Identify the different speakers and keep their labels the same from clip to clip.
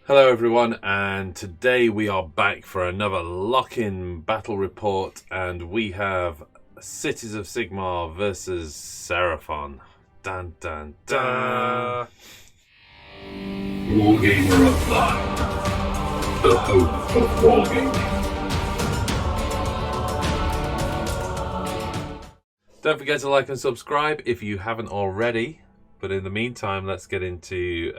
Speaker 1: Hello everyone, and today we are back for another lock-in battle report, and we have Cities of Sigmar versus Seraphon. Dun dun dun.
Speaker 2: Wargamer Online, the home of wargaming.
Speaker 1: Don't forget to like and subscribe if you haven't already. But in the meantime, let's get into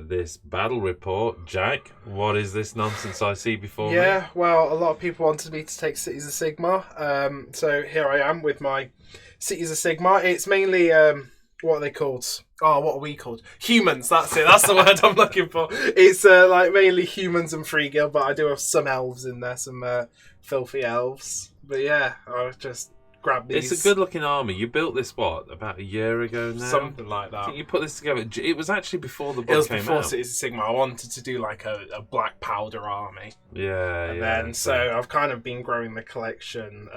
Speaker 1: this battle report. Jack, what is this nonsense I see before me?
Speaker 3: Yeah, well, a lot of people wanted me to take Cities of Sigmar. So here I am with my Cities of Sigmar. It's mainly, what are they called? Oh, what are we called? Humans, that's it. That's the word I'm looking for. It's like mainly humans and free guild, but I do have some elves in there, some filthy elves. But yeah, I'll just grab these.
Speaker 1: It's a good-looking army. You built this, what, about a year ago now?
Speaker 3: Something like that.
Speaker 1: I think you put this together. It was actually before the book
Speaker 3: It was
Speaker 1: came
Speaker 3: before
Speaker 1: out.
Speaker 3: Cities of Sigmar. I wanted to do like a black powder army.
Speaker 1: Yeah,
Speaker 3: And
Speaker 1: yeah.
Speaker 3: then, so I've kind of been growing the collection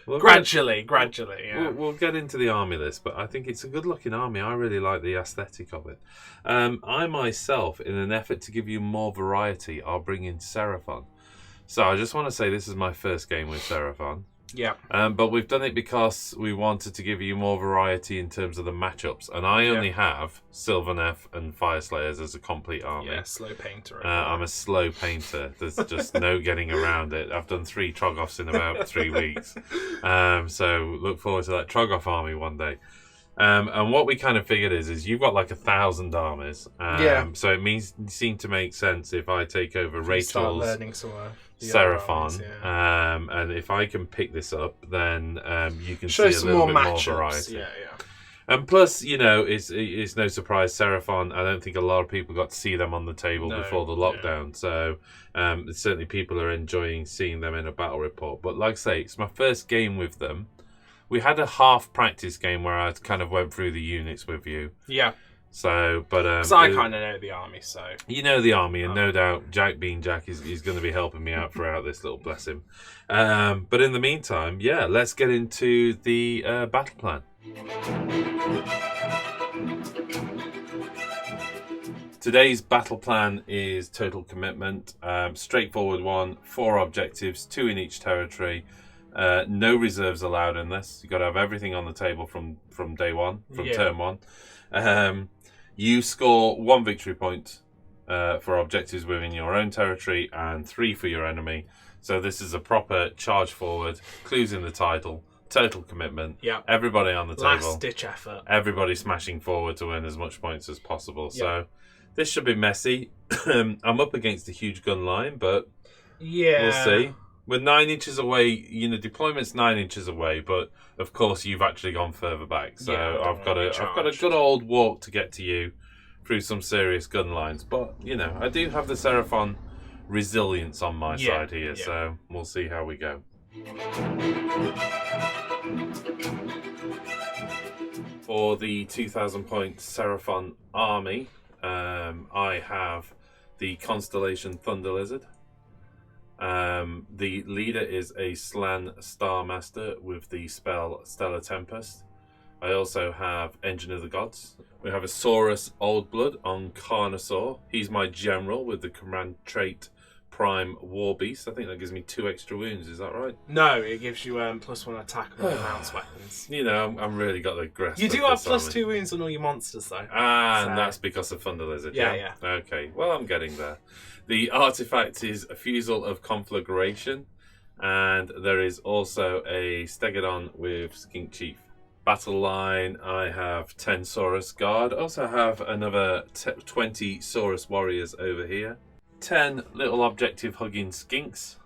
Speaker 1: We'll
Speaker 3: gradually, yeah.
Speaker 1: We'll get into the army list, but I think it's a good-looking army. I really like the aesthetic of it. I myself, in an effort to give you more variety, I'll bring in Seraphon. So I just want to say this is my first game with Seraphon.
Speaker 3: Yeah.
Speaker 1: But we've done it because we wanted to give you more variety in terms of the matchups. And I only have Sylvaneth and Fireslayers as a complete army.
Speaker 3: Yeah, slow painter.
Speaker 1: I'm a slow painter. There's just no getting around it. I've done 3 Troggoths in about 3 weeks. So look forward to that Troggoth army one day. And what we kind of figured is you've got like 1,000 armies. So it seemed to make sense if I take over Rachel's Seraphon, and if I can pick this up, then you can see a little bit more variety.
Speaker 3: Yeah.
Speaker 1: And plus, you know, it's no surprise, Seraphon, I don't think a lot of people got to see them on the table before the lockdown. So certainly people are enjoying seeing them in a battle report. But like I say, it's my first game with them. We had a half practice game where I kind of went through the units with you.
Speaker 3: Yeah.
Speaker 1: So, but
Speaker 3: because I kind of know the army, so
Speaker 1: you know the army, and no doubt Jack being Jack is going to be helping me out throughout this little bless him. But in the meantime, yeah, let's get into the battle plan. Today's battle plan is total commitment, straightforward one, 4 objectives, 2 in each territory. No reserves allowed in this. You've got to have everything on the table from day one, from turn one. You score 1 victory point for objectives within your own territory and 3 for your enemy. So this is a proper charge forward, clues in the title, total commitment.
Speaker 3: Yeah.
Speaker 1: Everybody on the table.
Speaker 3: Last ditch effort.
Speaker 1: Everybody smashing forward to win as much points as possible. So this should be messy. I'm up against a huge gun line, but we'll see. We're 9 inches away. You know, deployment's 9 inches away, but of course you've actually gone further back. So I've got a good old walk to get to you through some serious gun lines. But you know, I do have the Seraphon resilience on my side here, so we'll see how we go. For the 2,000 point Seraphon army, I have the Constellation Thunder Lizard. The leader is a Slan Star Master with the spell Stellar Tempest. I also have Engine of the Gods. We have a Saurus Old Blood on Carnosaur. He's my general with the command trait Prime War Beast. I think that gives me 2 extra wounds, is that right?
Speaker 3: No, it gives you +1 attack on advanced weapons.
Speaker 1: You know, I'm really got the grasp.
Speaker 3: You do have +2 wounds on all your monsters though.
Speaker 1: And that's because of Thunder Lizard.
Speaker 3: Yeah.
Speaker 1: Okay, well I'm getting there. The artifact is a Fusel of Conflagration, and there is also a Stegodon with Skink Chief. Battle line, I have 10 Saurus Guard. I also have another 20 Saurus Warriors over here. 10 little objective hugging Skinks.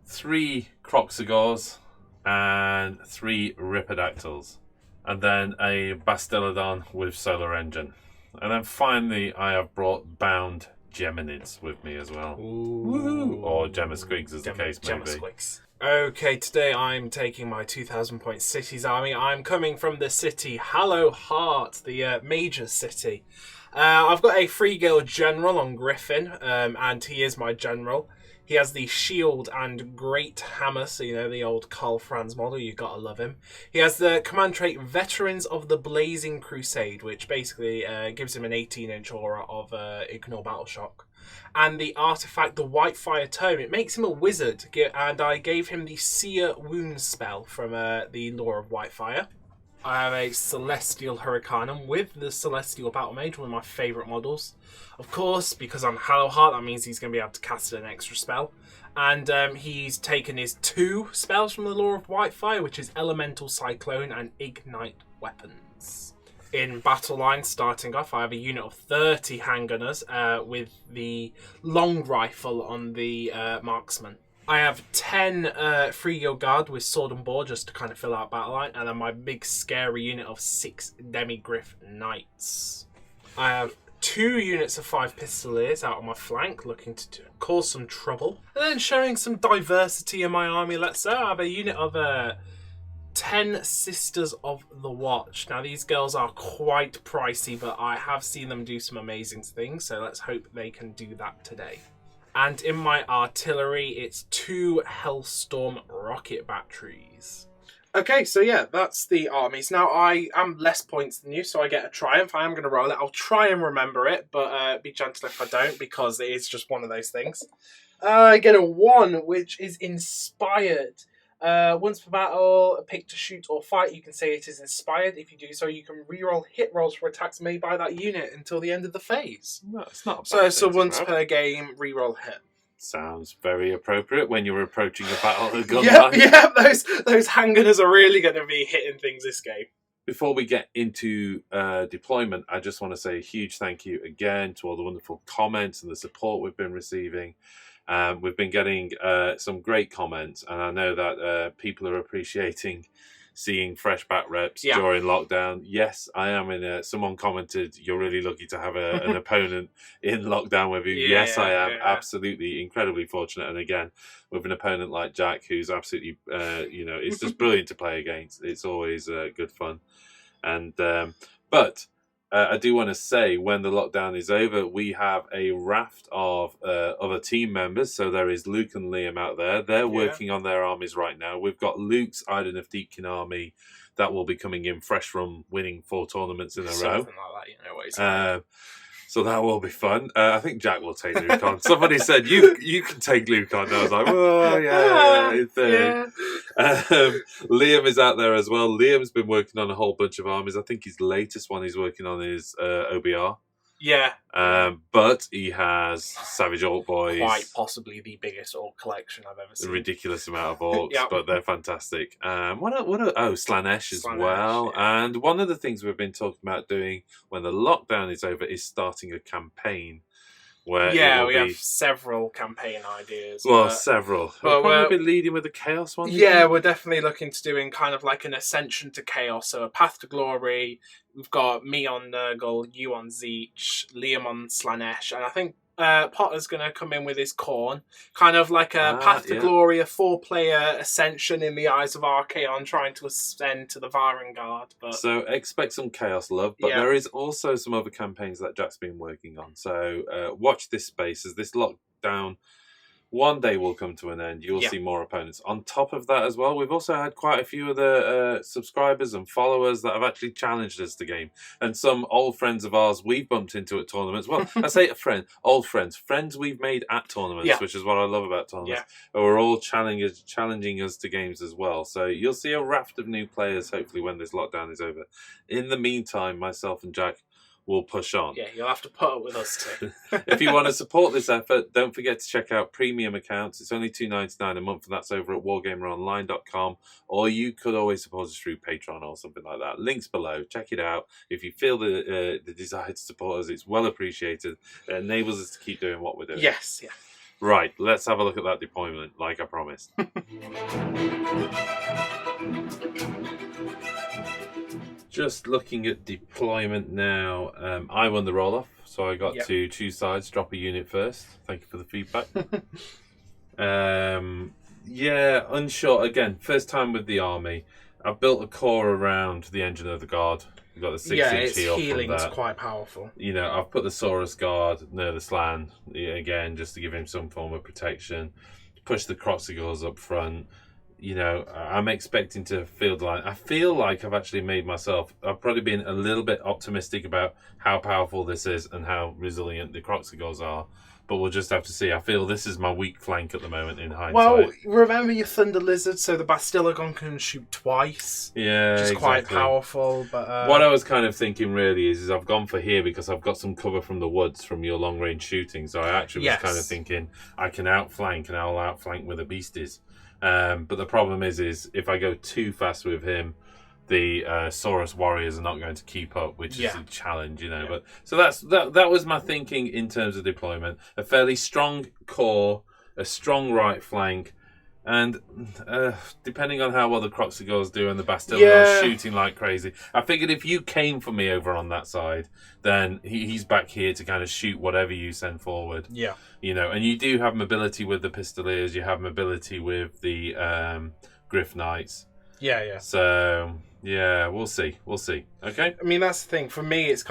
Speaker 1: 3 Croxagors, and 3 Ripperdactyls. And then a Bastiladon with Solar Engine. And then finally, I have brought Bound Geminids with me as well.
Speaker 3: Ooh.
Speaker 1: Or Gemmasquigs, as the case may be.
Speaker 3: Gemmasquigs. Okay, today I'm taking my 2,000 point cities army. I'm coming from the city Hallow Heart, the major city. I've got a free guild general on Griffin, and he is my general. He has the shield and great hammer, so you know the old Karl Franz model, you gotta love him. He has the command trait Veterans of the Blazing Crusade, which basically gives him an 18-inch aura of Ignore Battle Shock. And the artifact, the Whitefire Tome, it makes him a wizard, and I gave him the Seer Wounds spell from the Lore of Whitefire. I have a Celestial Hurricanum with the Celestial Battle Mage, one of my favourite models. Of course, because I'm Hallowheart, that means he's going to be able to cast an extra spell. And he's taken his 2 spells from the Lore of Whitefire, which is Elemental Cyclone and Ignite Weapons. In battle line, starting off, I have a unit of 30 handgunners with the long rifle on the marksman. I have 10 Free-Guild Guard with Sword and Boar just to kind of fill out battle line, and then my big scary unit of 6 Demigryph Knights. I have 2 units of 5 Pistoliers out on my flank, looking to cause some trouble. And then showing some diversity in my army, let's say, I have a unit of 10 Sisters of the Watch. Now, these girls are quite pricey, but I have seen them do some amazing things, so let's hope they can do that today. And in my artillery, it's 2 Hellstorm rocket batteries. Okay, so yeah, that's the armies. Now, I am less points than you, so I get a triumph. I am going to roll it. I'll try and remember it, but be gentle if I don't, because it is just one of those things. I get a 1, which is inspired. Once per battle, pick to shoot or fight, you can say it is inspired. If you do so, you can reroll hit rolls for attacks made by that unit until the end of the phase.
Speaker 1: No, it's not.
Speaker 3: So once per game, reroll hit.
Speaker 1: Sounds very appropriate when you're approaching a battle at gunline.
Speaker 3: Yeah, those handgunners are really going to be hitting things this game.
Speaker 1: Before we get into deployment, I just want to say a huge thank you again to all the wonderful comments and the support we've been receiving. We've been getting some great comments, and I know that people are appreciating seeing fresh bat reps during lockdown. Yes, I am in someone commented, you're really lucky to have an opponent in lockdown with you. Yes, I am. Absolutely, incredibly fortunate. And again, with an opponent like Jack, who's absolutely, it's just brilliant to play against. It's always good fun. And but I do want to say, when the lockdown is over, we have a raft of other team members. So there is Luke and Liam out there. They're working on their armies right now. We've got Luke's Iden of Deepkin army that will be coming in fresh from winning 4 tournaments in a row.
Speaker 3: Something like that,
Speaker 1: so that will be fun. I think Jack will take Luke on. Somebody said, you can take Luke on. I was like, oh, yeah. Liam is out there as well. Liam's been working on a whole bunch of armies. I think his latest one he's working on is OBR.
Speaker 3: Yeah.
Speaker 1: But he has Savage Orc Boys.
Speaker 3: Quite possibly the biggest orc collection I've ever seen.
Speaker 1: A ridiculous amount of orcs, but they're fantastic. Slanesh as well. Yeah. And one of the things we've been talking about doing when the lockdown is over is starting a campaign. Where
Speaker 3: we have several campaign ideas.
Speaker 1: Well, several. We'll probably be leading with the Chaos one.
Speaker 3: Yeah, we're definitely looking to doing kind of like an Ascension to Chaos. So a Path to Glory. We've got me on Nurgle, you on Zeech, Liam on Slanesh. And I think Potter's going to come in with his Khorne. Kind of like a Path to Glory, a 4-player Ascension in the Eyes of Archaon, trying to ascend to the Varangard.
Speaker 1: So expect some Chaos love, but there is also some other campaigns that Jack's been working on. So watch this space as this lockdown one day will come to an end. You'll see more opponents. On top of that as well, we've also had quite a few of the subscribers and followers that have actually challenged us to game. And some old friends of ours we've bumped into at tournaments. Well, I say old friends we've made at tournaments, which is what I love about tournaments. Yeah. We're all challenging us to games as well. So you'll see a raft of new players, hopefully, when this lockdown is over. In the meantime, myself and Jack will push on.
Speaker 3: Yeah, you'll have to put up with us too.
Speaker 1: If you want to support this effort, don't forget to check out premium accounts. It's only $2.99 a month, and that's over at wargameronline.com. Or you could always support us through Patreon or something like that. Links below. Check it out. If you feel the desire to support us, it's well appreciated. It enables us to keep doing what we're doing.
Speaker 3: Yes, yeah.
Speaker 1: Right, let's have a look at that deployment, like I promised. Just looking at deployment now, I won the roll-off, so I got to choose sides, drop a unit first. Thank you for the feedback. Unsure. Again, first time with the army. I've built a core around the Engine of the Guard. You've got the 6
Speaker 3: Yeah,
Speaker 1: inch
Speaker 3: its
Speaker 1: heal from
Speaker 3: healing's
Speaker 1: that.
Speaker 3: quite powerful.
Speaker 1: You know, I've put the Saurus Guard near the Slan again just to give him some form of protection. Push the Croxigors up front. You know, I'm expecting to field line. I feel like I've actually made myself. I've probably been a little bit optimistic about how powerful this is and how resilient the Croxigors are. But we'll just have to see. I feel this is my weak flank at the moment in hindsight.
Speaker 3: Well, remember your Thunder Lizard, so the Bastilagon can shoot twice.
Speaker 1: Yeah,
Speaker 3: which is
Speaker 1: exactly.
Speaker 3: quite powerful. But
Speaker 1: what I was kind of thinking really is I've gone for here because I've got some cover from the woods from your long range shooting. So I actually was kind of thinking I can outflank and I'll outflank with the beasties. But the problem is if I go too fast with him, the Saurus warriors are not going to keep up, which is a challenge, you know.
Speaker 3: Yeah.
Speaker 1: But so that was my thinking in terms of deployment: a fairly strong core, a strong right flank, and depending on how well the Croxigors do and the Bastille are shooting like crazy, I figured if you came for me over on that side, then he's back here to kind of shoot whatever you send forward.
Speaker 3: Yeah.
Speaker 1: You know, and you do have mobility with the Pistoliers, you have mobility with the Griff Knights.
Speaker 3: Yeah.
Speaker 1: So, yeah, we'll see. Okay?
Speaker 3: I mean, that's the thing. For me, it's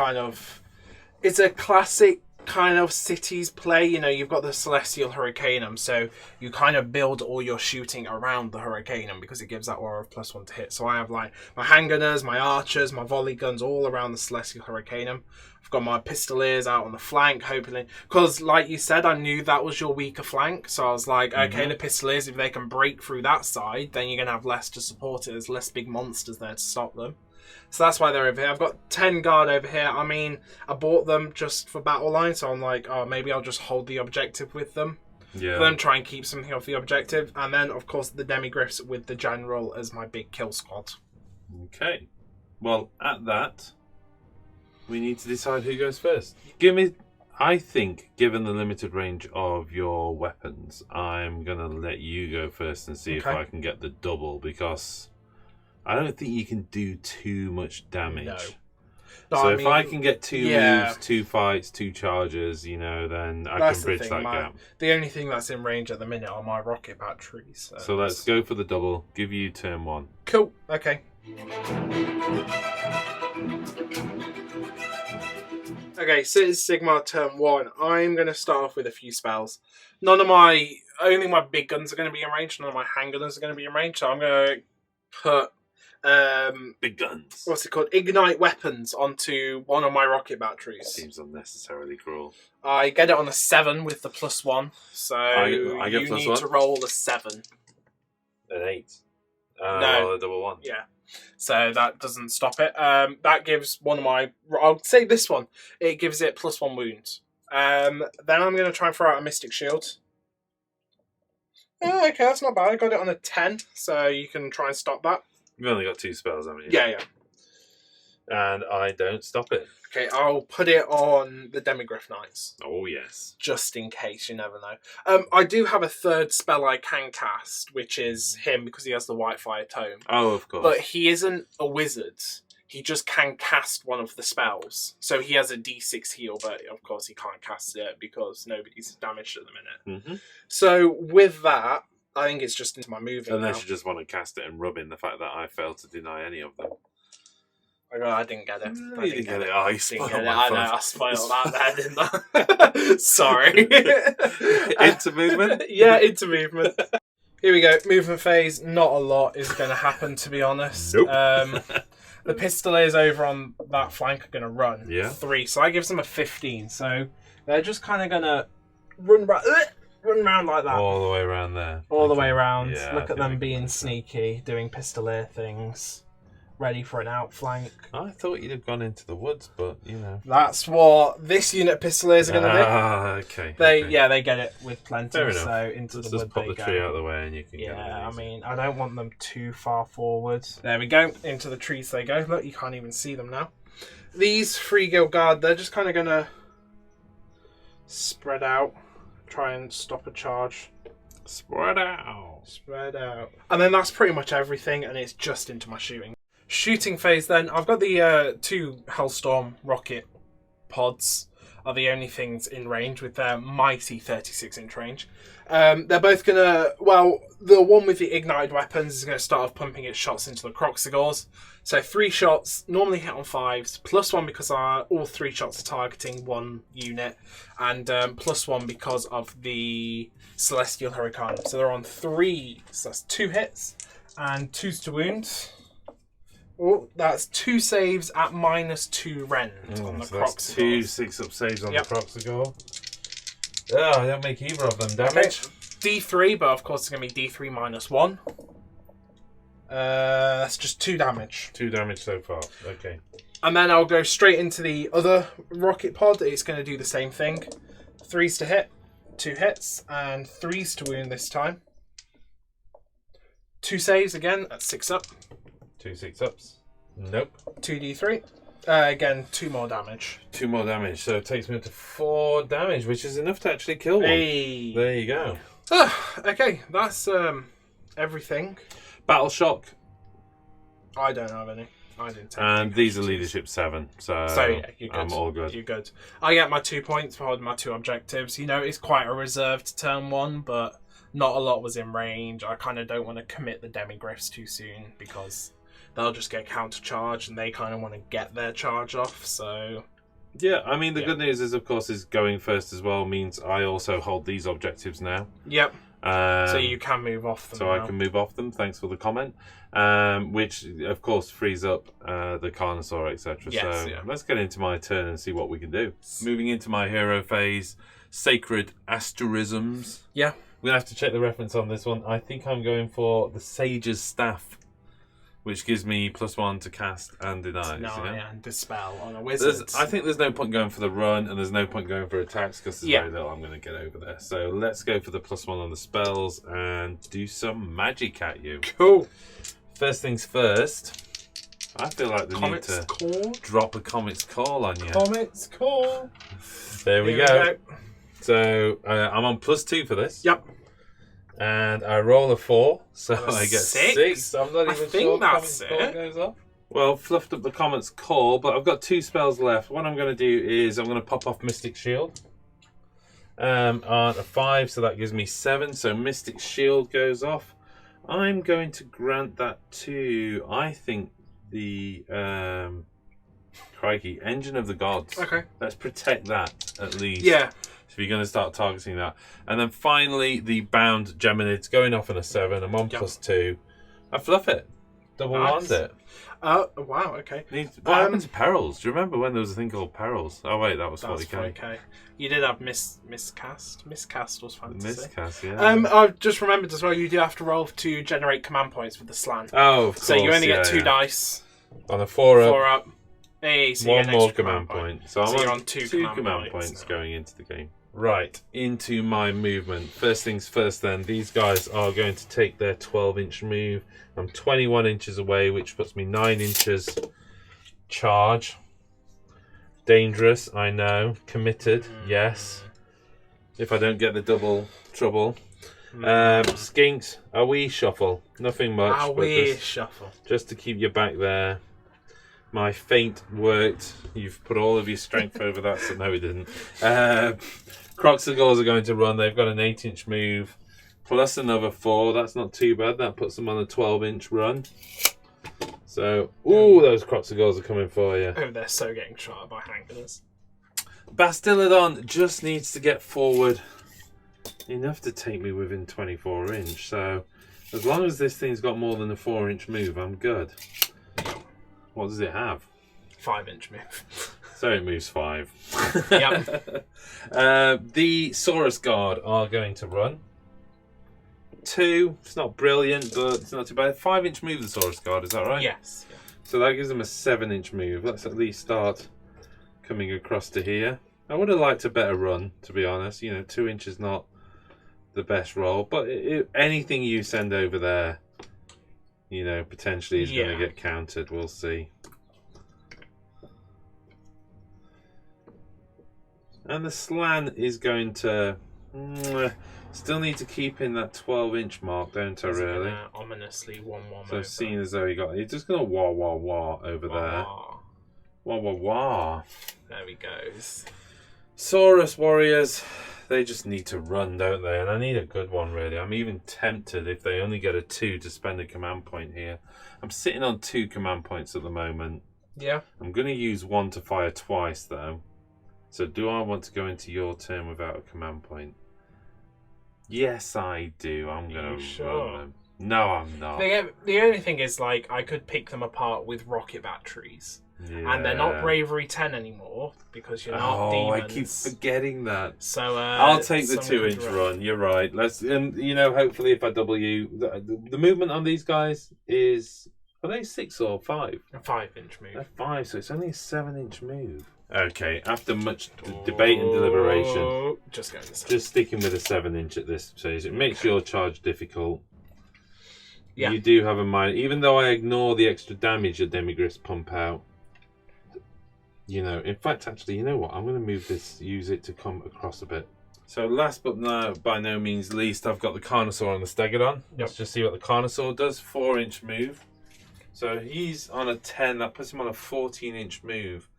Speaker 3: a classic kind of cities play. You know, you've got the Celestial Hurricanum, so you kind of build all your shooting around the Hurricanum because it gives that aura of +1 to hit. So I have like my handgunners, my archers, my volley guns all around the Celestial Hurricanum. I've got my Pistoliers out on the flank, hopefully. Because, like you said, I knew that was your weaker flank. So I was like, okay, the Pistoliers, if they can break through that side, then you're going to have less to support it. There's less big monsters there to stop them. So that's why they're over here. I've got 10 guard over here. I mean, I bought them just for battle line. So I'm like, oh, maybe I'll just hold the objective with them.
Speaker 1: Yeah.
Speaker 3: Then try and keep something off the objective. And then, of course, the Demigriffs with the General as my big kill squad.
Speaker 1: Okay. Well, at that, we need to decide who goes first. I think, given the limited range of your weapons, I'm going to let you go first and see if I can get the double, because I don't think you can do too much damage.
Speaker 3: No.
Speaker 1: So if I can get 2 moves, 2 fights, 2 charges, you know, then I can bridge that gap.
Speaker 3: The only thing that's in range at the minute are my rocket batteries.
Speaker 1: So let's go for the double. Give you turn 1.
Speaker 3: Cool. Okay. Okay, Cities of Sigmar turn 1. I'm going to start off with a few spells. Only my big guns are going to be in range. None of my handgunners are going to be in range. So I'm going to put
Speaker 1: big guns.
Speaker 3: What's it called? Ignite weapons onto one of my rocket batteries.
Speaker 1: Seems unnecessarily cruel.
Speaker 3: I get it on a 7 with the +1. So
Speaker 1: I get
Speaker 3: you
Speaker 1: +1?
Speaker 3: need to roll a 7.
Speaker 1: An 8.
Speaker 3: No.
Speaker 1: A double 1.
Speaker 3: Yeah. So that doesn't stop it. That gives one of my... I'll say this one. It gives it +1 wounds. Then I'm going to try and throw out a Mystic Shield. Oh, okay, that's not bad. I got it on a 10, so you can try and stop that.
Speaker 1: You've only got 2 spells, haven't you?
Speaker 3: Yeah.
Speaker 1: And I don't stop it.
Speaker 3: Okay, I'll put it on the Demigriff Knights.
Speaker 1: Oh, yes.
Speaker 3: Just in case, you never know. I do have a third spell I can cast, which is him, because he has the Whitefire Tome.
Speaker 1: Oh, of course.
Speaker 3: But he isn't a wizard. He just can cast one of the spells. So he has a D6 heal, but of course he can't cast it because nobody's damaged at the minute.
Speaker 1: Mm-hmm.
Speaker 3: So with that, I think it's just into my moving
Speaker 1: Unless
Speaker 3: now.
Speaker 1: you just want to cast it and rub in the fact that I failed to deny any of them.
Speaker 3: I didn't get it.
Speaker 1: No,
Speaker 3: I
Speaker 1: you didn't get it. Oh, you
Speaker 3: didn't
Speaker 1: spoiled
Speaker 3: get it.
Speaker 1: my
Speaker 3: I know,
Speaker 1: fun.
Speaker 3: I spoiled that there, didn't I? Sorry.
Speaker 1: Into movement?
Speaker 3: Yeah, into movement. Here we go. Movement phase. Not a lot is going to happen, to be honest.
Speaker 1: Nope.
Speaker 3: The Pistoliers over on that flank are going to run 3, so I gives them a 15. So they're just kind of going to run around like that.
Speaker 1: All the way around there.
Speaker 3: All the way around.
Speaker 1: Yeah,
Speaker 3: Look at them being sneaky, doing Pistolier things, ready for an outflank.
Speaker 1: I thought you'd have gone into the woods, but, you know.
Speaker 3: That's what this unit of Pistoliers are going to do.
Speaker 1: Okay.
Speaker 3: They get it with plenty.
Speaker 1: Fair enough.
Speaker 3: So into
Speaker 1: Let's
Speaker 3: the wood
Speaker 1: just pop
Speaker 3: they
Speaker 1: the
Speaker 3: go.
Speaker 1: tree out of the way and you can get them.
Speaker 3: Yeah, I mean, I don't want them too far forward. There we go. Into the trees they go. Look, you can't even see them now. These 3 Guild Guard, they're just kind of going to spread out, try and stop a charge.
Speaker 1: Spread out.
Speaker 3: And then that's pretty much everything, and it's just into my shooting. Shooting phase then. I've got the 2 Hellstorm rocket pods. are the only things in range with their mighty 36-inch range. They're both going to... Well, the one with the ignited weapons is going to start off pumping its shots into the Croxigors. So 3 shots, normally hit on 5s, +1 because all 3 shots are targeting 1 unit, and +1 because of the Celestial Hurricane. So they're on 3, so that's 2 hits and 2s to wound. Oh, that's 2 saves at -2 rend on the
Speaker 1: so that's 2 6-up saves on the Croxigor. Oh, I don't make either of them damage.
Speaker 3: Okay. D3, but of course it's going to be D3 -1. That's just 2 damage.
Speaker 1: 2 damage so far. Okay.
Speaker 3: And then I'll go straight into the other rocket pod. It's going to do the same thing. 3s to hit, 2 hits, and 3s to wound this time. 2 saves again at 6-up.
Speaker 1: 2 6-ups. Nope.
Speaker 3: 2d3. Again, 2 more damage.
Speaker 1: 2 more damage, so it takes me up to 4 damage, which is enough to actually kill one.
Speaker 3: Hey.
Speaker 1: There you go.
Speaker 3: Okay, that's everything.
Speaker 1: Battle Shock.
Speaker 3: I don't have any. I didn't take
Speaker 1: And these are Leadership 7, so
Speaker 3: yeah, you're good.
Speaker 1: I'm all good.
Speaker 3: You're good. I get my 2 points for my 2 objectives. You know, it's quite a reserved turn 1, but not a lot was in range. I kind of don't want to commit the Demigryphs too soon because they'll just get counter-charged and they kind of want to get their charge off, so...
Speaker 1: Yeah, I mean, the good news is, of course, is going first as well means I also hold these objectives now.
Speaker 3: Yep. So you can move off them.
Speaker 1: So now I can move off them, thanks for the comment. Which, of course, frees up the Carnosaur, etc.
Speaker 3: Yes,
Speaker 1: so let's get into my turn and see what we can do. Moving into my hero phase, Sacred Asterisms.
Speaker 3: Yeah.
Speaker 1: We're going to have to check the reference on this one. I think I'm going for the Sage's Staff, which gives me +1 to cast and deny.
Speaker 3: And dispel on a wizard.
Speaker 1: I think there's no point going for the run, and there's no point going for attacks because there's very little I'm going to get over there. So let's go for the +1 on the spells and do some magic at you.
Speaker 3: Cool.
Speaker 1: First things first, I feel like they need to drop a Comet's Call on you.
Speaker 3: Comet's Call.
Speaker 1: There we go. So I'm on +2 for this.
Speaker 3: Yep.
Speaker 1: And I roll a 4, so I get 6. I'm not even sure
Speaker 3: that's
Speaker 1: the Comet's Call goes off. Well, fluffed up the Comet's Call, but I've got 2 spells left. What I'm going to do is I'm going to pop off Mystic Shield. On a 5, so that gives me 7. So Mystic Shield goes off. I'm going to grant that to, I think, the crikey, Engine of the Gods.
Speaker 3: Okay.
Speaker 1: Let's protect that at least.
Speaker 3: Yeah.
Speaker 1: So you're going to start targeting that. And then finally, the Bound Geminids going off on a 7. I'm on +2. I fluff it. Double wand it.
Speaker 3: Wow, okay.
Speaker 1: What happened to Perils? Do you remember when there was a thing called Perils? Oh, wait, that was 40k.
Speaker 3: You did have miscast. Miscast was fantasy.
Speaker 1: Miscast, yeah.
Speaker 3: I've just remembered as well, you do have to roll to generate command points with the slant.
Speaker 1: Oh, of course.
Speaker 3: So you only get 2 dice.
Speaker 1: On a 4-up.
Speaker 3: 4-up. Hey, so
Speaker 1: one more command point. So I'm
Speaker 3: you're
Speaker 1: on
Speaker 3: on 2
Speaker 1: command points going into the game. Right, into my movement. First things first then, these guys are going to take their 12-inch move. I'm 21 inches away, which puts me 9 inches charge. Dangerous, I know. Committed, yes. If I don't get the double trouble. Skinks, a wee shuffle. Nothing much.
Speaker 3: A wee shuffle.
Speaker 1: Just to keep you back there. My feint worked. You've put all of your strength over that, so no, it didn't. Croxigors are going to run. They've got an 8-inch move, plus another 4. That's not too bad. That puts them on a 12-inch run. So, those Croxigors are coming for you.
Speaker 3: Oh, they're so getting shot by hangers.
Speaker 1: Bastillodon just needs to get forward enough to take me within 24 inch. So, as long as this thing's got more than a 4-inch move, I'm good. What does it have?
Speaker 3: 5-inch move.
Speaker 1: So it moves 5.
Speaker 3: Yep.
Speaker 1: The Saurus Guard are going to run. 2. It's not brilliant, but it's not too bad. 5-inch move, the Saurus Guard, is that right?
Speaker 3: Yes. Yeah.
Speaker 1: So that gives them a 7-inch move. Let's at least start coming across to here. I would have liked a better run, to be honest. 2 inches not the best roll, but anything you send over there, potentially is going to get countered. We'll see. And the Slan is going to still need to keep in that 12-inch mark, don't I, really?
Speaker 3: Ominously 1-1.
Speaker 1: So seeing as though he's just going to wah over there. Wah.
Speaker 3: There he goes.
Speaker 1: Saurus warriors, they just need to run, don't they? And I need a good one, really. I'm even tempted if they only get a 2 to spend a command point here. I'm sitting on 2 command points at the moment.
Speaker 3: Yeah.
Speaker 1: I'm going to use 1 to fire twice, though. So do I want to go into your turn without a command point? Yes, I do. I'm going to run them. No, I'm not.
Speaker 3: The only thing is, like, I could pick them apart with rocket batteries.
Speaker 1: Yeah.
Speaker 3: And they're not bravery 10 anymore because you're not demons.
Speaker 1: I keep forgetting that.
Speaker 3: So
Speaker 1: I'll take the 2-inch run. You're right. Let's, and you know, hopefully, if I double you, the movement on these guys is, are they 6 or 5?
Speaker 3: A 5-inch move.
Speaker 1: They're 5, so it's only a 7-inch move. Okay, after much debate and deliberation, just sticking with a 7-inch at this stage. It makes your charge difficult. Yeah. You do have a mind, even though I ignore the extra damage your Demigriffs pump out. You know, in fact, actually, you know what? I'm going to move this, use it to come across a bit. So last but by no means least, I've got the Carnosaur on the Stegodon. Yep. Let's just see what the Carnosaur does. 4-inch move. So he's on a 10. That puts him on a 14-inch move.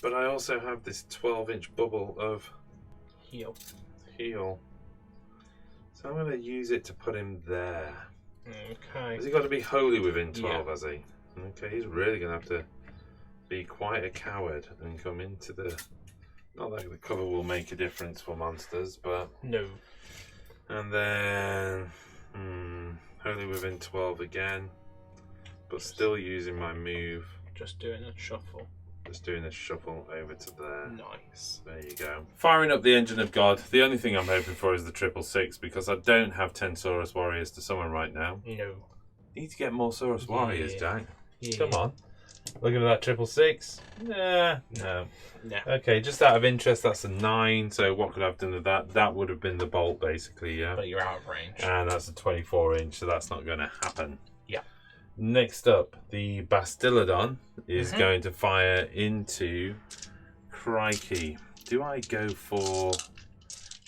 Speaker 1: But I also have this 12-inch bubble of
Speaker 3: heal.
Speaker 1: So I'm going to use it to put him there.
Speaker 3: Okay.
Speaker 1: Has he got to be wholly within 12, has he? Okay, he's really going to have to be quite a coward and come into the... Not that the cover will make a difference for monsters, but...
Speaker 3: No.
Speaker 1: And then... wholly within 12 again. But still using my move.
Speaker 3: Just doing a shuffle.
Speaker 1: Just doing a shuffle over to there.
Speaker 3: Nice.
Speaker 1: There you go. Firing up the Engine of God. The only thing I'm hoping for is the 666 because I don't have 10 Saurus Warriors to summon right now.
Speaker 3: No.
Speaker 1: Need to get more Saurus Warriors, Jack.
Speaker 3: Yeah.
Speaker 1: Come on. Looking at that 666. Nah, no.
Speaker 3: Yeah.
Speaker 1: Okay, just out of interest, that's a 9. So what could I have done with that? That would have been the bolt, basically, yeah.
Speaker 3: But you're out of range.
Speaker 1: And that's a 24-inch, so that's not going to happen.
Speaker 3: Yeah.
Speaker 1: Next up, the Bastillodon is going to fire into Crikey. Do I go for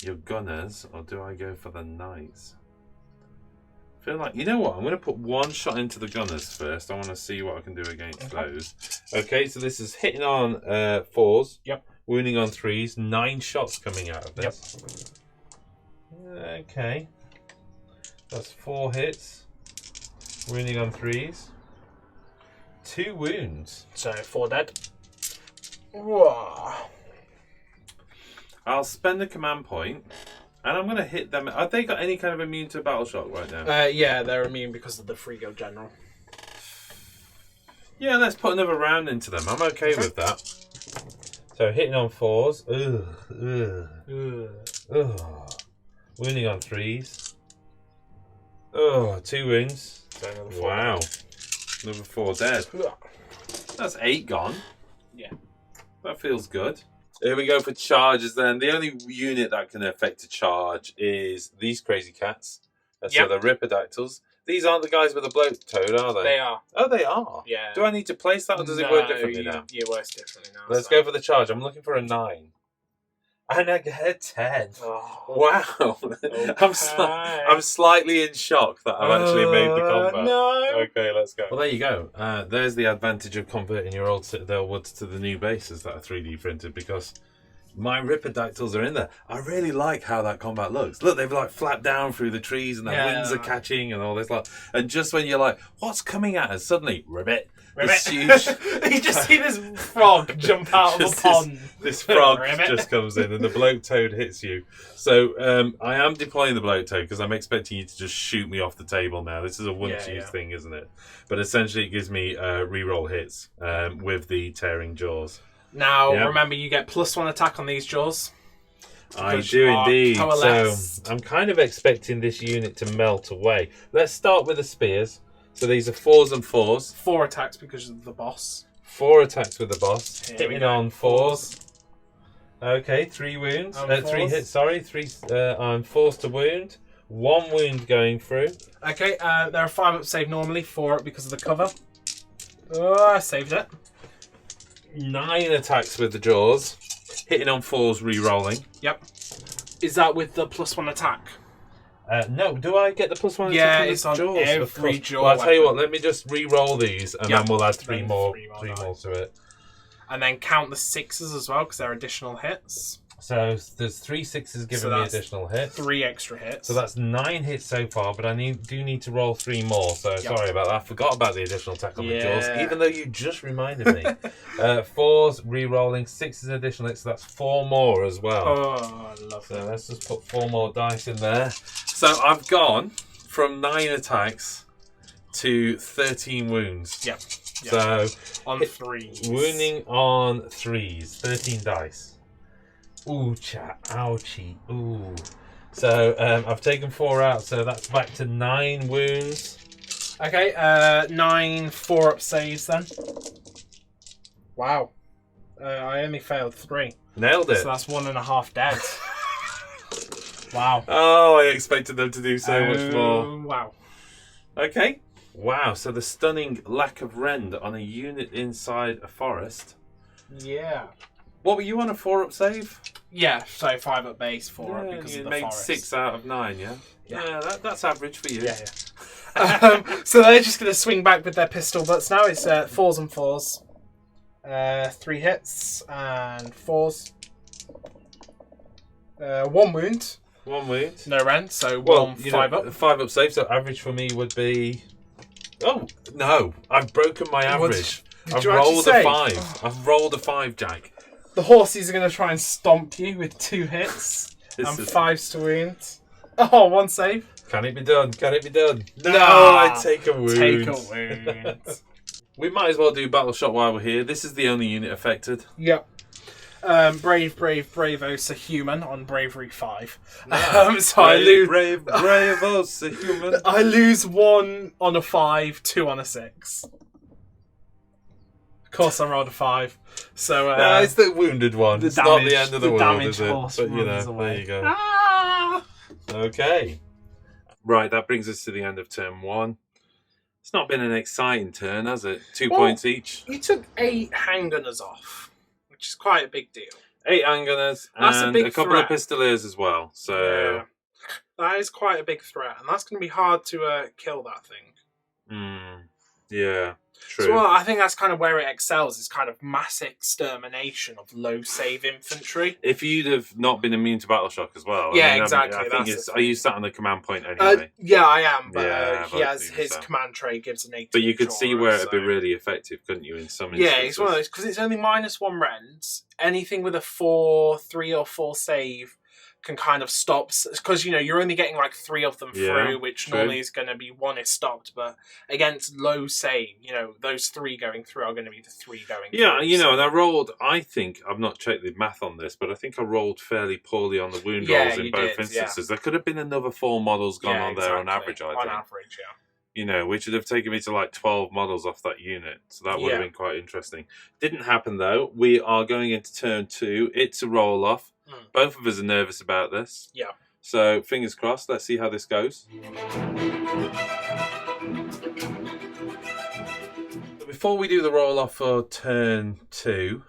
Speaker 1: your gunners or do I go for the knights? I feel like, you know what? I'm going to put 1 shot into the gunners first. I want to see what I can do against those. Okay, so this is hitting on 4s.
Speaker 3: Yep.
Speaker 1: Wounding on 3s. 9 shots coming out of this. Yep. Okay. That's 4 hits. Wounding on 3s. 2 wounds.
Speaker 3: So 4 dead. Whoa.
Speaker 1: I'll spend a command point, and I'm going to hit them. Have they got any kind of immune to battle shock right now?
Speaker 3: Yeah, they're immune because of the Frigo General.
Speaker 1: Yeah, let's put another round into them. I'm okay with that. So hitting on 4s. Wounding on 3s. 2 wounds.
Speaker 3: So another 4
Speaker 1: wow.
Speaker 3: dead.
Speaker 1: Another 4 dead. That's 8 gone.
Speaker 3: Yeah.
Speaker 1: That feels good. Here we go for charges then. The only unit that can affect a charge is these crazy cats. So the Ripidactyls. These aren't the guys with the bloat toad, are they?
Speaker 3: They are.
Speaker 1: Oh, they are?
Speaker 3: Yeah.
Speaker 1: Do I need to place that or does it work differently now?
Speaker 3: Yeah, it works differently now.
Speaker 1: Let's go for the charge. I'm looking for a 9. And I get a 10.
Speaker 3: Oh.
Speaker 1: Wow.
Speaker 3: Okay.
Speaker 1: I'm slightly in shock that I've actually made the combat.
Speaker 3: No.
Speaker 1: Okay, let's go. Well, there you go. There's the advantage of converting your old Citadel woods to the new bases that are 3D printed because my Ripidactyls are in there. I really like how that combat looks. Look, they've like flapped down through the trees and their wings are catching and all this. And just when you're like, what's coming at us? Suddenly, Ribbit. This huge...
Speaker 3: You just see this frog jump out of a pond.
Speaker 1: This frog just comes in and the bloat toad hits you. So I am deploying the bloat toad because I'm expecting you to just shoot me off the table now. This is a once-use thing, isn't it? But essentially it gives me reroll hits with the tearing jaws.
Speaker 3: Now, remember, you get +1 attack on these jaws.
Speaker 1: I do indeed.
Speaker 3: Coalesced.
Speaker 1: So I'm kind of expecting this unit to melt away. Let's start with the spears. So these are 4s and 4s.
Speaker 3: 4 attacks because of the boss.
Speaker 1: 4 attacks with the boss.
Speaker 3: Here
Speaker 1: Hitting on 4s. Okay, 3 wounds. 3 hits, sorry. 3 on 4s to wound. 1 wound going through.
Speaker 3: Okay, there are 5 up save normally, 4 up because of the cover. Oh, I saved it.
Speaker 1: 9 attacks with the jaws. Hitting on 4s, re-rolling.
Speaker 3: Yep. Is that with the +1 attack?
Speaker 1: No, do I get the +1 attack?
Speaker 3: Yeah, it's on
Speaker 1: jaws?
Speaker 3: every jaw.
Speaker 1: Well, I'll tell you what, let me just re-roll these and then we'll add 3 more to it.
Speaker 3: And then count the 6s as well because they're additional hits.
Speaker 1: So there's 3 6s giving me additional hits.
Speaker 3: 3 extra hits.
Speaker 1: So that's 9 hits so far, but I do need to roll 3 more. So sorry about that. I forgot about the additional attack on the jaws, even though you just reminded me. 4s re-rolling, 6s additional hits, so that's 4 more as well.
Speaker 3: Oh, I love
Speaker 1: So let's just put 4 more dice in there. So I've gone from 9 attacks to 13 wounds.
Speaker 3: Yep.
Speaker 1: So
Speaker 3: on 3s.
Speaker 1: Wounding on 3s, 13 dice. Ooh, chat. Ouchie. Ooh. So I've taken 4 out, so that's back to 9 wounds.
Speaker 3: Okay, 9 4-up saves then. Wow. I only failed 3.
Speaker 1: Nailed it.
Speaker 3: So that's 1.5 dead. Wow.
Speaker 1: Oh, I expected them to do so much more.
Speaker 3: Wow.
Speaker 1: Okay. Wow, so the stunning lack of rend on a unit inside a forest.
Speaker 3: Yeah.
Speaker 1: What were you on, a 4-up save?
Speaker 3: Yeah, so 5-up base, 4-up because
Speaker 1: you
Speaker 3: of the
Speaker 1: made
Speaker 3: forest.
Speaker 1: 6 out of 9, yeah? Yeah, that's average for you.
Speaker 3: Yeah. So they're just going to swing back with their pistol butts now. It's 4s and 4s. 3 hits and 4s. 1 wound.
Speaker 1: 1 wound.
Speaker 3: No rend, so 1 5-up.
Speaker 1: 5-up save, so average for me would be... Oh, no. I've broken my average. I've rolled a 5. I've rolled a 5, Jack.
Speaker 3: The horses are going to try and stomp you with 2 hits and 5s to wound. Oh, 1 save.
Speaker 1: Can it be done? Can it be done? No,
Speaker 3: Nah,
Speaker 1: I take a wound.
Speaker 3: Take a wound.
Speaker 1: We might as well do battle shot while we're here. This is the only unit affected.
Speaker 3: Yep. Bravos a human on bravery 5. So I lose.
Speaker 1: Bravos a human.
Speaker 3: I lose 1 on a 5, 2 on a 6. Of course, I rolled a 5. So
Speaker 1: it's the wounded one. It's not the end of the world, is it?
Speaker 3: Horse
Speaker 1: But
Speaker 3: runs away.
Speaker 1: there you go.
Speaker 3: Ah!
Speaker 1: Okay. Right, that brings us to the end of turn 1. It's not been an exciting turn, has it? 2 points each.
Speaker 3: You took 8 handgunners off, which is quite a big deal.
Speaker 1: 8 handgunners and a couple of pistoliers as well. So
Speaker 3: yeah. That is quite a big threat, and that's going to be hard to kill that thing.
Speaker 1: Yeah, true.
Speaker 3: So I think that's kind of where it excels, is kind of mass extermination of low save infantry.
Speaker 1: If you'd have not been immune to battle shock as well.
Speaker 3: Yeah, exactly.
Speaker 1: I think are you sat on the command point anyway?
Speaker 3: Yeah, I am, but he
Speaker 1: but
Speaker 3: has his command tray gives an 8.
Speaker 1: But you could see where it'd be really effective, couldn't you, in some instances?
Speaker 3: Yeah, it's one of those, because it's only -1 rend. Anything with a 4, 3 or 4 save can kind of stop, because you're only getting like 3 of them through, which normally is going to be 1 is stopped, but against low save, those 3 going through are going to be the 3 going through.
Speaker 1: Yeah, and I rolled, I think, I've not checked the math on this, but I think I rolled fairly poorly on the wound rolls in both instances. There could have been another 4 models gone on there on average, I think.
Speaker 3: On average, yeah.
Speaker 1: Which would have taken me to like 12 models off that unit. So that would have been quite interesting. Didn't happen though. We are going into turn 2. It's a roll off. Both of us are nervous about this.
Speaker 3: Yeah.
Speaker 1: So fingers crossed. Let's see how this goes. Before we do the roll off for turn 2,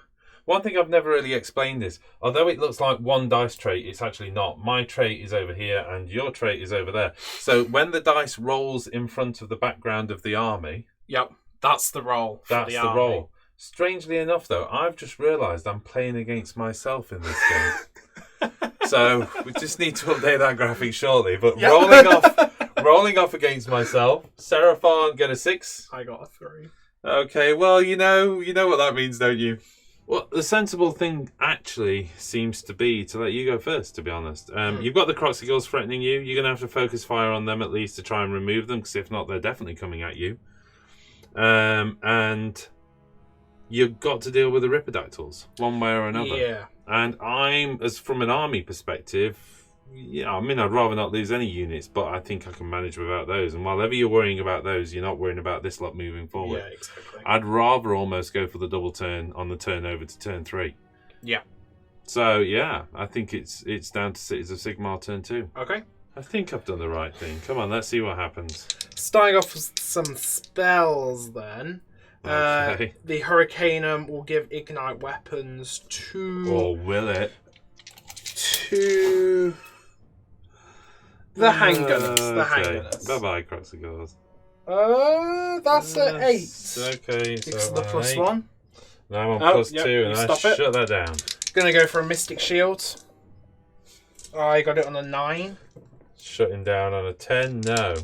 Speaker 1: one thing I've never really explained is, although it looks like 1 dice trait, it's actually not. My trait is over here and your trait is over there. So when the dice rolls in front of the background of the army...
Speaker 3: Yep, that's the roll.
Speaker 1: That's the roll. Strangely enough, though, I've just realised I'm playing against myself in this game. So we just need to update that graphic shortly. But rolling off against myself, Seraphon get a 6.
Speaker 3: I got a 3.
Speaker 1: Okay, well, you know what that means, don't you? Well, the sensible thing actually seems to be to let you go first, to be honest. You've got the Croxigals threatening you. You're going to have to focus fire on them at least to try and remove them, because if not, they're definitely coming at you. And you've got to deal with the Ripperdactyls, one way or another.
Speaker 3: Yeah.
Speaker 1: And from an army perspective, I'd rather not lose any units, but I think I can manage without those. And while ever you're worrying about those, you're not worrying about this lot moving forward.
Speaker 3: Yeah, exactly.
Speaker 1: I'd rather almost go for the double turn on the turn over to turn 3.
Speaker 3: Yeah.
Speaker 1: So, yeah, I think it's down to Cities of Sigmar turn 2.
Speaker 3: Okay.
Speaker 1: I think I've done the right thing. Come on, let's see what happens.
Speaker 3: Starting off with some spells, then.
Speaker 1: Okay.
Speaker 3: The Hurricanum will give Ignite Weapons to...
Speaker 1: Or will it?
Speaker 3: To... The Handgunners. The Handgunners.
Speaker 1: Bye-bye, Croxigals.
Speaker 3: That's an 8.
Speaker 1: Okay,
Speaker 3: Because
Speaker 1: so
Speaker 3: of the plus 1.
Speaker 1: Now I'm on plus 2, and I shut that down.
Speaker 3: Gonna go for a Mystic Shield. I got it on a 9.
Speaker 1: Shutting down on a 10. No.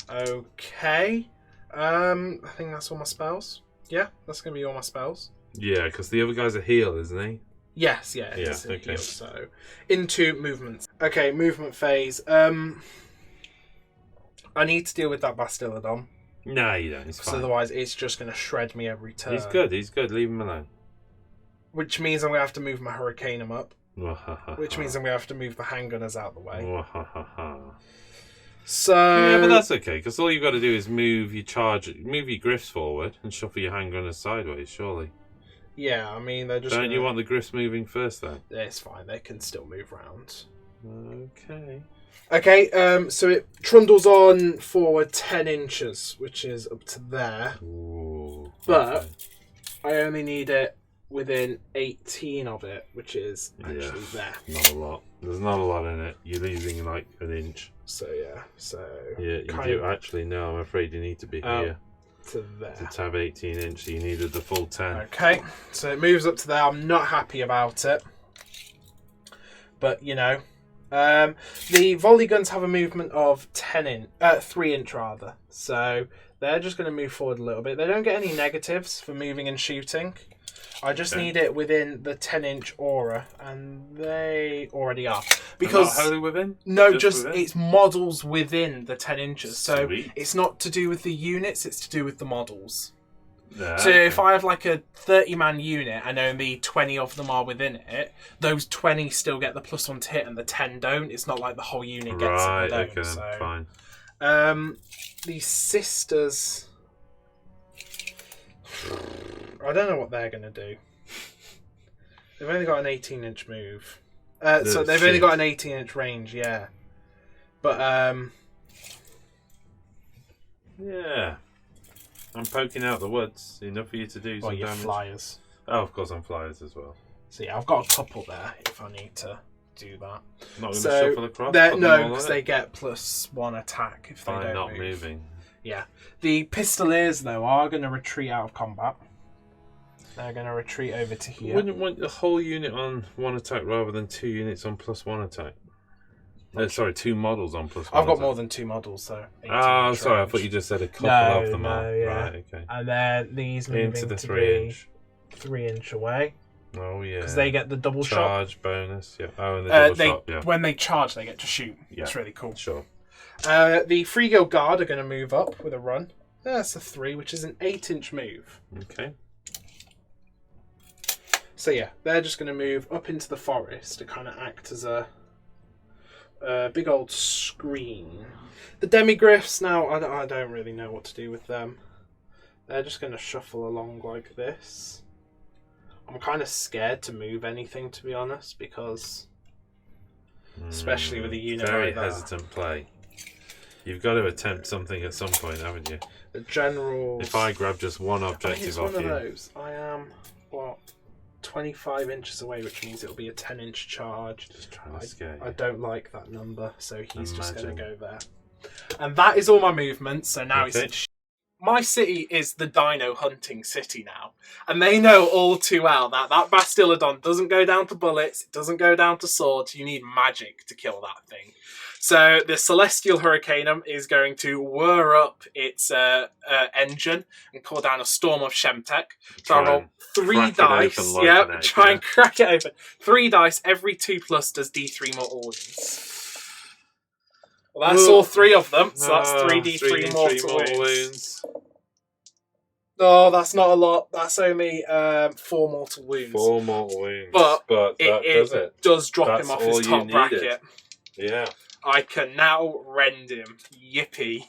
Speaker 3: Okay. I think that's all my spells. Yeah, that's going to be all my spells.
Speaker 1: Yeah, because the other guy's a heal, isn't he?
Speaker 3: Yes, yeah.
Speaker 1: Yeah,
Speaker 3: It's a
Speaker 1: okay.
Speaker 3: heal, so into movements. Okay, movement phase. I need to deal with that Bastillodon.
Speaker 1: No, you don't. He's
Speaker 3: Because
Speaker 1: fine.
Speaker 3: otherwise it's just going to shred me every turn.
Speaker 1: He's good. He's good. Leave him alone.
Speaker 3: Which means I'm going to have to move my Hurricanum up. Which means I'm going to have to move the handgunners out the way. So
Speaker 1: Yeah, but that's okay, because all you've got to do is move your griffs forward and shuffle your handgunners sideways, surely.
Speaker 3: yeah, I mean they're just.
Speaker 1: Don't you want the griffs moving first, then?
Speaker 3: It's fine. They can still move round.
Speaker 1: Okay.
Speaker 3: Okay. So it trundles on forward 10 inches, which is up to there.
Speaker 1: Ooh,
Speaker 3: But
Speaker 1: okay.
Speaker 3: I only need it within 18 of it, which is actually there.
Speaker 1: Not a lot. There's not a lot in it. You're losing like an inch.
Speaker 3: So yeah. So
Speaker 1: Yeah, you
Speaker 3: kind
Speaker 1: do.
Speaker 3: of
Speaker 1: Actually, no, I'm afraid you need to be here
Speaker 3: to there.
Speaker 1: to have 18 inch. You needed the full 10.
Speaker 3: Okay, so it moves up to there. I'm not happy about it, but you know, the volley guns have a movement of 3 inch rather. So they're just going to move forward a little bit. They don't get any negatives for moving and shooting. I just need it within the 10 inch aura, and they already are. Because
Speaker 1: not wholly within?
Speaker 3: No,
Speaker 1: Just within?
Speaker 3: it's models within the 10 inches. So
Speaker 1: Sweet.
Speaker 3: it's not to do with the units, it's to do with the models.
Speaker 1: Yeah,
Speaker 3: So
Speaker 1: okay.
Speaker 3: if I have like a 30-man unit and only 20 of them are within it, those 20 still get the +1 to hit and the 10 don't. It's not like the whole unit gets
Speaker 1: Right,
Speaker 3: it and
Speaker 1: okay,
Speaker 3: don't. So.
Speaker 1: fine.
Speaker 3: The sisters... I don't know what they're going to do. They've only got an 18-inch move. So they've only got an 18-inch range, yeah. But,
Speaker 1: Yeah. I'm poking out the woods. Enough for you to do
Speaker 3: well,
Speaker 1: some
Speaker 3: your
Speaker 1: damage.
Speaker 3: flyers.
Speaker 1: Oh, of course, I'm flyers as well.
Speaker 3: So yeah, I've got a couple there if I need to do that.
Speaker 1: Not going to
Speaker 3: So
Speaker 1: shuffle across?
Speaker 3: they're-
Speaker 1: Put them
Speaker 3: no,
Speaker 1: all
Speaker 3: because
Speaker 1: on
Speaker 3: they
Speaker 1: it?
Speaker 3: get +1 attack if they
Speaker 1: By
Speaker 3: don't
Speaker 1: not
Speaker 3: move.
Speaker 1: moving.
Speaker 3: Yeah. The Pistoliers, though, are going to retreat out of combat. They're going to retreat over to here.
Speaker 1: Wouldn't want the whole unit on 1 attack rather than 2 units on +1 attack? Sorry, 2 models on +1
Speaker 3: I've got
Speaker 1: attack.
Speaker 3: more than 2 models, so... 18
Speaker 1: Oh, sorry, I
Speaker 3: range.
Speaker 1: thought you just said a couple
Speaker 3: No,
Speaker 1: of them
Speaker 3: no,
Speaker 1: are.
Speaker 3: yeah.
Speaker 1: Right, okay.
Speaker 3: And then these moving
Speaker 1: Into the
Speaker 3: to
Speaker 1: 3
Speaker 3: be
Speaker 1: inch.
Speaker 3: 3 inch away.
Speaker 1: Oh, yeah.
Speaker 3: Because they get the double shot.
Speaker 1: Charge bonus, yeah. Oh, and the double shot, yeah.
Speaker 3: When they charge, they get to shoot.
Speaker 1: Yeah.
Speaker 3: It's really cool.
Speaker 1: Sure.
Speaker 3: The Freegill Guard are going to move up with a run. That's a 3, which is an 8-inch move.
Speaker 1: Okay.
Speaker 3: So yeah, they're just going to move up into the forest to kind of act as a big old screen. The Demigryphs, now, I don't really know what to do with them. They're just going to shuffle along like this. I'm kind of scared to move anything, to be honest, because... Especially with a unit
Speaker 1: Very
Speaker 3: like that.
Speaker 1: hesitant play. You've got to attempt something at some point, haven't you?
Speaker 3: The Generals...
Speaker 1: If I grab just one
Speaker 3: I think
Speaker 1: objective
Speaker 3: it's
Speaker 1: off
Speaker 3: one of
Speaker 1: you...
Speaker 3: those. I am, 25 inches away, which means it'll be a 10-inch charge.
Speaker 1: Just trying to scare
Speaker 3: I
Speaker 1: you.
Speaker 3: don't like that number, so he's just going to
Speaker 1: Imagine.
Speaker 3: go there. And that is all my movements, so now
Speaker 1: Okay.
Speaker 3: it's... My city is the dino hunting city now. And they know all too well that that Bastillodon doesn't go down to bullets, it doesn't go down to swords, you need magic to kill that thing. So the Celestial Hurricanum is going to whir up its engine and call down a storm of Shemtech. So I roll 3
Speaker 1: crack it
Speaker 3: dice.
Speaker 1: open like
Speaker 3: Yep,
Speaker 1: an egg,
Speaker 3: try
Speaker 1: yeah.
Speaker 3: and crack it open. 3 dice, every 2+ does D3 mortal wounds. Well, that's all 3 of them, so that's 3d3 mortal wounds. Oh, that's not a lot. That's only 4 mortal wounds.
Speaker 1: 4 mortal wounds.
Speaker 3: But
Speaker 1: that does
Speaker 3: it
Speaker 1: it.
Speaker 3: does drop
Speaker 1: That's
Speaker 3: him off
Speaker 1: all
Speaker 3: his
Speaker 1: you
Speaker 3: top
Speaker 1: needed.
Speaker 3: bracket.
Speaker 1: Yeah.
Speaker 3: I can now rend him. Yippee.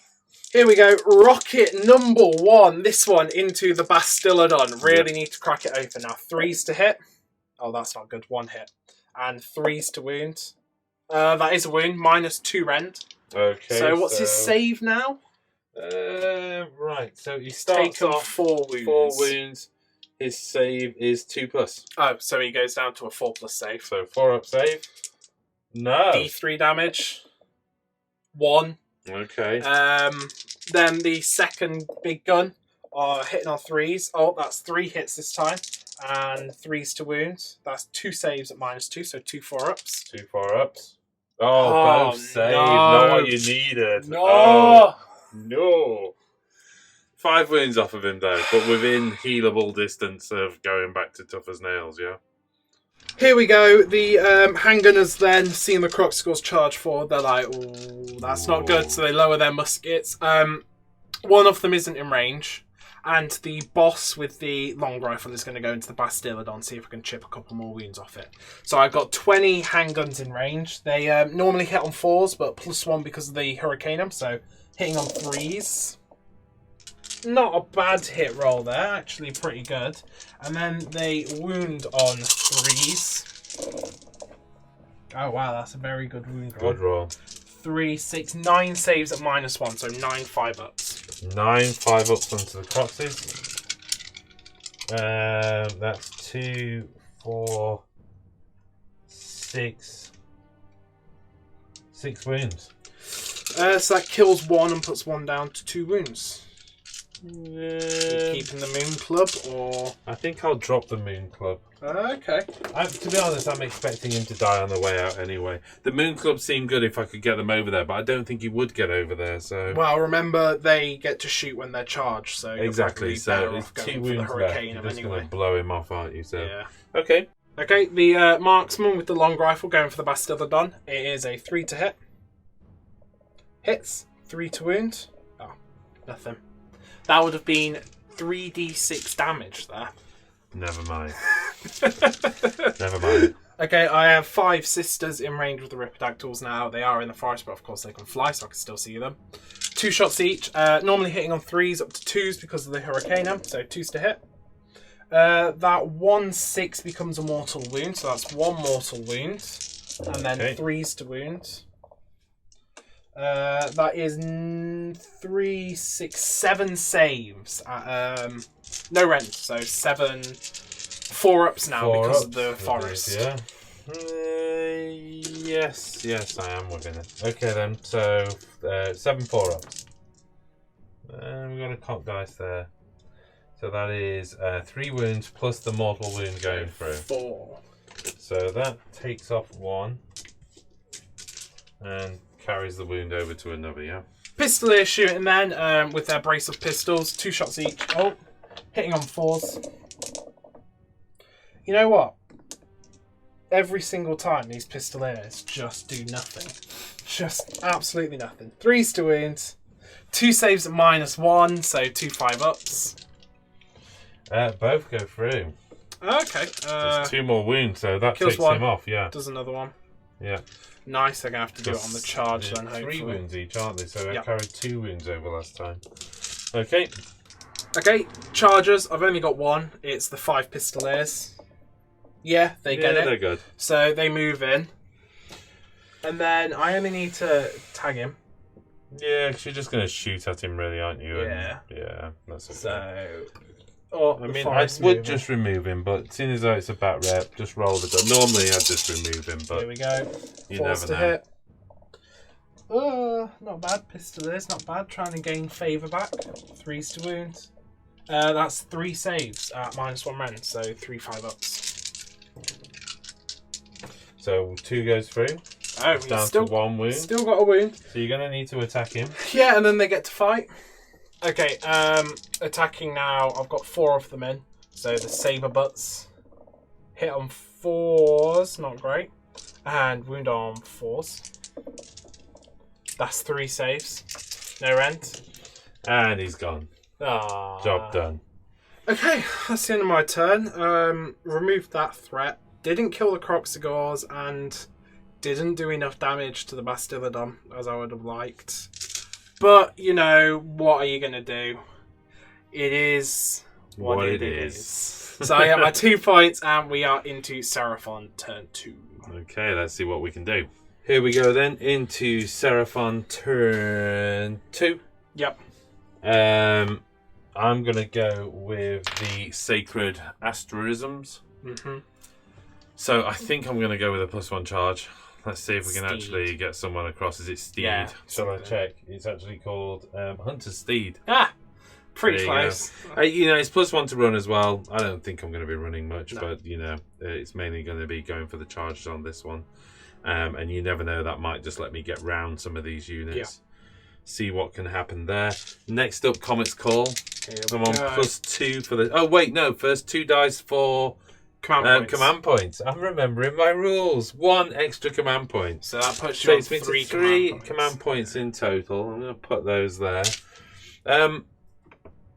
Speaker 3: Here we go. Rocket number 1. This one into the Bastillodon. Really need to crack it open now. 3s to hit. Oh, that's not good. 1 hit. And 3s to wound. That is a wound. -2 rend.
Speaker 1: Okay.
Speaker 3: So what's his save now?
Speaker 1: Right. So he
Speaker 3: He's
Speaker 1: starts
Speaker 3: taken
Speaker 1: off
Speaker 3: 4 wounds.
Speaker 1: 4 wounds. His save is 2+.
Speaker 3: Oh, so he goes down to a 4+ save.
Speaker 1: So 4 up save. No.
Speaker 3: D3 damage. 1.
Speaker 1: Okay.
Speaker 3: Then the second big gun are hitting on 3s. Oh, that's 3 hits this time. And 3s to wound. That's 2 saves at -2, so 2 4-ups.
Speaker 1: 2 4 ups. Oh, both saved.
Speaker 3: no.
Speaker 1: Not what you needed.
Speaker 3: No.
Speaker 1: Oh, no. 5 wounds off of him, though, but within healable distance of going back to tough as nails, yeah?
Speaker 3: Here we go. The handgunners then, seeing the Croxicles charge forward, they're like, ooh, that's not good. So they lower their muskets. One of them isn't in range. And the boss with the long rifle is going to go into the Bastillodon, see if we can chip a couple more wounds off it. So I've got 20 handguns in range. They normally hit on 4s, but +1 because of the Hurricanum. So hitting on 3s. Not a bad hit roll there, actually pretty good. And then they wound on 3s. Oh wow, that's a very good wound roll.
Speaker 1: Good roll.
Speaker 3: 3, 6, 9 saves at -1, so 9 5-ups.
Speaker 1: 9 5-ups onto the Croxes. That's 2, 4, 6. 6 wounds.
Speaker 3: So that kills 1 and puts 1 down to 2 wounds.
Speaker 1: Yeah.
Speaker 3: Keeping the Moon Club, or...
Speaker 1: I think I'll drop the Moon Club.
Speaker 3: Okay.
Speaker 1: To be honest, I'm expecting him to die on the way out anyway. The Moon Club seemed good if I could get them over there, but I don't think he would get over there, so...
Speaker 3: Well, remember, they get to shoot when they're charged, so...
Speaker 1: Exactly, so it's 2 wounds left. You're just going to blow him off, aren't you? So.
Speaker 3: Yeah.
Speaker 1: Okay.
Speaker 3: Okay, the marksman with the long rifle going for the Bastillodon. It is a 3 to hit. Hits. 3 to wound. Oh, nothing. That would have been 3d6 damage there.
Speaker 1: Never mind. Never mind.
Speaker 3: Okay, I have 5 sisters in range with the Ripidactyls now. They are in the forest, but of course they can fly, so I can still see them. 2 shots each. Normally hitting on 3s up to 2s because of the Hurricanum, so 2s to hit. That 1/6 becomes a mortal wound, so that's 1 mortal wound. And then 3s to wound. That is 3, 6, 7 saves. No rent, so 7 4-ups now because of the forest.
Speaker 1: Yeah. Yes, I am within it. Okay then, so 7 4-ups. We've got a cock dice there. So that is 3 wounds plus the mortal wound going through.
Speaker 3: 4.
Speaker 1: So that takes off 1 and carries the wound over to another, yeah?
Speaker 3: Pistolier shooting then with their brace of pistols. 2 shots each. Oh, hitting on 4s. You know what? Every single time these Pistoliers just do nothing. Just absolutely nothing. 3s to wound. 2 saves at -1, so 2 5-ups.
Speaker 1: Both go through.
Speaker 3: Okay.
Speaker 1: There's 2 more wounds, so that
Speaker 3: kills
Speaker 1: takes
Speaker 3: 1.
Speaker 1: him off, yeah.
Speaker 3: Does another one.
Speaker 1: Yeah.
Speaker 3: Nice, they're going to have to do it on the charge then, hopefully.
Speaker 1: 3 wounds each, aren't they? So I
Speaker 3: Yep.
Speaker 1: carried 2 wounds over last time. Okay.
Speaker 3: Okay, chargers. I've only got 1. It's the 5 Pistoliers. Yeah, they get it.
Speaker 1: They're good.
Speaker 3: So they move in. And then I only need to tag him.
Speaker 1: Yeah, because you're just going to shoot at him, really, aren't you?
Speaker 3: Yeah.
Speaker 1: Yeah, that's okay.
Speaker 3: So... Oh,
Speaker 1: I mean, I would just remove him, but seeing as though it's a Batrep, just roll the gun. Normally, I'd just remove him, but
Speaker 3: here we go.
Speaker 1: you
Speaker 3: 4s
Speaker 1: never
Speaker 3: to
Speaker 1: know.
Speaker 3: hit. Not bad. Pistoliers, not bad. Trying to gain favour back. 3s to wound. That's 3 saves at -1 rend, so 3 5-ups.
Speaker 1: So 2 goes through.
Speaker 3: Oh,
Speaker 1: It's down to 1 wound.
Speaker 3: Still got a wound.
Speaker 1: So you're going to need to attack him.
Speaker 3: Yeah, and then they get to fight. Okay, attacking now. I've got 4 of them in. So the saber butts. Hit on 4s, not great. And wound on 4s. That's 3 saves. No rent.
Speaker 1: And he's gone.
Speaker 3: Ah.
Speaker 1: Job done.
Speaker 3: Okay, that's the end of my turn. Removed that threat. Didn't kill the Croxigors and didn't do enough damage to the Bastillodon as I would have liked. But, you know, what are you going to do? It is what it is. So I have my 2 points and we are into Seraphon turn 2.
Speaker 1: Okay, let's see what we can do. Here we go then, into Seraphon turn 2.
Speaker 3: Yep.
Speaker 1: I'm going to go with the Sacred Asterisms.
Speaker 3: Mm-hmm.
Speaker 1: So I think I'm going to go with a +1 charge. Let's see if we can
Speaker 3: Steed.
Speaker 1: actually get someone across. Is it Steed?
Speaker 3: Yeah.
Speaker 1: Shall I check? It's actually called Hunter's Steed.
Speaker 3: Ah! Pretty close.
Speaker 1: You know, it's +1 to run as well. I don't think I'm going to be running much,
Speaker 3: No.
Speaker 1: but you know, it's mainly going to be going for the charges on this one. And you never know, that might just let me get round some of these units.
Speaker 3: Yeah.
Speaker 1: See what can happen there. Next up, Comet's Call. I'm on
Speaker 3: go.
Speaker 1: +2 for the. Oh wait, no. First 2 dice for command points. I'm remembering my rules. 1 extra command point.
Speaker 3: So that puts you on
Speaker 1: Takes me to
Speaker 3: 3
Speaker 1: 3 command points in total. I'm going to put those there.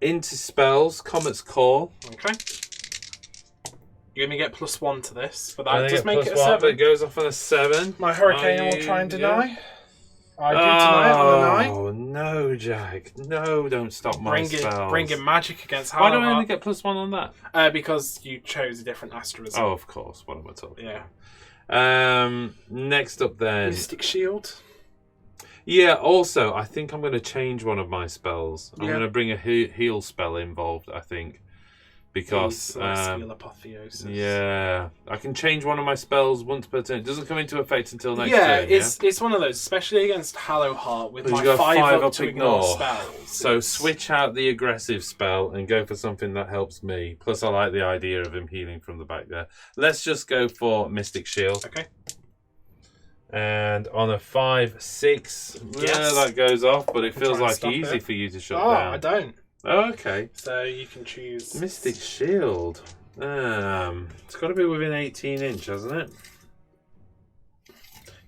Speaker 1: Into spells, Comet's Call.
Speaker 3: Okay. You're going to get +1 to this, but
Speaker 1: I
Speaker 3: that
Speaker 1: think
Speaker 3: does make it a
Speaker 1: +1,
Speaker 3: 7.
Speaker 1: but it goes off on a 7.
Speaker 3: My Hurricane will try and deny.
Speaker 1: Yeah.
Speaker 3: I do deny it on a 9.
Speaker 1: Oh no, Jack! No, don't stop my spells.
Speaker 3: Bringing magic against
Speaker 1: Why do I
Speaker 3: Hallow
Speaker 1: only get +1 on that?
Speaker 3: because you chose a different asterism.
Speaker 1: Oh, of course. What am I talking
Speaker 3: Yeah.
Speaker 1: about? Next up then.
Speaker 3: Mystic Shield.
Speaker 1: Yeah, also, I think I'm going to change one of my spells. I'm
Speaker 3: Yeah.
Speaker 1: going to bring a heal spell involved, I think. Because,
Speaker 3: Celestial Apotheosis.
Speaker 1: yeah, I can change one of my spells once per turn. It doesn't come into effect until next
Speaker 3: Yeah,
Speaker 1: turn,
Speaker 3: it's one of those, especially against Hallowheart with
Speaker 1: But
Speaker 3: my
Speaker 1: you got
Speaker 3: 5 up
Speaker 1: up
Speaker 3: to ignore spells.
Speaker 1: So switch out the aggressive spell and go for something that helps me. Plus, I like the idea of him healing from the back there. Let's just go for Mystic Shield.
Speaker 3: Okay.
Speaker 1: And on a 5/6,
Speaker 3: Yes.
Speaker 1: that goes off, but it
Speaker 3: Can
Speaker 1: feels
Speaker 3: try and
Speaker 1: like
Speaker 3: stop
Speaker 1: easy
Speaker 3: it.
Speaker 1: for you to shut
Speaker 3: Oh,
Speaker 1: down.
Speaker 3: I don't.
Speaker 1: Oh, okay.
Speaker 3: So you can choose
Speaker 1: Mystic Shield. It's got to be within 18 inch, hasn't it?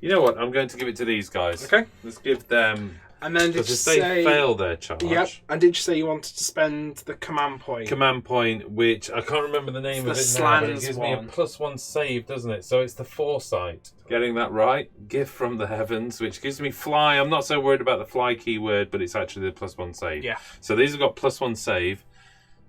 Speaker 1: You know what? I'm going to give it to these guys.
Speaker 3: Okay.
Speaker 1: Let's give them.
Speaker 3: And then did you
Speaker 1: Because if they
Speaker 3: say...
Speaker 1: fail their charge.
Speaker 3: Yep. And did you say you wanted to spend the command point?
Speaker 1: Command point, which I can't remember the name of
Speaker 3: It's
Speaker 1: it
Speaker 3: the
Speaker 1: now, but it
Speaker 3: Slans
Speaker 1: gives me a
Speaker 3: one.
Speaker 1: +1 save, doesn't it? So it's the Foresight. Getting that right. Gift from the heavens, which gives me fly. I'm not so worried about the fly keyword, but it's actually the +1 save.
Speaker 3: Yeah.
Speaker 1: So these have got +1 save,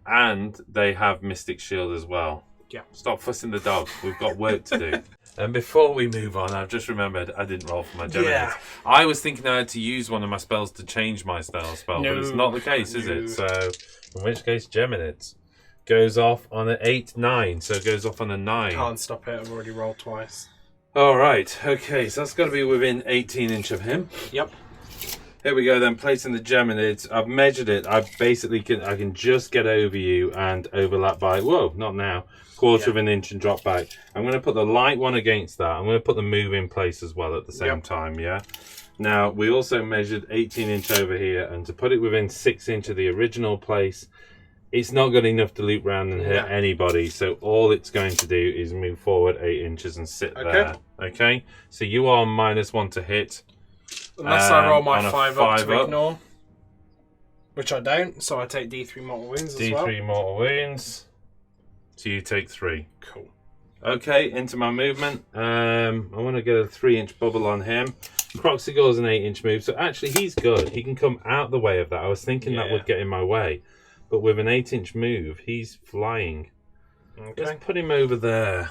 Speaker 1: and they have Mystic Shield as well.
Speaker 3: Yeah.
Speaker 1: Stop fussing the dog. We've got work to do. And before we move on, I've just remembered I didn't roll for my Gemini.
Speaker 3: Yeah.
Speaker 1: I was thinking I had to use one of my spells to change my spell, but it's not the case, is it? So, in which case, Geminids goes off on an 8/9, so it goes off on a 9.
Speaker 3: Can't stop it. I've already rolled twice.
Speaker 1: All right, okay, so that's got to be within 18 inch of him.
Speaker 3: Yep.
Speaker 1: Here we go then, placing the Geminids. I've measured it. I can just get over you and overlap by, whoa, not now, quarter of an inch and drop back. I'm going to put the light one against that. I'm going to put the move in place as well at the same time, yeah? Now, we also measured 18 inch over here, and to put it within 6 inch of the original place, it's not good enough to loop round and hit anybody, so all it's going to do is move forward 8 inches and sit there. Okay? So you are -1 to hit.
Speaker 3: Unless I roll my
Speaker 1: on a
Speaker 3: 5 up to
Speaker 1: 5 up.
Speaker 3: ignore. Which I don't, so I take D3 mortal wounds as well.
Speaker 1: D3 mortal wounds. So you take 3.
Speaker 3: Cool.
Speaker 1: Okay, into my movement. I want to get a 3-inch bubble on him. Proxygor's an 8-inch move, so actually he's good. He can come out the way of that. I was thinking that would get in my way. But with an 8-inch move, he's flying.
Speaker 3: Okay.
Speaker 1: Let's put him over there.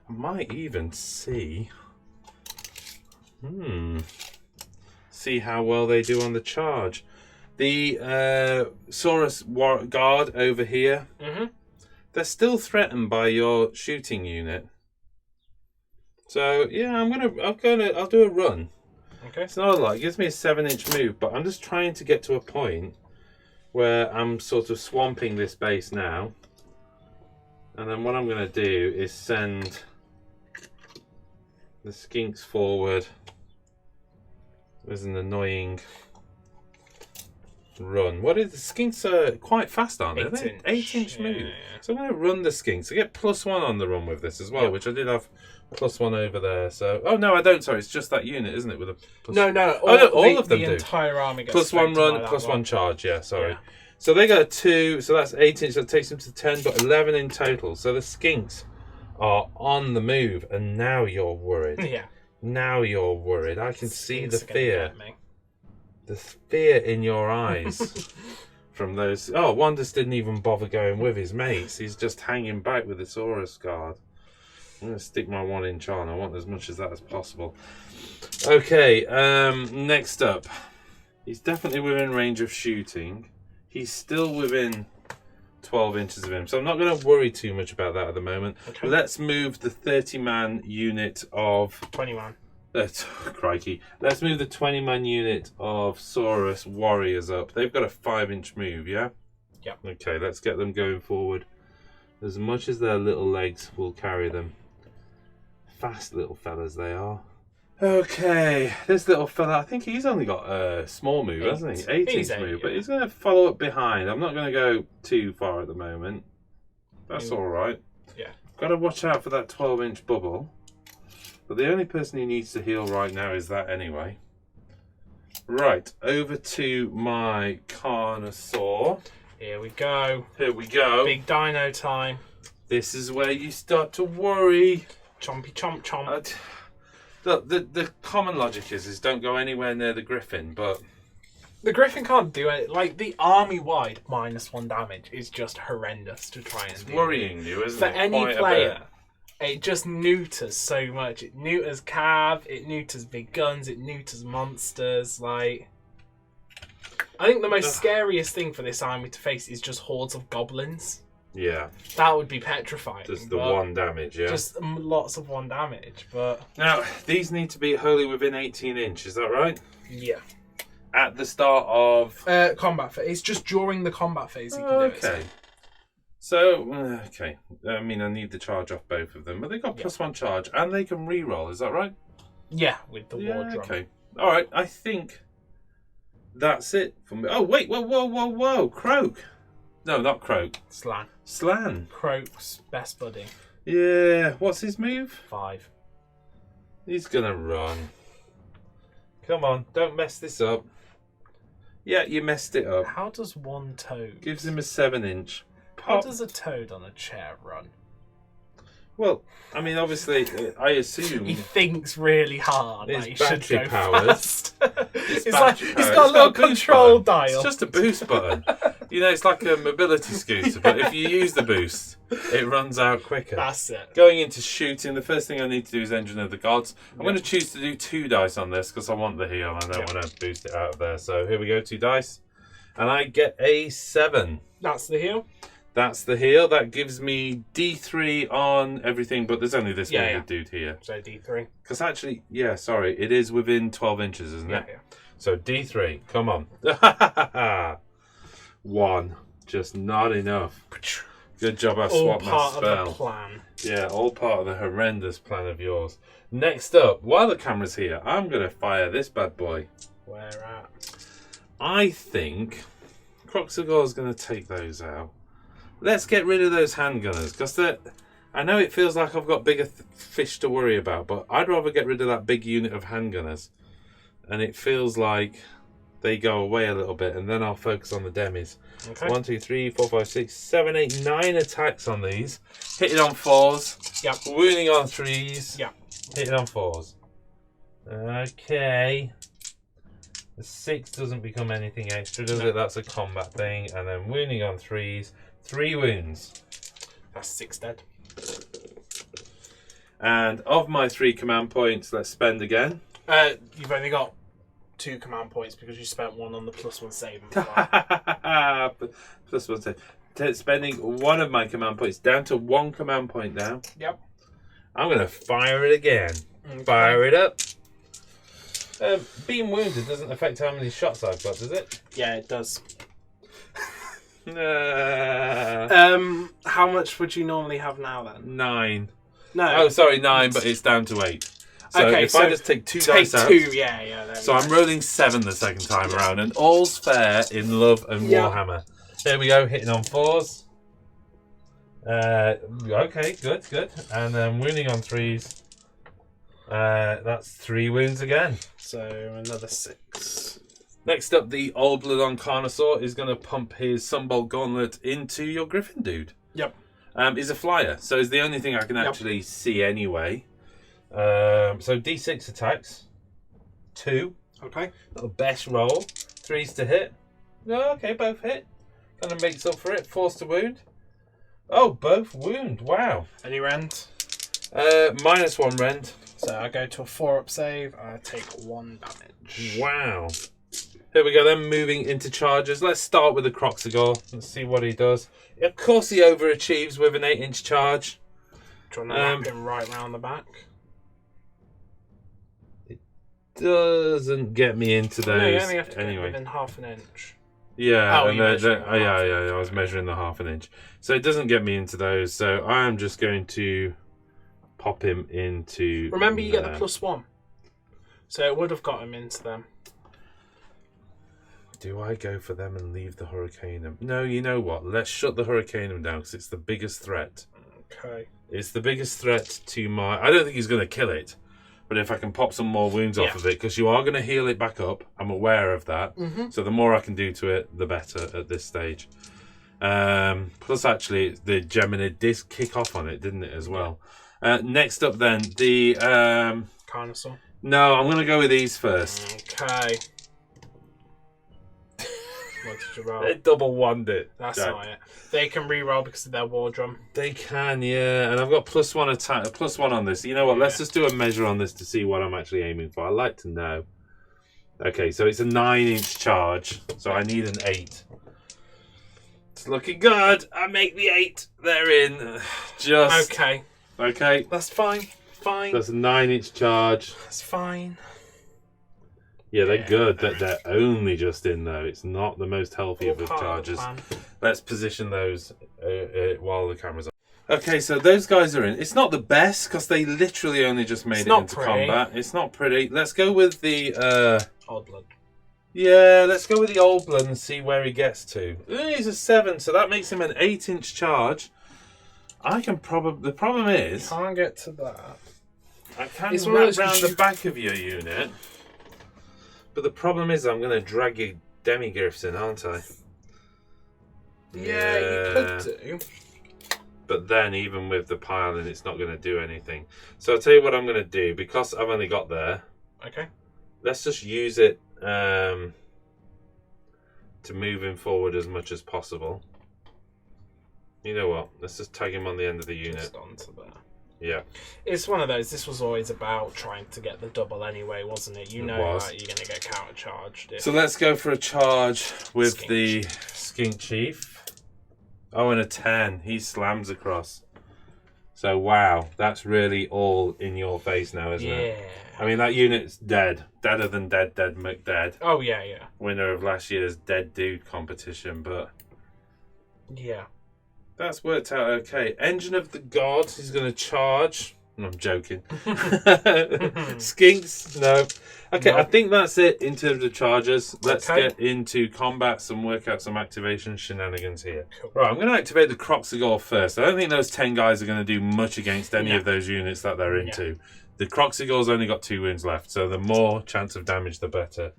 Speaker 1: I might even see... See how well they do on the charge. The Saurus guard over here, they're still threatened by your shooting unit. So yeah, I'll do a run.
Speaker 3: Okay.
Speaker 1: It's not a lot. It gives me a 7-inch move, but I'm just trying to get to a point where I'm sort of swamping this base now. And then what I'm going to do is send the skinks forward. There's an annoying run. What is the skinks are quite fast, aren't they? 8-inch move.
Speaker 3: Yeah.
Speaker 1: So I'm going to run the skinks. I get +1 on the run with this as well, which I did have +1 over there. So no, I don't. Sorry, it's just that unit, isn't it? With a
Speaker 3: No.
Speaker 1: all of them
Speaker 3: the
Speaker 1: do.
Speaker 3: entire army gets
Speaker 1: +1 run, +1 charge. Yeah, sorry. So they got a 2. So that's 8 inch. That takes them to 10, but 11 in total. So the skinks are on the move, and now you're worried.
Speaker 3: Yeah.
Speaker 1: Now you're worried. I can see the
Speaker 3: Skinks are gonna
Speaker 1: fear.
Speaker 3: get me.
Speaker 1: The fear in your eyes from those. Oh, Wanders didn't even bother going with his mates. He's just hanging back with the Saurus guard. I'm going to stick my 1-inch on. I want as much as that as possible. Okay, next up. He's definitely within range of shooting. He's still within 12 inches of him. So I'm not going to worry too much about that at the moment.
Speaker 3: Okay.
Speaker 1: Let's move the 30-man unit of
Speaker 3: 20 man.
Speaker 1: Crikey. Let's move the 20-man unit of Saurus warriors up. They've got a 5-inch move, yeah?
Speaker 3: Yep.
Speaker 1: Okay, let's get them going forward. As much as their little legs will carry them. Fast little fellas they are. Okay, this little fella, I think he's only got a small move, hasn't he? 18th move,
Speaker 3: yeah.
Speaker 1: but he's going to follow up behind. I'm not going to go too far at the moment. That's alright.
Speaker 3: Yeah.
Speaker 1: Got to watch out for that 12-inch bubble. But the only person he needs to heal right now is that anyway. Right, over to my Carnosaur.
Speaker 3: Here we go.
Speaker 1: Here we go.
Speaker 3: Big dino time.
Speaker 1: This is where you start to worry.
Speaker 3: Chompy chomp chomp.
Speaker 1: Look, the common logic is don't go anywhere near the Griffin, but...
Speaker 3: The Griffin can't do it. Like, the army-wide -1 damage is just horrendous to try and
Speaker 1: It's
Speaker 3: do.
Speaker 1: worrying you, isn't
Speaker 3: For
Speaker 1: it?
Speaker 3: any
Speaker 1: Quite a
Speaker 3: player,
Speaker 1: bit.
Speaker 3: it just neuters so much. It neuters cav, it neuters big guns, it neuters monsters. Like, I think the most scariest thing for this army to face is just hordes of goblins.
Speaker 1: Yeah.
Speaker 3: That would be petrifying.
Speaker 1: Just the 1 damage, yeah?
Speaker 3: Just lots of 1 damage, but...
Speaker 1: Now, these need to be wholly within 18 inch, is that right?
Speaker 3: Yeah.
Speaker 1: At the start of...
Speaker 3: combat phase. It's just during the combat phase you can do it.
Speaker 1: Okay. So, okay. I mean, I need to charge off both of them, but they got +1 charge, and they can re-roll, is that right?
Speaker 3: Yeah, with the war drum.
Speaker 1: Okay. Alright, I think that's it for me. Oh, wait, whoa. Croak. No, not Croak.
Speaker 3: Slan.
Speaker 1: Slan.
Speaker 3: Croak's best buddy.
Speaker 1: Yeah, what's his move?
Speaker 3: 5.
Speaker 1: He's gonna run. Come on, don't mess this up. Yeah, you messed it up.
Speaker 3: How does one toad...
Speaker 1: Gives him a 7-inch.
Speaker 3: How does a toad on a chair run?
Speaker 1: Well, I mean, obviously, I assume...
Speaker 3: He thinks really hard.
Speaker 1: It's
Speaker 3: Like he should
Speaker 1: battery
Speaker 3: go
Speaker 1: powered.
Speaker 3: fast.
Speaker 1: It's
Speaker 3: like
Speaker 1: battery
Speaker 3: he's
Speaker 1: powered.
Speaker 3: got a
Speaker 1: It's
Speaker 3: little
Speaker 1: boost
Speaker 3: control
Speaker 1: button.
Speaker 3: dial.
Speaker 1: It's just a boost button. You know, it's like a mobility scooter, but if you use the boost, it runs out quicker.
Speaker 3: That's it.
Speaker 1: Going into shooting, the first thing I need to do is Engine of the Gods. I'm going to choose to do 2 dice on this because I want the heal. I don't want to boost it out of there. So here we go, 2 dice. And I get a 7.
Speaker 3: That's the heal.
Speaker 1: That's the heal. That gives me D3 on everything, but there's only this wounded dude here.
Speaker 3: So D3.
Speaker 1: Because actually, yeah, sorry, it is within 12 inches, isn't it?
Speaker 3: Yeah.
Speaker 1: So D3, come on. 1, just not enough. Good job I
Speaker 3: All
Speaker 1: swapped my
Speaker 3: part
Speaker 1: spell.
Speaker 3: of the plan.
Speaker 1: Yeah, all part of the horrendous plan of yours. Next up, while the camera's here, I'm going to fire this bad boy.
Speaker 3: Where at?
Speaker 1: I think Croxagor's going to take those out. Let's get rid of those handgunners, because I know it feels like I've got bigger fish to worry about, but I'd rather get rid of that big unit of handgunners. And it feels like they go away a little bit, and then I'll focus on the demis.
Speaker 3: Okay.
Speaker 1: 1, 2, 3, 4, 5, 6, 7, 8, 9 attacks on these. Hitting on 4s.
Speaker 3: Yep.
Speaker 1: Wounding on 3s.
Speaker 3: Yep.
Speaker 1: Hitting on 4s. Okay. The 6 doesn't become anything extra, does it? That's a combat thing. And then wounding on 3s. 3 wounds.
Speaker 3: That's 6 dead.
Speaker 1: And of my 3 command points, let's spend again.
Speaker 3: You've only got 2 command points because you spent 1 on the +1 save.
Speaker 1: +1 save. Spending 1 of my command points down to 1 command point now.
Speaker 3: Yep.
Speaker 1: I'm going to fire it again.
Speaker 3: Okay.
Speaker 1: Fire it up. Being wounded doesn't affect how many shots I've got, does it?
Speaker 3: Yeah, it does.
Speaker 1: How
Speaker 3: much would you normally have now then?
Speaker 1: 9.
Speaker 3: No.
Speaker 1: Oh, sorry, 9, but it's down to 8. So
Speaker 3: okay,
Speaker 1: if I just take 2 dice out.
Speaker 3: 2, yeah. There
Speaker 1: So
Speaker 3: we
Speaker 1: I'm
Speaker 3: go.
Speaker 1: rolling 7 the second time around, and all's fair in love and Warhammer. There we go, hitting on 4s. Okay, good. And then wounding on 3s. That's 3 wounds again.
Speaker 3: So another 6.
Speaker 1: Next up, the Old Blood on Carnosaur is going to pump his Sunbolt Gauntlet into your Griffin dude.
Speaker 3: Yep.
Speaker 1: He's a flyer, so it's the only thing I can actually see anyway. So D6 attacks. 2.
Speaker 3: Okay.
Speaker 1: Not the best roll. 3s to hit. Oh, okay, both hit. Kind of makes up for it. 4s to wound. Oh, both wound. Wow.
Speaker 3: Any rend?
Speaker 1: -1 rend.
Speaker 3: So I go to a 4-up save. I take 1 damage.
Speaker 1: Wow. Here we go then, moving into charges. Let's start with the Croxagor. Let's see what he does. Of course he overachieves with an 8-inch charge.
Speaker 3: Do you want to wrap him right round the back?
Speaker 1: doesn't get me into those.
Speaker 3: No, you only have to
Speaker 1: anyway.
Speaker 3: go within half an inch.
Speaker 1: Yeah,
Speaker 3: Oh,
Speaker 1: and
Speaker 3: you measured half an inch.
Speaker 1: I was measuring the half an inch. So it doesn't get me into those. So I am just going to pop him into.
Speaker 3: Remember, you get the +1. So it would have got him into them.
Speaker 1: Do I go for them and leave the Hurricanum? No, you know what? Let's shut the Hurricanum down because it's the biggest threat.
Speaker 3: Okay.
Speaker 1: It's the biggest threat to my... I don't think he's going to kill it. But if I can pop some more wounds off of it, because you are going to heal it back up. I'm aware of that. So the more I can do to it, the better at this stage. Plus, actually, the Geminid did kick off on it, didn't it, as well? Next up, then, the...
Speaker 3: Carnosaur.
Speaker 1: No, I'm going to go with these first.
Speaker 3: Okay. What did you roll?
Speaker 1: They double wand it.
Speaker 3: That's
Speaker 1: Jack.
Speaker 3: not it. They can re-roll because of their war drum.
Speaker 1: They can, yeah. And I've got +1 attack, +1 on this. You know what? Let's just do a measure on this to see what I'm actually aiming for. I'd like to know. Okay, so it's a 9-inch charge. So I need an 8. It's looking good. I make the 8. They're in. Just.
Speaker 3: Okay.
Speaker 1: Okay.
Speaker 3: That's fine. Fine.
Speaker 1: That's a 9-inch charge.
Speaker 3: That's fine.
Speaker 1: Yeah, they're good. They're only just in, though. It's not the most healthy of the charges. Let's position those while the camera's on. Okay, so those guys are in. It's not the best, because they literally only just made it into combat. It's not pretty. Let's go with the...
Speaker 3: Old blood.
Speaker 1: Yeah, let's go with the old blood and see where he gets to. He's a 7, so that makes him an 8-inch charge. I can probably... The problem is...
Speaker 3: Can't get to that.
Speaker 1: I can wrap around the back of your unit. But the problem is I'm going to drag your demigriffs in, aren't I?
Speaker 3: Yeah, you could do.
Speaker 1: But then, even with the piling, it's not going to do anything. So I'll tell you what I'm going to do. Because I've only got there,
Speaker 3: okay,
Speaker 1: let's just use it to move him forward as much as possible. You know what? Let's just tag him on the end of the unit.
Speaker 3: just onto there.
Speaker 1: Yeah.
Speaker 3: It's one of those. This was always about trying to get the double anyway, wasn't it? You know that you're going to get counter-charged.
Speaker 1: So let's go for a charge with the Skink Chief. Oh, and a 10. He slams across. So, wow. That's really all in your face now, isn't it?
Speaker 3: Yeah.
Speaker 1: I mean, that unit's dead. Deader than dead, dead McDead.
Speaker 3: Oh, yeah, yeah.
Speaker 1: Winner of last year's Dead Dude competition, but...
Speaker 3: Yeah.
Speaker 1: That's worked out okay. Engine of the Gods is going to charge. No, I'm joking. Skinks? No. Okay, no. I think that's it in terms of charges. Let's get into combats and work out some activation shenanigans here. Cool. Right, I'm going to activate the Croxigor first. I don't think those 10 guys are going to do much against any of those units that they're into. The Croxigor's only got 2 wounds left, so the more chance of damage, the better.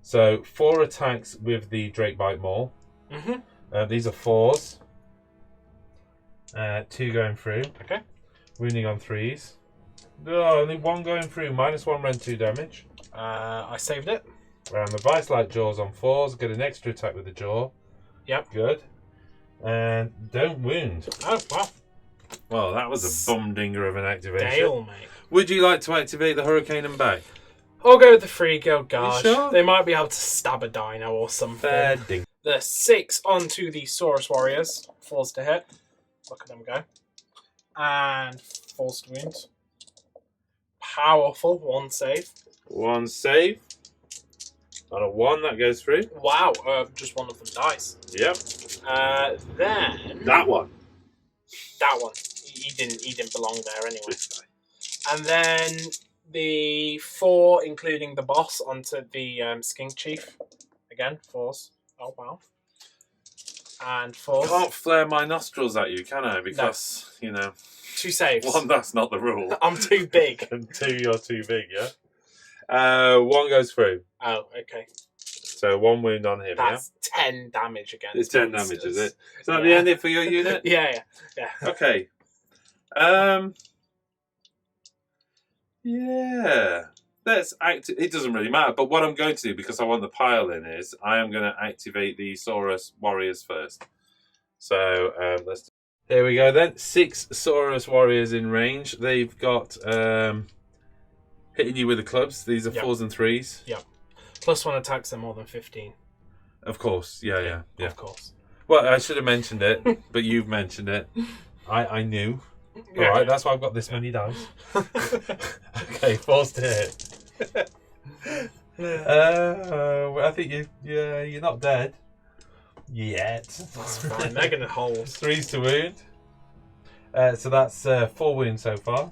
Speaker 1: So, 4 attacks with the Drakebite Maul. These are 4s. 2 going through.
Speaker 3: Okay.
Speaker 1: Wounding on 3s. Oh, only 1 going through. -1 rend 2 damage.
Speaker 3: I saved it.
Speaker 1: The Vice-like Jaws on 4s. Get an extra attack with the jaw.
Speaker 3: Yep.
Speaker 1: Good. And don't wound.
Speaker 3: Oh, wow.
Speaker 1: Well, that was a bumdinger of an activation.
Speaker 3: Dale, mate.
Speaker 1: Would you like to activate the Hurricanum back?
Speaker 3: I'll go with the free go guard.
Speaker 1: Sure?
Speaker 3: They might be able to stab a dino or something.
Speaker 1: Fair ding.
Speaker 3: The 6 onto the Saurus Warriors. 4s to hit. Look at them go. And 4s to wound. Powerful. 1 save.
Speaker 1: 1 save. On a 1, that goes through.
Speaker 3: Wow. Just one of them dies.
Speaker 1: Yep.
Speaker 3: Then...
Speaker 1: That one.
Speaker 3: That one. He didn't belong there anyway. And then the 4, including the boss, onto the Skink Chief. Again, 4s. Oh, wow. And 4s.
Speaker 1: I can't flare my nostrils at you, can I? Because, you know...
Speaker 3: 2 saves.
Speaker 1: 1, that's not the rule.
Speaker 3: I'm too big.
Speaker 1: And 2, you're too big, yeah? 1 goes through.
Speaker 3: Oh, okay.
Speaker 1: So 1 wound on him,
Speaker 3: That's 10 damage against
Speaker 1: It's 10
Speaker 3: monsters.
Speaker 1: damage, is it? Is that the end for your unit?
Speaker 3: Yeah.
Speaker 1: Okay. Yeah. Let's it doesn't really matter, but what I'm going to do, because I want the pile in, is I am going to activate the Saurus Warriors first. So let's... Here we go then. 6 Saurus Warriors in range. They've got hitting you with the clubs. These are 4s and 3s.
Speaker 3: Yep. +1 attacks them more than 15.
Speaker 1: Of course. Yeah.
Speaker 3: Of course.
Speaker 1: Well, I should have mentioned it, but you've mentioned it. I knew.
Speaker 3: Yeah,
Speaker 1: Alright, that's why I've got this many dice. Okay, 4s to hit. I think you're not dead yet.
Speaker 3: That's fine. They're gonna hold.
Speaker 1: 3s to wound. So that's 4 wounds so far.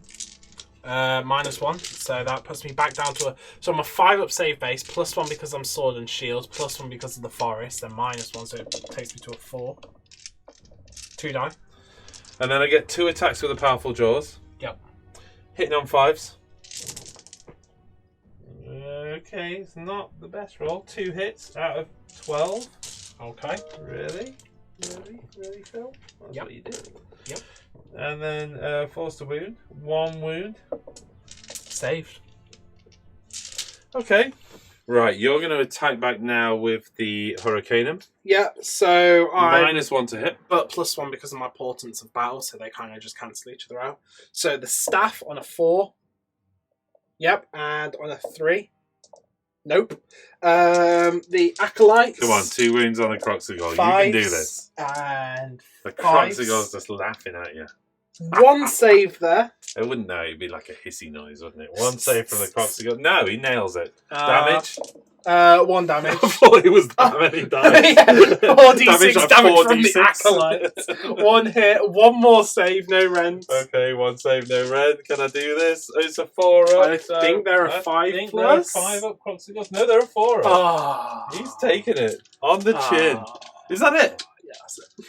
Speaker 3: -1, so that puts me back down to so I'm a 5 up save base, +1 because I'm sword and shield, +1 because of the forest, and -1, so it takes me to a 4. 2 die.
Speaker 1: And then I get 2 attacks with the powerful jaws.
Speaker 3: Yep.
Speaker 1: Hitting on 5s. Okay, it's not the best roll. 2 hits out of 12.
Speaker 3: Okay.
Speaker 1: Really, Phil? That's
Speaker 3: Yep.
Speaker 1: what you did.
Speaker 3: Yep.
Speaker 1: And then force to wound. 1 wound.
Speaker 3: Saved.
Speaker 1: Okay. Right, you're going to attack back now with the Hurricanum.
Speaker 3: Yeah, so I
Speaker 1: -1 to hit.
Speaker 3: but +1 because of my portents of battle, so they kind of just cancel each other out. So the staff on a 4. Yep, and on a 3. Nope. The acolytes.
Speaker 1: Come on, 2 wounds on the Croxigal. You
Speaker 3: 5s,
Speaker 1: can do this.
Speaker 3: And
Speaker 1: The
Speaker 3: 5s.
Speaker 1: Croxigal's just laughing at you.
Speaker 3: 1 save there.
Speaker 1: I wouldn't know. It'd be like a hissy noise, wouldn't it? 1 save from the Croxigal. No, he nails it. Damage?
Speaker 3: 1 damage.
Speaker 1: I thought it was that many dice.
Speaker 3: Yeah, 4d6
Speaker 1: like
Speaker 3: damage from the
Speaker 1: 4d6.
Speaker 3: acolytes. 1 hit, 1 more save, no rent.
Speaker 1: Okay, 1 save, no red. Can I do this? It's a 4 up.
Speaker 3: I think they're a 5
Speaker 1: think
Speaker 3: plus.
Speaker 1: They're a 5 up Croxigals. No, they're a 4 up.
Speaker 3: Ah.
Speaker 1: He's taking it. On the chin. Is that it?
Speaker 3: Yeah, that's it.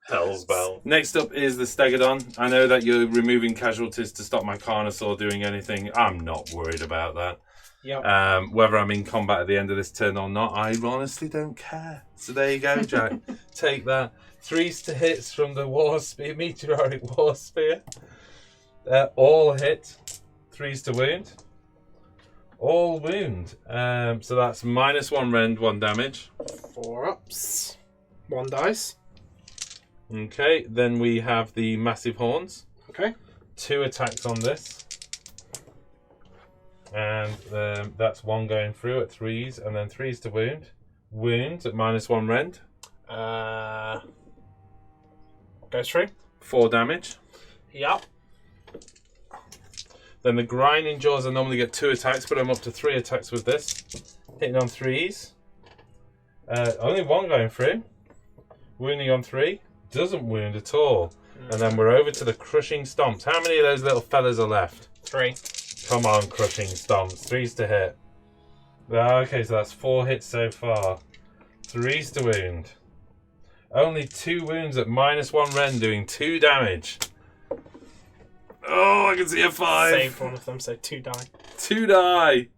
Speaker 1: Hell's bell. Next up is the Stegodon. I know that you're removing casualties to stop my Carnosaur doing anything. I'm not worried about that.
Speaker 3: Yep.
Speaker 1: Whether I'm in combat at the end of this turn or not, I honestly don't care. So there you go, Jack. Take that. 3s to hits from the War Spear, Meteoric War Spear. All hit. 3s to wound. All wound. So that's -1 rend, 1 damage.
Speaker 3: 4 ups. 1 dice.
Speaker 1: Okay, then we have the Massive Horns.
Speaker 3: Okay.
Speaker 1: 2 attacks on this. And that's 1 going through at 3s, and then 3s to wound. Wounds at -1 rend.
Speaker 3: Goes through.
Speaker 1: 4 damage.
Speaker 3: Yep.
Speaker 1: Then the Grinding Jaws, I normally get 2 attacks, but I'm up to 3 attacks with this. Hitting on 3s. Only 1 going through. Wounding on 3. Doesn't wound at all. And then we're over to the Crushing Stomps. How many of those little fellas are left?
Speaker 3: 3.
Speaker 1: Come on, Crushing Stomps. 3s to hit. Okay, so that's 4 hits so far. 3s to wound. Only 2 wounds at -1 rend, doing 2 damage. Oh, I can see a 5.
Speaker 3: Saved one of them, so 2 die.
Speaker 1: 2 die.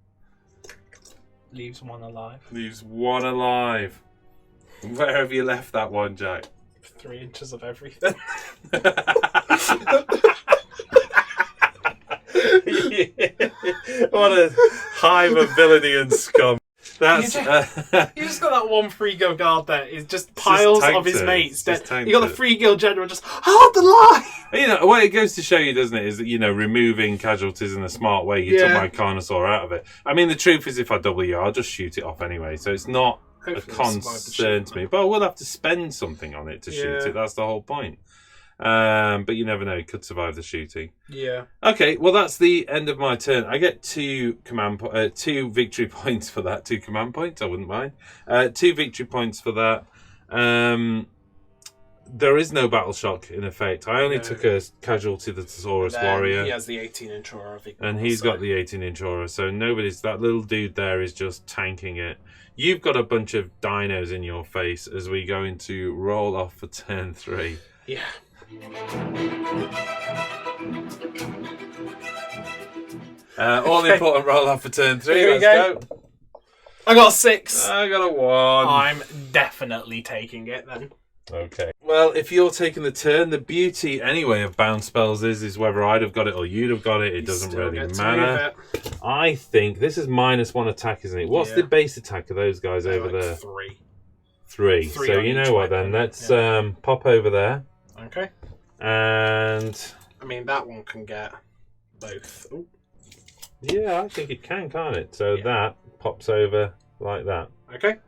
Speaker 3: Leaves 1 alive.
Speaker 1: Leaves 1 alive. Where have you left that one, Jack?
Speaker 3: 3 inches of everything.
Speaker 1: What a hive of villainy and scum. That's
Speaker 3: You just got that one free go guard there. It's just piles of his mates. You got the free guild general just hold the line.
Speaker 1: You know, well, it goes to show you, doesn't it, is that, you know, removing casualties in a smart way, you took my Carnosaur out of it. I mean, the truth is, if I double you, I'll just shoot it off anyway, so it's not a concern to me. But we'll have to spend something on it to shoot it. That's the whole point. But you never know; it could survive the shooting.
Speaker 3: Yeah.
Speaker 1: Okay, well that's the end of my turn. I get 2 victory points for that. 2 command points. I wouldn't mind. 2 victory points for that. There is no battle shock in effect. I only took a casualty, the Thesaurus Warrior.
Speaker 3: He has the 18-inch aura of Ignore,
Speaker 1: and he's got the 18-inch aura, so nobody's. That little dude there is just tanking it. You've got a bunch of dinos in your face as we go into roll off for turn 3.
Speaker 3: Yeah.
Speaker 1: All important roll off for turn 3.
Speaker 3: Here we
Speaker 1: Let's go.
Speaker 3: I got a 6.
Speaker 1: I got a 1.
Speaker 3: I'm definitely taking it then.
Speaker 1: Okay. Well, if you're taking the turn, the beauty anyway of bound spells is whether I'd have got it or you'd have got it. It doesn't really matter. I think this is -1 attack, isn't it? What's the base attack of those guys over there?
Speaker 3: 3.
Speaker 1: 3. So you know what then? Let's pop over there.
Speaker 3: Okay.
Speaker 1: And
Speaker 3: I mean that one can get both. Ooh.
Speaker 1: Yeah, I think it can, can't it? So that pops over like that.
Speaker 3: Okay.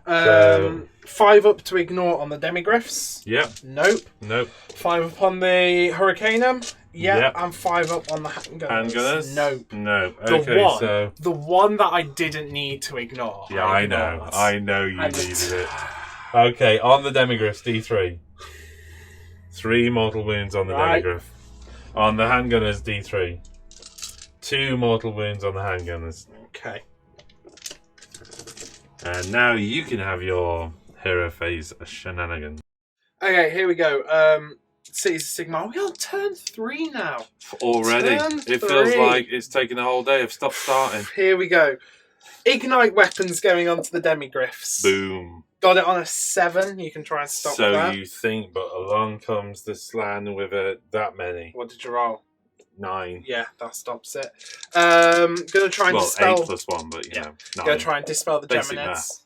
Speaker 3: 5 up to ignore on the demigriffs.
Speaker 1: Yep.
Speaker 3: Nope. 5 up on the Hurricanum. Yeah,
Speaker 1: Yep.
Speaker 3: I'm 5 up on the handgunners.
Speaker 1: Handgunners?
Speaker 3: Nope.
Speaker 1: No.
Speaker 3: The
Speaker 1: Okay,
Speaker 3: one,
Speaker 1: so
Speaker 3: the one that I didn't need to ignore.
Speaker 1: yeah, I
Speaker 3: ignored.
Speaker 1: know you
Speaker 3: And
Speaker 1: needed it. Okay, on the demigriffs, D3. 3 mortal wounds on the
Speaker 3: Right.
Speaker 1: demigriff. On the handgunners, D3. 2 mortal wounds on the handgunners.
Speaker 3: Okay.
Speaker 1: And now you can have your hero phase shenanigans.
Speaker 3: Okay, here we go. Cities of Sigmar. We're on turn 3 now.
Speaker 1: Already.
Speaker 3: Turn
Speaker 1: It feels
Speaker 3: 3.
Speaker 1: like it's taken a whole day of stop starting.
Speaker 3: Here we go. Ignite weapons going onto the demigriffs.
Speaker 1: Boom.
Speaker 3: Got it on a 7. You can try and stop
Speaker 1: So
Speaker 3: that.
Speaker 1: you think, but along comes the slan with that many.
Speaker 3: What did you roll?
Speaker 1: 9.
Speaker 3: Yeah, that stops it. Gonna try and
Speaker 1: Well,
Speaker 3: dispel.
Speaker 1: 8+1, but you know, 9.
Speaker 3: Gonna try and dispel the
Speaker 1: Basic
Speaker 3: Geminids.
Speaker 1: math.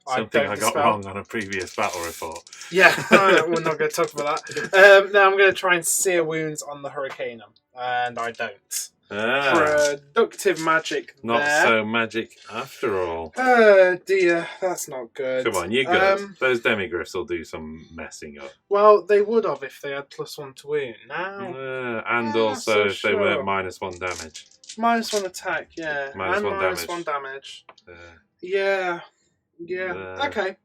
Speaker 1: Something I got wrong on a previous battle report.
Speaker 3: Yeah, we're not going to talk about that. Now I'm going to try and sear wounds on the Hurricanum, and I don't. Productive magic
Speaker 1: Not
Speaker 3: there.
Speaker 1: so magic after all.
Speaker 3: Oh dear, that's not good.
Speaker 1: Come on, you're good. Those demigriffs will do some messing up.
Speaker 3: Well, they would have if they had +1 to wound. Now,
Speaker 1: And
Speaker 3: not
Speaker 1: also
Speaker 3: so
Speaker 1: if they were
Speaker 3: sure.
Speaker 1: -1 damage.
Speaker 3: -1 attack, yeah.
Speaker 1: Minus
Speaker 3: and
Speaker 1: one
Speaker 3: -1 damage.
Speaker 1: Uh,
Speaker 3: Yeah. Okay.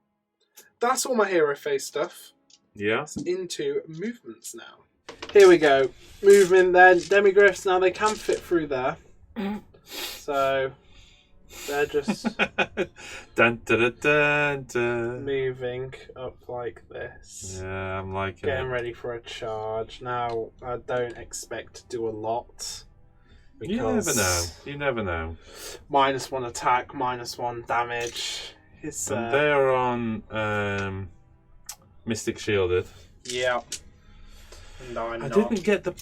Speaker 3: That's all my hero phase stuff.
Speaker 1: yeah.
Speaker 3: Into movements now. Here we go. Movement then. Demigriffs, now they can fit through there. So they're just
Speaker 1: Dun, dun, dun, dun, dun.
Speaker 3: moving up like this.
Speaker 1: Yeah, I'm liking
Speaker 3: Getting
Speaker 1: it.
Speaker 3: ready for a charge. Now I don't expect to do a lot.
Speaker 1: You never know. You never know.
Speaker 3: -1 attack, -1 damage. It's
Speaker 1: And they're on Mystic Shielded.
Speaker 3: yeah. And I'm
Speaker 1: I
Speaker 3: not.
Speaker 1: didn't get the...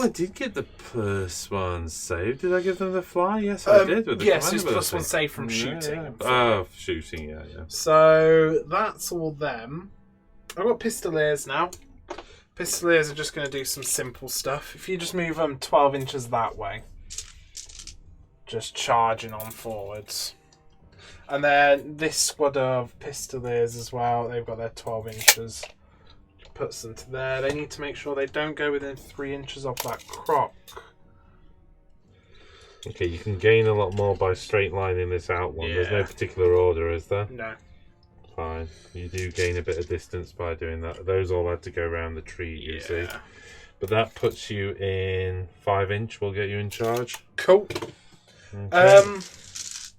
Speaker 1: I did get the +1 save. Did I give them the fly? Yes, I did. With the
Speaker 3: yes, it's
Speaker 1: commander
Speaker 3: +1
Speaker 1: ability.
Speaker 3: save from shooting.
Speaker 1: Yeah.
Speaker 3: and
Speaker 1: Oh, shooting, yeah.
Speaker 3: So that's all them. I've got Pistoliers now. Pistoliers are just going to do some simple stuff. If you just move them 12 inches that way, just charging on forwards. And then this squad of Pistoliers as well, they've got their 12 inches. Puts them to there. They need to make sure they don't go within 3 inches of that croc.
Speaker 1: Okay, you can gain a lot more by straight lining this out one. There's no
Speaker 3: Yeah.
Speaker 1: particular order, is there?
Speaker 3: No.
Speaker 1: Fine. You do gain a bit of distance by doing that. Those all had to go around the tree, you see. But that puts you in 5 inch. We'll get you in charge.
Speaker 3: Cool.
Speaker 1: Okay.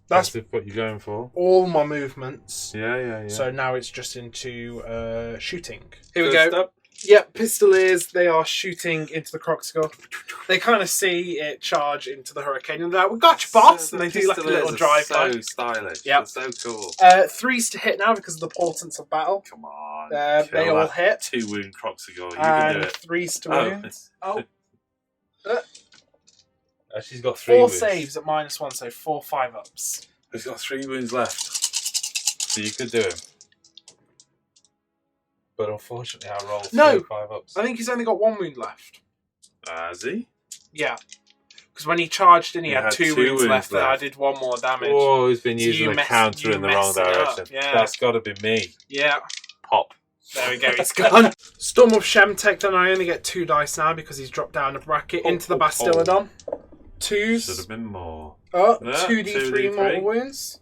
Speaker 3: That's
Speaker 1: what you're going for.
Speaker 3: all my movements.
Speaker 1: Yeah.
Speaker 3: So now it's just into shooting. Here we
Speaker 1: First
Speaker 3: go.
Speaker 1: up.
Speaker 3: Yep, Pistoliers, they are shooting into the Crocskull. They kind of see it charge into the Hurricane and they're like, we got you, boss! And they do like a little drive-by.
Speaker 1: So stylish.
Speaker 3: Yep.
Speaker 1: They're so cool.
Speaker 3: 3s to hit now because of the portents of battle.
Speaker 1: Come on.
Speaker 3: They all hit.
Speaker 1: 2 wound Croxigal. You can do
Speaker 3: And
Speaker 1: it.
Speaker 3: 3s to
Speaker 1: Oh.
Speaker 3: wounds. Oh,
Speaker 1: She's got 3
Speaker 3: 4
Speaker 1: wounds.
Speaker 3: saves at -1, so 4 5-ups.
Speaker 1: He's got 3 wounds left. So you could do him. But unfortunately, I rolled 5-ups.
Speaker 3: I think he's only got 1 wound left.
Speaker 1: Has he?
Speaker 3: Yeah. Because when he charged in, he
Speaker 1: He
Speaker 3: had
Speaker 1: had
Speaker 3: 2
Speaker 1: two
Speaker 3: wounds
Speaker 1: wounds
Speaker 3: left, and I
Speaker 1: left.
Speaker 3: did 1 more damage.
Speaker 1: Oh, he's been
Speaker 3: So
Speaker 1: using
Speaker 3: you
Speaker 1: a
Speaker 3: messed-
Speaker 1: counter
Speaker 3: you
Speaker 1: in the wrong
Speaker 3: messed it up,
Speaker 1: direction.
Speaker 3: yeah.
Speaker 1: That's got to be me.
Speaker 3: Yeah.
Speaker 1: Pop.
Speaker 3: There we go, he's gone. Storm of Shemtek, then I only get 2 dice now because he's dropped down a bracket into the Bastillodon.
Speaker 1: Should
Speaker 3: 2s.
Speaker 1: have been more.
Speaker 3: Oh,
Speaker 1: Yeah,
Speaker 3: 2d3
Speaker 1: 2d3.
Speaker 3: mortal wounds.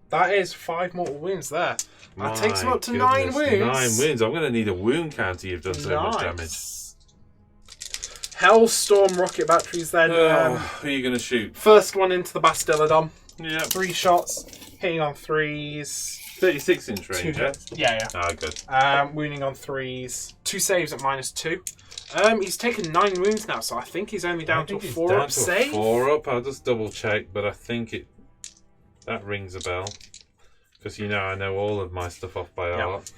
Speaker 3: That is 5 mortal wounds there. That takes him up to 9 wounds.
Speaker 1: 9 wounds. I'm going to need a wound counter. You've done so much damage.
Speaker 3: Hellstorm rocket batteries then.
Speaker 1: Who are you going to shoot?
Speaker 3: First one into the Bastillodon.
Speaker 1: Yeah.
Speaker 3: 3 shots, hitting on 3s.
Speaker 1: 36 inch
Speaker 3: 2
Speaker 1: range, yeah?
Speaker 3: hits. Yeah.
Speaker 1: Ah, good.
Speaker 3: Wounding on 3s. 2 saves at -2. He's taken 9 wounds now, so I think he's only down to a 4-up save.
Speaker 1: 4-up. I'll just double check, but I think that rings a bell. Because I know all of my stuff off by heart.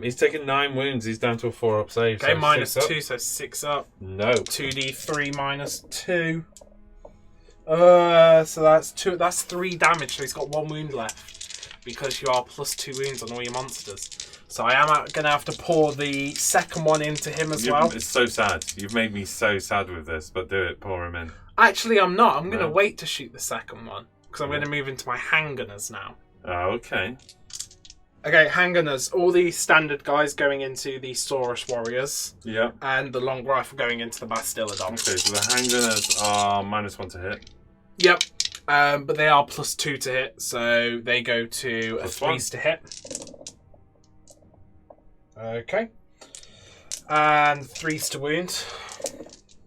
Speaker 1: He's taken 9 wounds. He's down to a 4-up save.
Speaker 3: Okay,
Speaker 1: so
Speaker 3: -2, so 6 up.
Speaker 1: No.
Speaker 3: 2d3 -2. So that's 2. That's 3 damage. So he's got 1 wound left because you are +2 wounds on all your monsters. So I am going to have to pour the second one into him as well.
Speaker 1: It's so sad. You've made me so sad with this, but do it. Pour him in.
Speaker 3: Actually, I'm not. I'm going to
Speaker 1: No.
Speaker 3: wait to shoot the second one because I'm going to move into my handgunners now.
Speaker 1: Oh, okay.
Speaker 3: Okay, handgunners. All the standard guys going into the Saurus warriors.
Speaker 1: Yeah.
Speaker 3: And the long rifle going into the Bastillodon.
Speaker 1: Okay, so the handgunners are -1 to hit.
Speaker 3: Yep. But they are +2 to hit, so they go to a +3 to hit. Okay. And 3s to wound.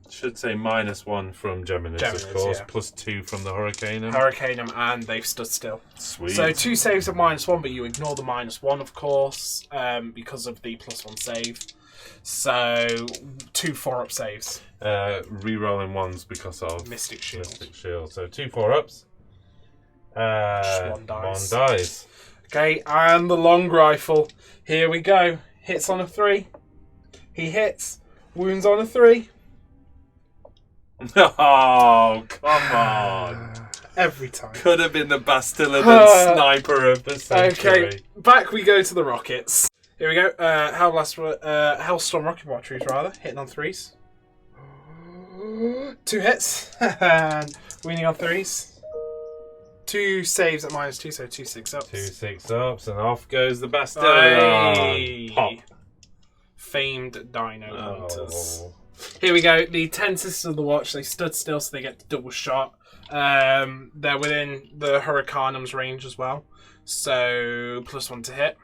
Speaker 1: Should say -1 from Geminis, of course,
Speaker 3: yeah.
Speaker 1: +2 from the Hurricanum.
Speaker 3: Hurricanum, and they've stood still.
Speaker 1: Sweet.
Speaker 3: So 2 saves of -1, but you ignore the -1, of course, because of the +1 save. So 2 4-up saves.
Speaker 1: Rerolling 1s because of
Speaker 3: Mystic Shield.
Speaker 1: Mystic Shield. So 2 4-ups.
Speaker 3: Just 1 dies.
Speaker 1: 1 dies.
Speaker 3: Okay, and the long rifle. Here we go. Hits on a 3. He hits. Wounds on a 3.
Speaker 1: Oh, come on.
Speaker 3: Every time.
Speaker 1: Could have been the Bastillodon sniper of the century.
Speaker 3: Okay, back we go to the rockets. Here we go. Hellstorm rocket batteries, rather. Hitting on 3s. 2 hits. And winning on 3s. 2 saves at -2, so 2 6-ups.
Speaker 1: 2 6-ups, and off goes the Bastillodon.
Speaker 3: Hey.
Speaker 1: Pop.
Speaker 3: Famed Dino Hunters.
Speaker 1: Oh.
Speaker 3: Here we go. The 10 Sisters of the Watch, they stood still, so they get the double shot. They're within the Hurricanum's range as well. So, +1 to hit.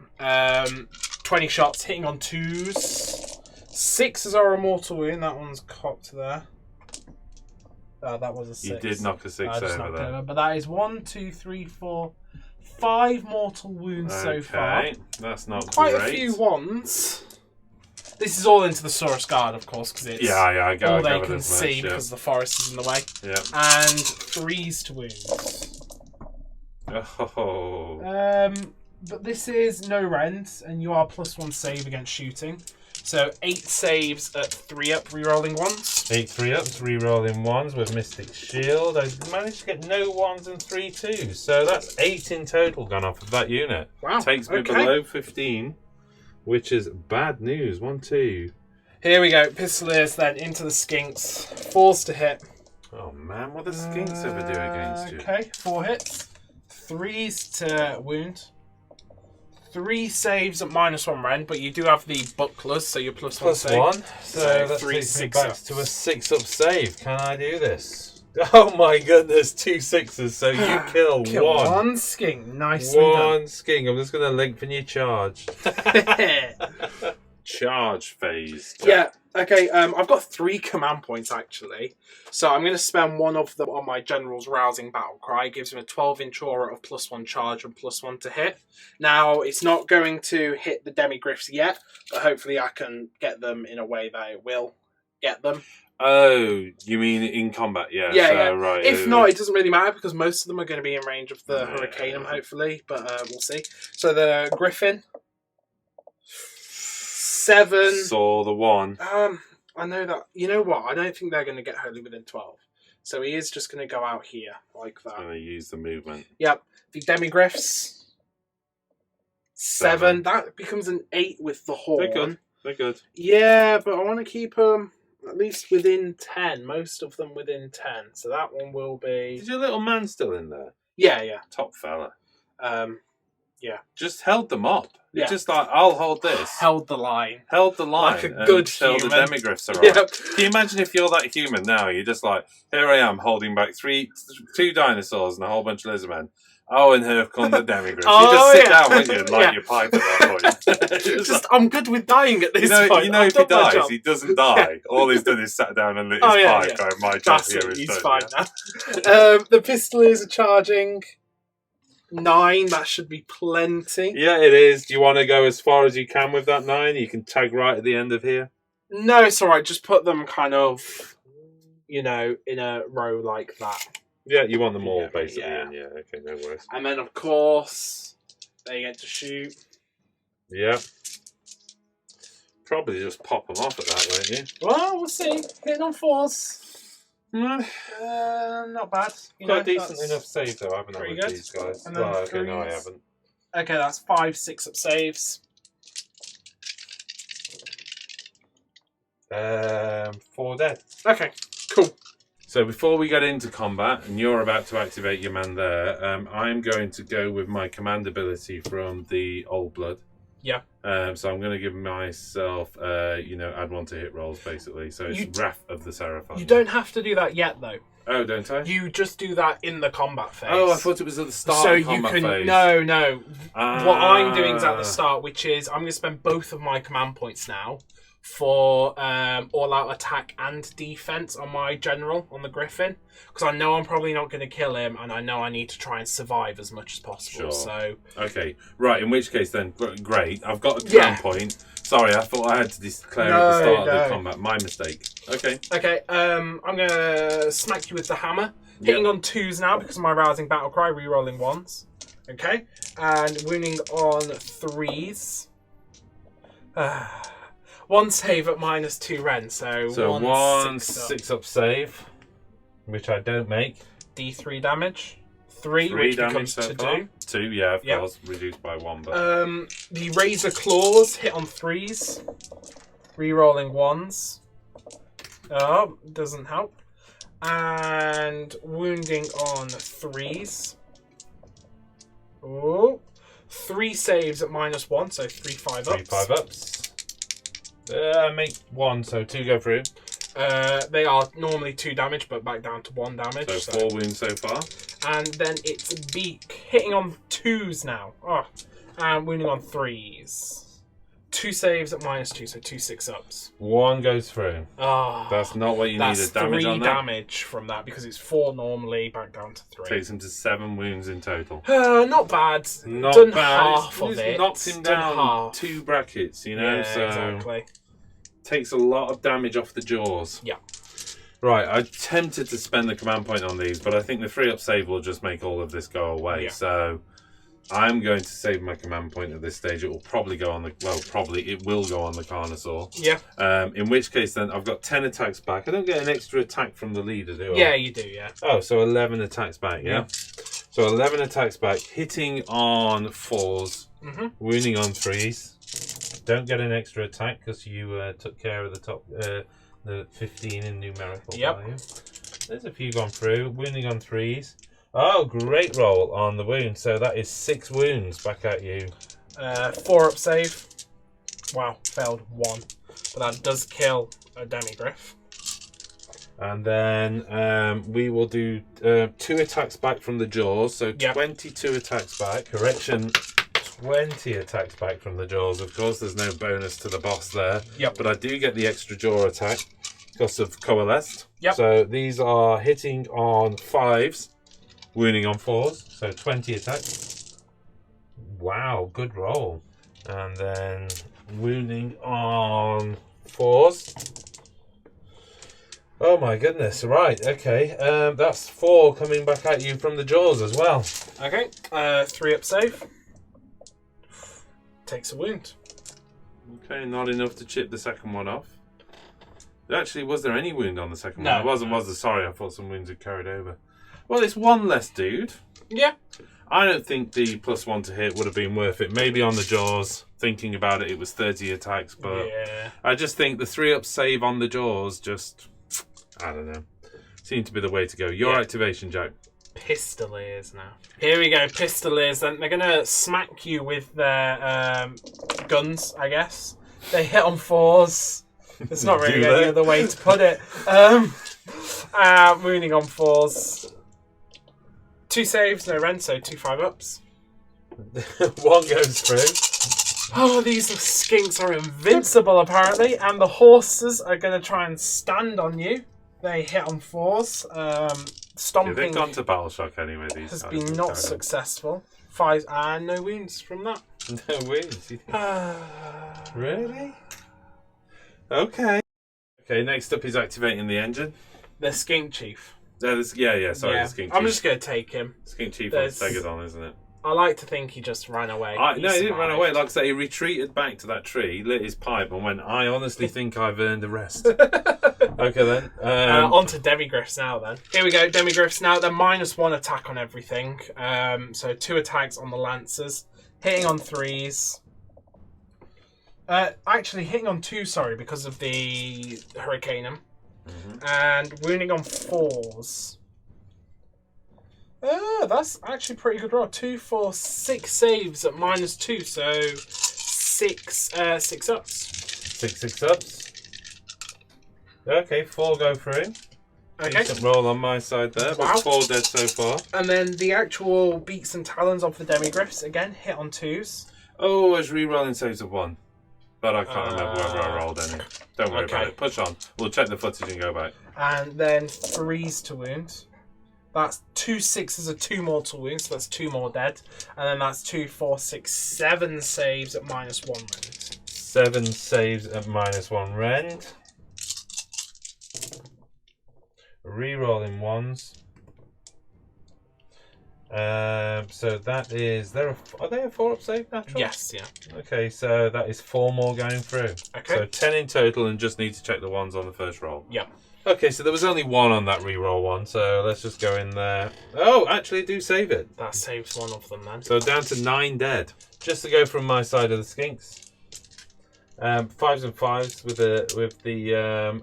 Speaker 3: 20 shots, hitting on 2s. 6s are a mortal wound. That one's cocked there. That was a 6.
Speaker 1: You did knock a 6 over there.
Speaker 3: But that is 1, 2, 3, 4, 5 mortal wounds so far.
Speaker 1: That's not
Speaker 3: Quite
Speaker 1: great.
Speaker 3: a few ones. This is all into the Saurus Guard, of course, because it's
Speaker 1: I
Speaker 3: all they can see because the forest is in the way.
Speaker 1: Yeah.
Speaker 3: And 3s to wounds.
Speaker 1: Oh.
Speaker 3: But this is no rend, and you are +1 save against shooting. So 8 saves at 3-up, rerolling 1s.
Speaker 1: 8 3-ups, rerolling 1s with Mystic Shield. I managed to get no 1s and 3 2s. So that's 8 in total gone off of that unit.
Speaker 3: Wow.
Speaker 1: Takes me below 15, which is bad news. 1 2.
Speaker 3: Here we go. Pistoliers then into the Skinks. 4s to hit.
Speaker 1: Oh man, what does Skinks ever do against you?
Speaker 3: Okay, 4 hits. 3s to wound. 3 saves at -1 rend, but you do have the bucklers, so you're +1 save.
Speaker 1: +1. So that
Speaker 3: 3
Speaker 1: takes me
Speaker 3: 6
Speaker 1: back to a 6-up save. Can I do this? Oh my goodness, 2 6s. So you kill one.
Speaker 3: One skink. Nicely
Speaker 1: One skink. I'm just going to lengthen your charge.
Speaker 3: done.
Speaker 1: Charge phase.
Speaker 3: Yeah. Okay. I've got 3 command points actually, so I'm going to spend 1 of them on my general's rousing battle cry. It gives him a 12-inch aura of +1 charge and +1 to hit. Now it's not going to hit the demigriffs yet, but hopefully I can get them in a way that it will get them.
Speaker 1: Oh, you mean in combat? Yeah.
Speaker 3: Yeah,
Speaker 1: so,
Speaker 3: yeah.
Speaker 1: Right.
Speaker 3: If not, it doesn't really matter because most of them are going to be in range of the Hurricanum, hopefully, but we'll see. So the Griffin. 7.
Speaker 1: Saw the 1.
Speaker 3: I know that. You know what? I don't think they're going to get wholly within 12. So he is just going to go out here like that.
Speaker 1: Going to use the movement.
Speaker 3: Yep. The Demigriffs. 7. That becomes an 8 with the horn.
Speaker 1: They're good. They're good.
Speaker 3: Yeah, but I want to keep them at least within 10. Most of them within 10. So that one will be.
Speaker 1: Is your little man still in there?
Speaker 3: Yeah, yeah.
Speaker 1: Top fella.
Speaker 3: Yeah.
Speaker 1: Just held them up.
Speaker 3: Yeah.
Speaker 1: It's just like, I'll hold this.
Speaker 3: Held the line.
Speaker 1: Held the line.
Speaker 3: Like a good
Speaker 1: until
Speaker 3: human.
Speaker 1: the demigriffs arrive.
Speaker 3: Yep.
Speaker 1: Can you imagine if you're that human now? You're just like, here I am holding back 2 dinosaurs and a whole bunch of lizardmen. Oh, and here come the demigriffs.
Speaker 3: Oh,
Speaker 1: you just sit
Speaker 3: yeah.
Speaker 1: down, wouldn't you, and light
Speaker 3: Yeah.
Speaker 1: your pipe at that point.
Speaker 3: Just, I'm good with dying at this point.
Speaker 1: You know
Speaker 3: I've
Speaker 1: if he
Speaker 3: done my
Speaker 1: dies,
Speaker 3: job.
Speaker 1: he doesn't die. All he's done is sat down and lit his pipe. Going, my job
Speaker 3: That's
Speaker 1: here
Speaker 3: it.
Speaker 1: is
Speaker 3: He's
Speaker 1: done.
Speaker 3: fine
Speaker 1: Yeah.
Speaker 3: now. The Pistoliers are charging 9. That should be plenty.
Speaker 1: Yeah, it is. Do you want to go as far as you can with that 9? You can tag right at the end of here.
Speaker 3: No, it's all right. Just put them kind of, in a row like that.
Speaker 1: Yeah, you want them all
Speaker 3: Yeah,
Speaker 1: basically.
Speaker 3: yeah.
Speaker 1: Yeah, okay, no worries.
Speaker 3: And then, of course, they get to shoot.
Speaker 1: Yeah. Probably just pop them off at that, won't you?
Speaker 3: Well, we'll see. Hitting on 4s.
Speaker 1: No.
Speaker 3: Not bad.
Speaker 1: Quite decent enough save though, haven't I,
Speaker 3: pretty
Speaker 1: with
Speaker 3: good.
Speaker 1: these guys?
Speaker 3: And then
Speaker 1: Well, okay, no, I
Speaker 3: 3s.
Speaker 1: haven't.
Speaker 3: Okay, that's 5 6-up saves.
Speaker 1: 4 dead.
Speaker 3: Okay, cool.
Speaker 1: So before we get into combat, and you're about to activate your man there, I'm going to go with my command ability from the Old Blood.
Speaker 3: Yeah.
Speaker 1: So I'm going to give myself, add 1 to hit rolls, basically. So it's Wrath of the Seraphon.
Speaker 3: You don't have to do that yet, though.
Speaker 1: Oh, don't I?
Speaker 3: You just do that in the combat phase.
Speaker 1: Oh, I thought it was at the start of the combat phase.
Speaker 3: No. What I'm doing is at the start, which is I'm going to spend both of my command points now for all-out attack and defense on my general, on the Griffin. Because I know I'm probably not going to kill him, and I know I need to try and survive as much as possible.
Speaker 1: Sure.
Speaker 3: So
Speaker 1: okay, right, in which case then, great. I've got a command point. Sorry, I thought I had to declare at the start of the combat. My mistake. Okay.
Speaker 3: Okay, I'm going to smack you with the hammer. Hitting on 2s now because of my rousing battle cry, rerolling 1s. Okay, and wounding on 3s. 1 save at -2 Ren, so
Speaker 1: 1 6-up save, which I don't make.
Speaker 3: D3 damage. 3 which
Speaker 1: damage
Speaker 3: becomes
Speaker 1: so
Speaker 3: to
Speaker 1: far.
Speaker 3: 2.
Speaker 1: 2, yeah, of course, reduced by 1. But
Speaker 3: the Razor Claws hit on 3s, rerolling 1s. Oh, doesn't help. And wounding on 3s. Oh, 3 saves at -1, so 3 5-ups.
Speaker 1: 3 5-ups. Make 1, so 2 go through.
Speaker 3: They are normally 2 damage, but back down to 1 damage.
Speaker 1: So 4 wounds so far.
Speaker 3: And then it's Beak, hitting on 2s now. Oh, and wounding on 3s. 2 saves at -2, so 2 6-ups.
Speaker 1: 1 goes through.
Speaker 3: Oh,
Speaker 1: that's not what you needed. Damage on that.
Speaker 3: 3 damage from that because it's 4 normally, back down to 3.
Speaker 1: Takes him to 7 wounds in total.
Speaker 3: Not bad.
Speaker 1: Not
Speaker 3: Done
Speaker 1: bad.
Speaker 3: half of it.
Speaker 1: Knocked him down 2 brackets, you know.
Speaker 3: Yeah,
Speaker 1: so
Speaker 3: exactly.
Speaker 1: Takes a lot of damage off the jaws.
Speaker 3: Yeah.
Speaker 1: Right, I'm tempted to spend the command point on these, but I think the 3-up save will just make all of this go away.
Speaker 3: Yeah.
Speaker 1: So I'm going to save my command point at this stage. It will probably go on the... Well, probably it will go on the Carnosaur.
Speaker 3: Yeah.
Speaker 1: In which case, then, I've got 10 attacks back. I don't get an extra attack from the leader, do I?
Speaker 3: Yeah, you do, yeah.
Speaker 1: Oh, so 11 attacks back, yeah? So 11 attacks back, hitting on 4s, wounding on 3s. Don't get an extra attack because you took care of the top... the 15 in numerical value. There's a few gone through. Wounding on 3s. Oh, great roll on the wound. So that is 6 wounds back at you.
Speaker 3: 4-up save. Wow, failed 1. But that does kill a Demigriff.
Speaker 1: And then we will do 2 attacks back from the jaws. So 22 attacks back. Correction, 20 attacks back from the jaws. Of course, there's no bonus to the boss there. But I do get the extra jaw attack because of Coalesced. So these are hitting on 5s, wounding on 4s. So 20 attacks. Wow, good roll. And then wounding on 4s. Oh my goodness, right, okay. That's 4 coming back at you from the jaws as well.
Speaker 3: Okay, 3-up save. Takes a wound.
Speaker 1: Okay, not enough to chip the second one off. Actually, was there any wound on the second
Speaker 3: one?
Speaker 1: It wasn't, was there? Sorry, I thought some wounds had carried over. Well, it's 1 less, dude.
Speaker 3: Yeah.
Speaker 1: I don't think the +1 to hit would have been worth it. Maybe on the jaws, thinking about it, it was 30 attacks, but I just think the 3-up save on the jaws just, I don't know, seemed to be the way to go. Your activation, Jack.
Speaker 3: Pistoliers now. Here we go, Pistoliers. Then they're gonna smack you with their guns, I guess. They hit on 4s. It's not really any other way to put it. Wounding on 4s. 2 saves, no rend, so 2 5-ups.
Speaker 1: 1 goes through.
Speaker 3: Oh, these skinks are invincible, apparently. And the horses are going to try and stand on you. They hit on 4s. Stomping
Speaker 1: they've gone to battle shock anyway. These
Speaker 3: has been not successful. 5 and no wounds from that.
Speaker 1: No wounds? Really? Okay. Okay, next up is activating the engine.
Speaker 3: The Skink Chief.
Speaker 1: The Skink Chief.
Speaker 3: I'm just going to take him.
Speaker 1: Skink Chief on Stegadon, isn't it?
Speaker 3: I like to think he just ran away.
Speaker 1: No, he didn't run away. Like I say, he retreated back to that tree, lit his pipe, and went, I honestly think I've earned a rest. Okay, then.
Speaker 3: On to Demigriffs now, then. Here we go, Demigriffs now. They're -1 attack on everything. So 2 attacks on the Lancers. Hitting on 3s. Actually, hitting on 2, sorry, because of the Hurricanum. And wounding on 4s. That's actually a pretty good roll. 2, 4, 6 saves at -2, so 6 ups.
Speaker 1: 6 ups. Okay, 4 go through.
Speaker 3: Okay.
Speaker 1: Decent roll on my side there, but
Speaker 3: Wow.
Speaker 1: 4 dead so far.
Speaker 3: And then the actual beaks and talons of the demigriffs, again, hit on 2s.
Speaker 1: Oh, I was re-rolling saves of 1. But I can't remember whether I rolled any. Don't worry about it. Push on. We'll check the footage and go back.
Speaker 3: And then 3s to wound. That's 2 6s are 2 mortal wounds, so that's 2 more dead. And then that's 2, 4, 6, 7 saves at -1 rend.
Speaker 1: 7 saves at -1 rend. Re-rolling 1s. So that is... Are they a 4-up save natural?
Speaker 3: Yes, yeah.
Speaker 1: Okay, so that is 4 more going through.
Speaker 3: Okay.
Speaker 1: So 10 in total, and just need to check the 1s on the first roll.
Speaker 3: Yeah.
Speaker 1: Okay, so there was only 1 on that re-roll one, so let's just go in there. Oh, actually, do save it.
Speaker 3: That saves 1 of them then.
Speaker 1: So down to 9 dead. Just to go from my side of the skinks. 5s and 5s with the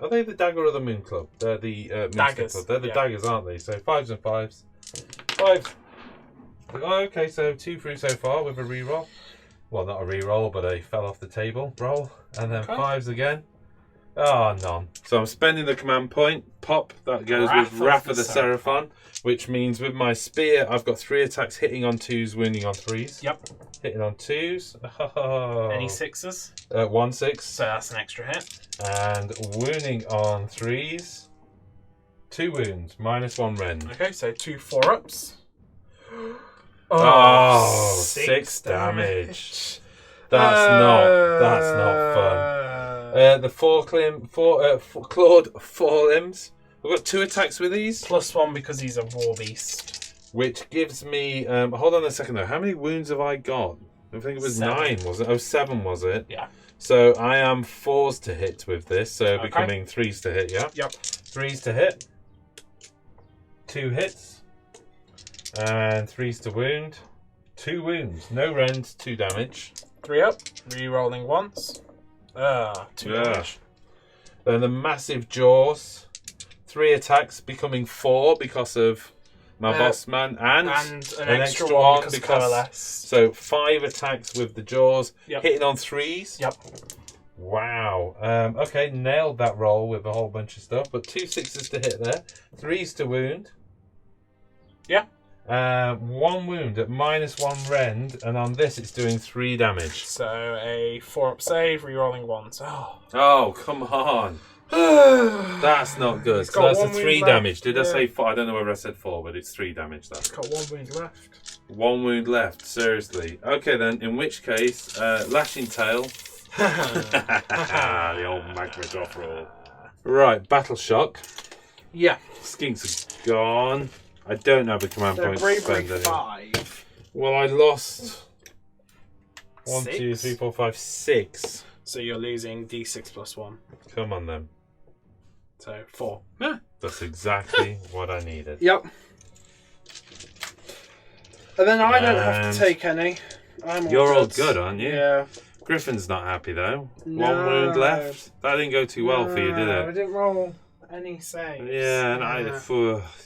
Speaker 1: are they the dagger or the moon club? They're the
Speaker 3: daggers.
Speaker 1: Club. They're the daggers, aren't they? So 5s and 5s. 5s. Oh, okay, so 2 through so far with a re-roll. Well, not a re-roll, but a fell off the table roll, and then 5s again. Oh, none. So I'm spending the command point. Pop. That goes with Wrath of the Seraphon, which means with my spear, I've got 3 attacks hitting on 2s, wounding on 3s.
Speaker 3: Yep.
Speaker 1: Hitting on 2s. Oh.
Speaker 3: Any 6s?
Speaker 1: 1 6.
Speaker 3: So that's an extra hit.
Speaker 1: And wounding on 3s. 2 wounds, -1 rend.
Speaker 3: Okay, so 2 4-ups.
Speaker 1: Oh, 6 damage. That's not fun. The 4 clawed 4 limbs. I've got 2 attacks with these.
Speaker 3: +1 because he's a war beast.
Speaker 1: Which gives me... hold on a second though. How many wounds have I got? I think it was
Speaker 3: 7.
Speaker 1: 9, was it? Oh, 7 was it?
Speaker 3: Yeah.
Speaker 1: So I am 4s to hit with this. So becoming 3s to hit, yeah?
Speaker 3: Yep.
Speaker 1: 3s to hit. 2 hits. And 3s to wound. 2 wounds. No rend, 2 damage.
Speaker 3: 3 up. Re-rolling once. 2 damage.
Speaker 1: Then the massive jaws. 3 attacks, becoming 4 because of my boss man, and an extra one because
Speaker 3: coalesce.
Speaker 1: So 5 attacks with the jaws,
Speaker 3: Yep.
Speaker 1: hitting on 3s.
Speaker 3: Yep.
Speaker 1: Wow. Okay, nailed that roll with a whole bunch of stuff, but 2 6s to hit there, 3s to wound.
Speaker 3: Yeah.
Speaker 1: 1 wound at -1 rend, and on this it's doing 3 damage.
Speaker 3: So a 4-up save, re-rolling once.
Speaker 1: Oh, come on. That's not good. So that's a 3 damage. Did I say 4? I don't know whether I said 4, but it's 3 damage then.
Speaker 3: It's got 1 wound left.
Speaker 1: 1 wound left, seriously. Okay then, in which case, Lashing Tail. The old magma drop roll. Right, Battle Shock.
Speaker 3: Yeah.
Speaker 1: Skinks are gone. I don't have a command point to spend
Speaker 3: Bravery 5.
Speaker 1: Well, I lost 1,
Speaker 3: 6?
Speaker 1: 2, 3, 4, 5, 6.
Speaker 3: So you're losing D6 +1.
Speaker 1: Come on then.
Speaker 3: So 4.
Speaker 1: That's exactly what I needed.
Speaker 3: Yep. And then I don't have to take any.
Speaker 1: You're all good, aren't you?
Speaker 3: Yeah.
Speaker 1: Griffin's not happy though.
Speaker 3: No.
Speaker 1: 1 wound left. That didn't go too well for you, did
Speaker 3: I
Speaker 1: it?
Speaker 3: didn't roll any saves.
Speaker 1: Yeah, and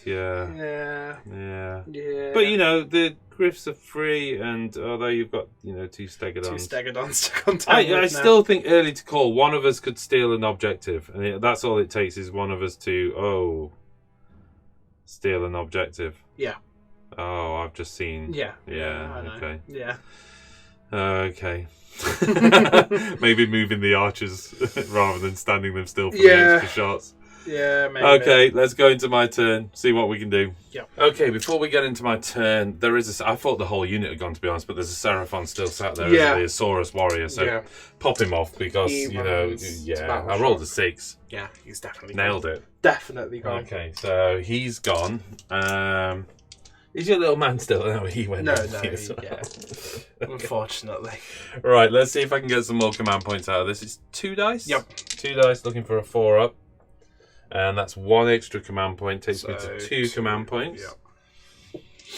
Speaker 3: Yeah.
Speaker 1: yeah. But you know, the Griffs are free, and although you've got 2 Stegodons.
Speaker 3: 2 Stegodons to contend
Speaker 1: I
Speaker 3: with
Speaker 1: still think early to call. One of us could steal an objective, and that's all it takes is one of us to steal an objective.
Speaker 3: Yeah.
Speaker 1: Oh, I've just seen.
Speaker 3: Yeah.
Speaker 1: Yeah.
Speaker 3: I know.
Speaker 1: Okay.
Speaker 3: Yeah.
Speaker 1: Okay. Maybe moving the archers rather than standing them still for the extra shots.
Speaker 3: Yeah, maybe.
Speaker 1: Okay, let's go into my turn. See what we can do.
Speaker 3: Yeah.
Speaker 1: Okay, before we get into my turn, there is I thought the whole unit had gone, to be honest, but there's a Seraphon still sat there.
Speaker 3: Yeah.
Speaker 1: The Saurus warrior. So pop him off because I rolled a 6.
Speaker 3: Yeah, he's definitely
Speaker 1: nailed
Speaker 3: gone.
Speaker 1: it.
Speaker 3: Definitely gone.
Speaker 1: Okay, so he's gone. Is your little man still? No, he went.
Speaker 3: No,
Speaker 1: well.
Speaker 3: Unfortunately.
Speaker 1: Right, let's see if I can get some more command points out of this. It's 2 dice.
Speaker 3: Yep.
Speaker 1: 2 dice, looking for a 4-up. And that's 1 extra command point. Takes me to 2 command points.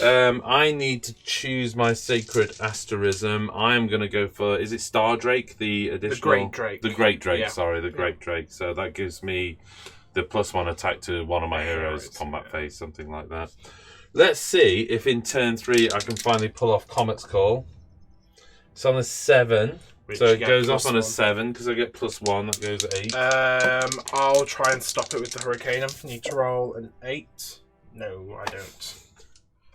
Speaker 1: Yep. I need to choose my sacred asterism. I am going to go for... Is it Star Drake? The additional...
Speaker 3: The Great Drake.
Speaker 1: The Great Drake,
Speaker 3: yeah.
Speaker 1: sorry. The Great Drake. So that gives me the +1 attack to one of my heroes combat phase, something like that. Let's see if in turn 3 I can finally pull off Comet's Call. It's on a 7, so it goes off on a 7 because I get +1. That goes at 8.
Speaker 3: I'll try and stop it with the Hurricane. I need to roll an 8. No, I don't.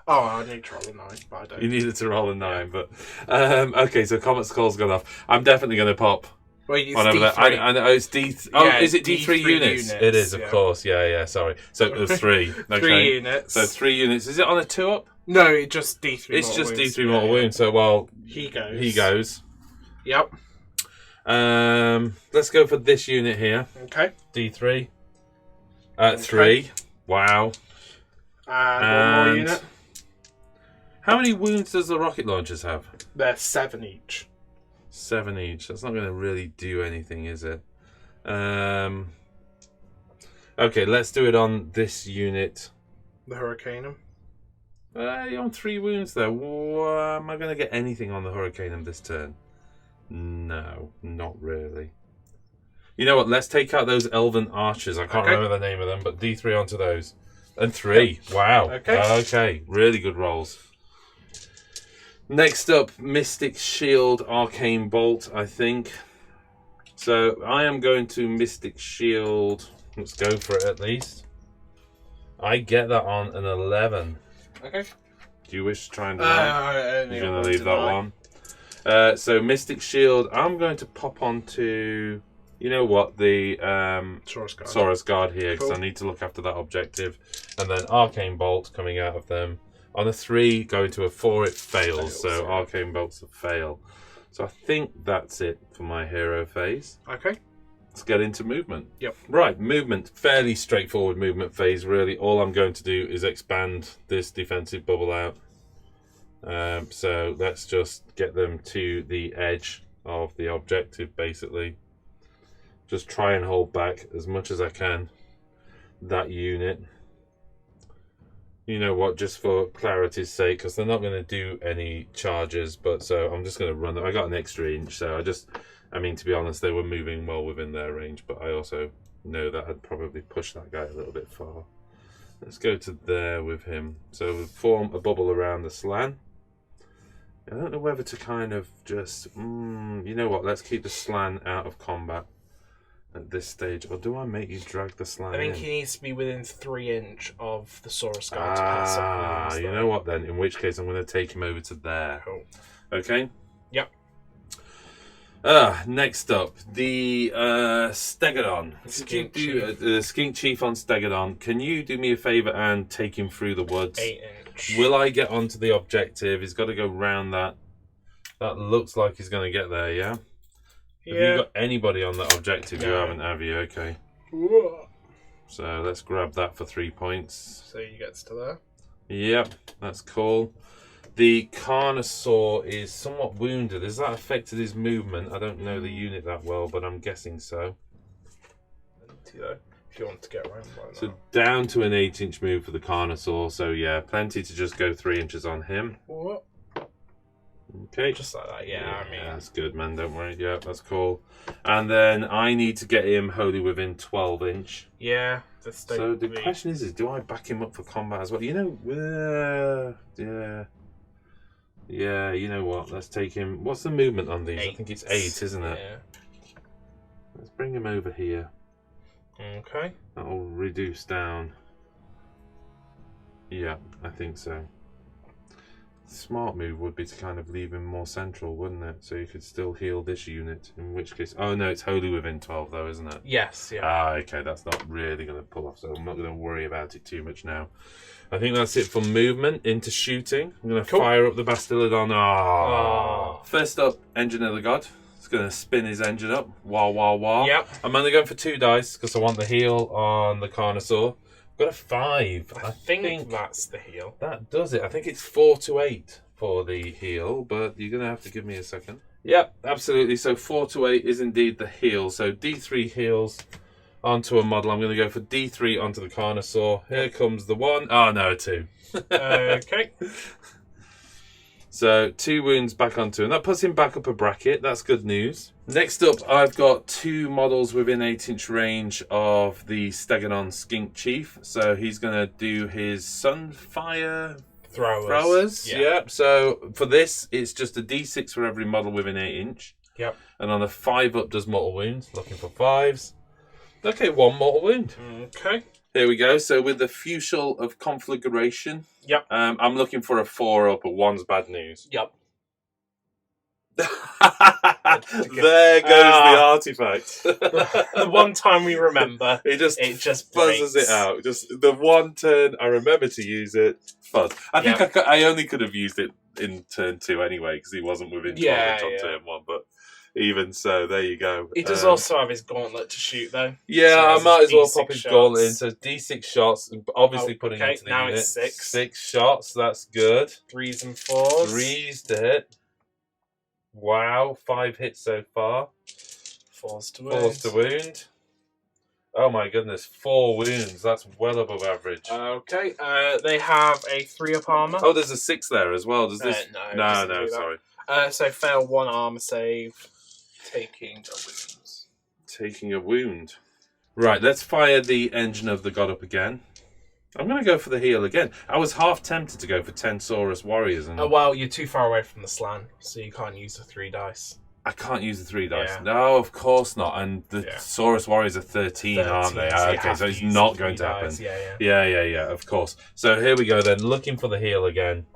Speaker 3: Oh, I need to roll a 9, but I don't.
Speaker 1: You needed to roll a 9, but okay. So Comet's Call's gone off. I'm definitely going to pop.
Speaker 3: Well, it's
Speaker 1: D3. I know it's D. Oh,
Speaker 3: Yeah,
Speaker 1: is it D3 units? It is, of course. Yeah. Sorry. So it was 3. Okay.
Speaker 3: 3 units.
Speaker 1: So 3 units. Is it on a 2-up?
Speaker 3: No, it's just D3.
Speaker 1: It's just
Speaker 3: wounds.
Speaker 1: D3 mortal wounds. So well,
Speaker 3: he goes.
Speaker 1: He goes.
Speaker 3: Yep.
Speaker 1: Let's go for this unit here.
Speaker 3: Okay.
Speaker 1: D3. 3. Wow.
Speaker 3: And one more unit.
Speaker 1: How many wounds does the rocket launchers have?
Speaker 3: They're 7 each.
Speaker 1: 7 each. That's not going to really do anything, is it? Okay, let's do it on this unit.
Speaker 3: The Hurricanum.
Speaker 1: You're on 3 wounds though. Am I going to get anything on the Hurricanum this turn? No, not really. You know what? Let's take out those Elven Archers. I can't remember the name of them, but D3 onto those. And 3. Wow. Okay. Really good rolls. Next up, Mystic Shield, Arcane Bolt, I think. So I am going to Mystic Shield. Let's go for it at least. I get that on an 11.
Speaker 3: Okay.
Speaker 1: Do you wish to try and deny? You're going to leave that one. So Mystic Shield, I'm going to pop onto, you know what, the Saurus Guard here, because I need to look after that objective. And then Arcane Bolt coming out of them. On a 3, going to a 4, it fails. So Arcane Bolt's a fail. So I think that's it for my hero phase.
Speaker 3: Okay.
Speaker 1: Let's get into movement.
Speaker 3: Yep.
Speaker 1: Right, movement. Fairly straightforward movement phase, really. All I'm going to do is expand this defensive bubble out. So let's just get them to the edge of the objective, basically. Just try and hold back as much as I can that unit. You know what, just for clarity's sake, because they're not going to do any charges, but so I'm just going to run them. I got an extra inch, so I mean, to be honest, they were moving well within their range, but I also know that I'd probably push that guy a little bit far. Let's go to there with him. So we'll form a bubble around the slan. I don't know whether to kind of just, you know what, let's keep the slan out of combat at this stage. Or do I make you drag the slan
Speaker 3: I think
Speaker 1: in?
Speaker 3: he needs to be within 3 inch of the Saurus Guard to pass up.
Speaker 1: You know what then? In which case I'm going to take him over to there.
Speaker 3: Cool.
Speaker 1: Okay?
Speaker 3: Yep.
Speaker 1: Next up, the Stegodon. The Skink Chief on Stegodon. Can you do me a favour and take him through the woods?
Speaker 3: 8 inch.
Speaker 1: Will I get onto the objective? He's got to go round that. That looks like he's going to get there, yeah? Have you got anybody on that objective? No. You haven't, have you? Okay.
Speaker 3: Whoa.
Speaker 1: So let's grab that for 3 points.
Speaker 3: So he gets to there.
Speaker 1: Yep, that's cool. The Carnosaur is somewhat wounded. Has that affected his movement? I don't know the unit that well, but I'm guessing so.
Speaker 3: If you want to get around like that.
Speaker 1: So down to an 8-inch move for the Carnosaur. So yeah, plenty to just go 3 inches on him.
Speaker 3: What?
Speaker 1: Okay.
Speaker 3: Just like that, yeah, I mean.
Speaker 1: That's good, man, don't worry. Yeah, that's cool. And then I need to get him wholly within 12-inch.
Speaker 3: Yeah.
Speaker 1: So the question is, do I back him up for combat as well? You know, yeah, you know what? Let's take him. What's the movement on these?
Speaker 3: 8.
Speaker 1: I think it's 8, isn't it?
Speaker 3: Yeah.
Speaker 1: Let's bring him over here.
Speaker 3: Okay.
Speaker 1: That'll reduce down. Yeah, I think so. Smart move would be to kind of leave him more central, wouldn't it? So you could still heal this unit, in which case... Oh, no, it's wholly within 12, though, isn't it?
Speaker 3: Yes, yeah.
Speaker 1: Ah, okay, that's not really going to pull off, so I'm not going to worry about it too much now. I think that's it for movement. Into shooting. I'm going to fire up the Bastillodon. First up, Engine of the God. It's going to spin his engine up. Wah, wah, wah.
Speaker 3: Yep.
Speaker 1: I'm only going for 2 dice, because I want the heal on the Carnosaur. Got a 5.
Speaker 3: I think that's the heal.
Speaker 1: That does it. I think it's 4 to 8 for the heal, but you're going to have to give me a second. Yep, absolutely. So 4 to 8 is indeed the heal. So D3 heals onto a model. I'm going to go for D3 onto the Carnosaur. Here comes the 1. Oh, no, 2.
Speaker 3: Okay.
Speaker 1: So 2 wounds back onto him. That puts him back up a bracket. That's good news. Next up, I've got 2 models within 8-inch range of the Stegadon Skink Chief. So he's going to do his Sunfire throwers. Yep. So for this, it's just a D6 for every model within 8-inch.
Speaker 3: Yep.
Speaker 1: And on a 5 up does mortal wounds. Looking for 5s. Okay, 1 mortal wound.
Speaker 3: Okay.
Speaker 1: Here we go. So with the Fusil of Conflagration.
Speaker 3: Yep.
Speaker 1: I'm looking for a 4 up, but 1's bad news.
Speaker 3: Yep.
Speaker 1: There goes the artifact.
Speaker 3: The one time we remember,
Speaker 1: it just buzzes
Speaker 3: breaks.
Speaker 1: it out. Just the one turn I remember to use it. Fun. I think I only could have used it in turn 2 anyway because he wasn't within 12 on turn 1. But even so, there you go.
Speaker 3: He does also have his gauntlet to shoot though.
Speaker 1: Yeah,
Speaker 3: so
Speaker 1: I might as well pop his
Speaker 3: shots.
Speaker 1: gauntlet in. So D6 shots, obviously putting into the
Speaker 3: now
Speaker 1: unit.
Speaker 3: it's 6.
Speaker 1: 6 shots, that's good.
Speaker 3: 3s and 4s.
Speaker 1: 3s to hit. Wow, 5 hits so far.
Speaker 3: 4s to wound.
Speaker 1: 4s to wound. Oh my goodness, 4 wounds. That's well above average.
Speaker 3: Okay, they have a 3-up armor.
Speaker 1: Oh, there's a 6 there as well. Does this? No, sorry.
Speaker 3: So fail 1 armor save, taking a wound.
Speaker 1: Taking a wound. Right, let's fire the engine of the God up again. I'm going to go for the heal again. I was half tempted to go for 10 Saurus Warriors. And
Speaker 3: well, you're too far away from the slan, so you can't use the 3 dice.
Speaker 1: I can't use the 3 dice.
Speaker 3: Yeah.
Speaker 1: No, of course not. And the Saurus Warriors are 13, aren't they? Okay, so it's not going to happen. Yeah, of course. So here we go then, looking for the heal again.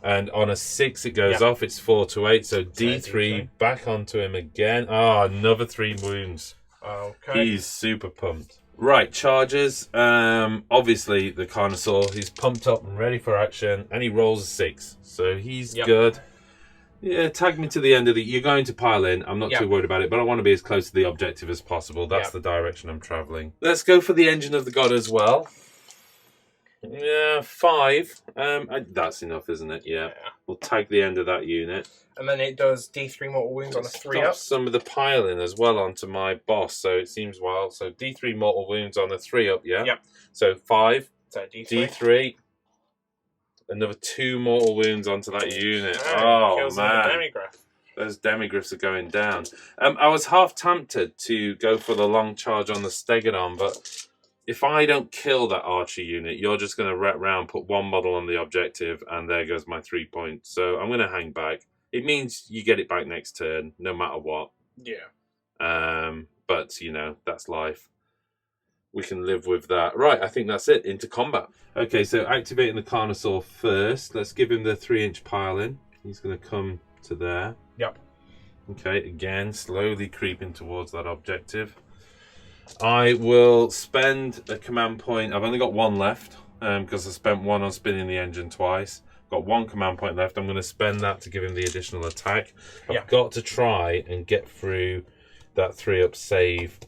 Speaker 1: And on a 6 it goes off. It's 4 to 8. So D3 back onto him again. Another 3 wounds.
Speaker 3: Okay.
Speaker 1: He's super pumped. Right, charges. Obviously the Carnosaur, he's pumped up and ready for action, and he rolls a 6. So he's good. Yeah, tag me to the end of the... You're going to pile in. I'm not too worried about it, but I want to be as close to the objective as possible. That's the direction I'm travelling. Let's go for the Engine of the God as well. Yeah, 5. That's enough, isn't it? Yeah. We'll tag the end of that unit.
Speaker 3: And then it does D3 mortal wounds on a 3-up.
Speaker 1: Some of the piling as well onto my boss, so it seems wild. So D3 mortal wounds on a 3-up, yeah?
Speaker 3: Yep.
Speaker 1: So 5.
Speaker 3: So D3.
Speaker 1: D3. Another 2 mortal wounds onto that unit.
Speaker 3: Kills
Speaker 1: man.
Speaker 3: the demigryph.
Speaker 1: Those demigryphs are going down. I was half tempted to go for the long charge on the Stegadon, but if I don't kill that archer unit, you're just going to wrap round, put 1 model on the objective, and there goes my 3 points. So I'm going to hang back. It means you get it back next turn, no matter what.
Speaker 3: Yeah.
Speaker 1: But, you know, that's life. We can live with that. Right, I think that's it. Into combat. Okay, so activating the Carnosaur first. Let's give him the 3-inch pile in. He's going to come to there.
Speaker 3: Yep.
Speaker 1: Okay, again, slowly creeping towards that objective. I will spend a command point. I've only got 1 left because I spent 1 on spinning the engine twice. Got 1 command point left. I'm going to spend that to give him the additional attack. I've got to try and get through that 3-up save.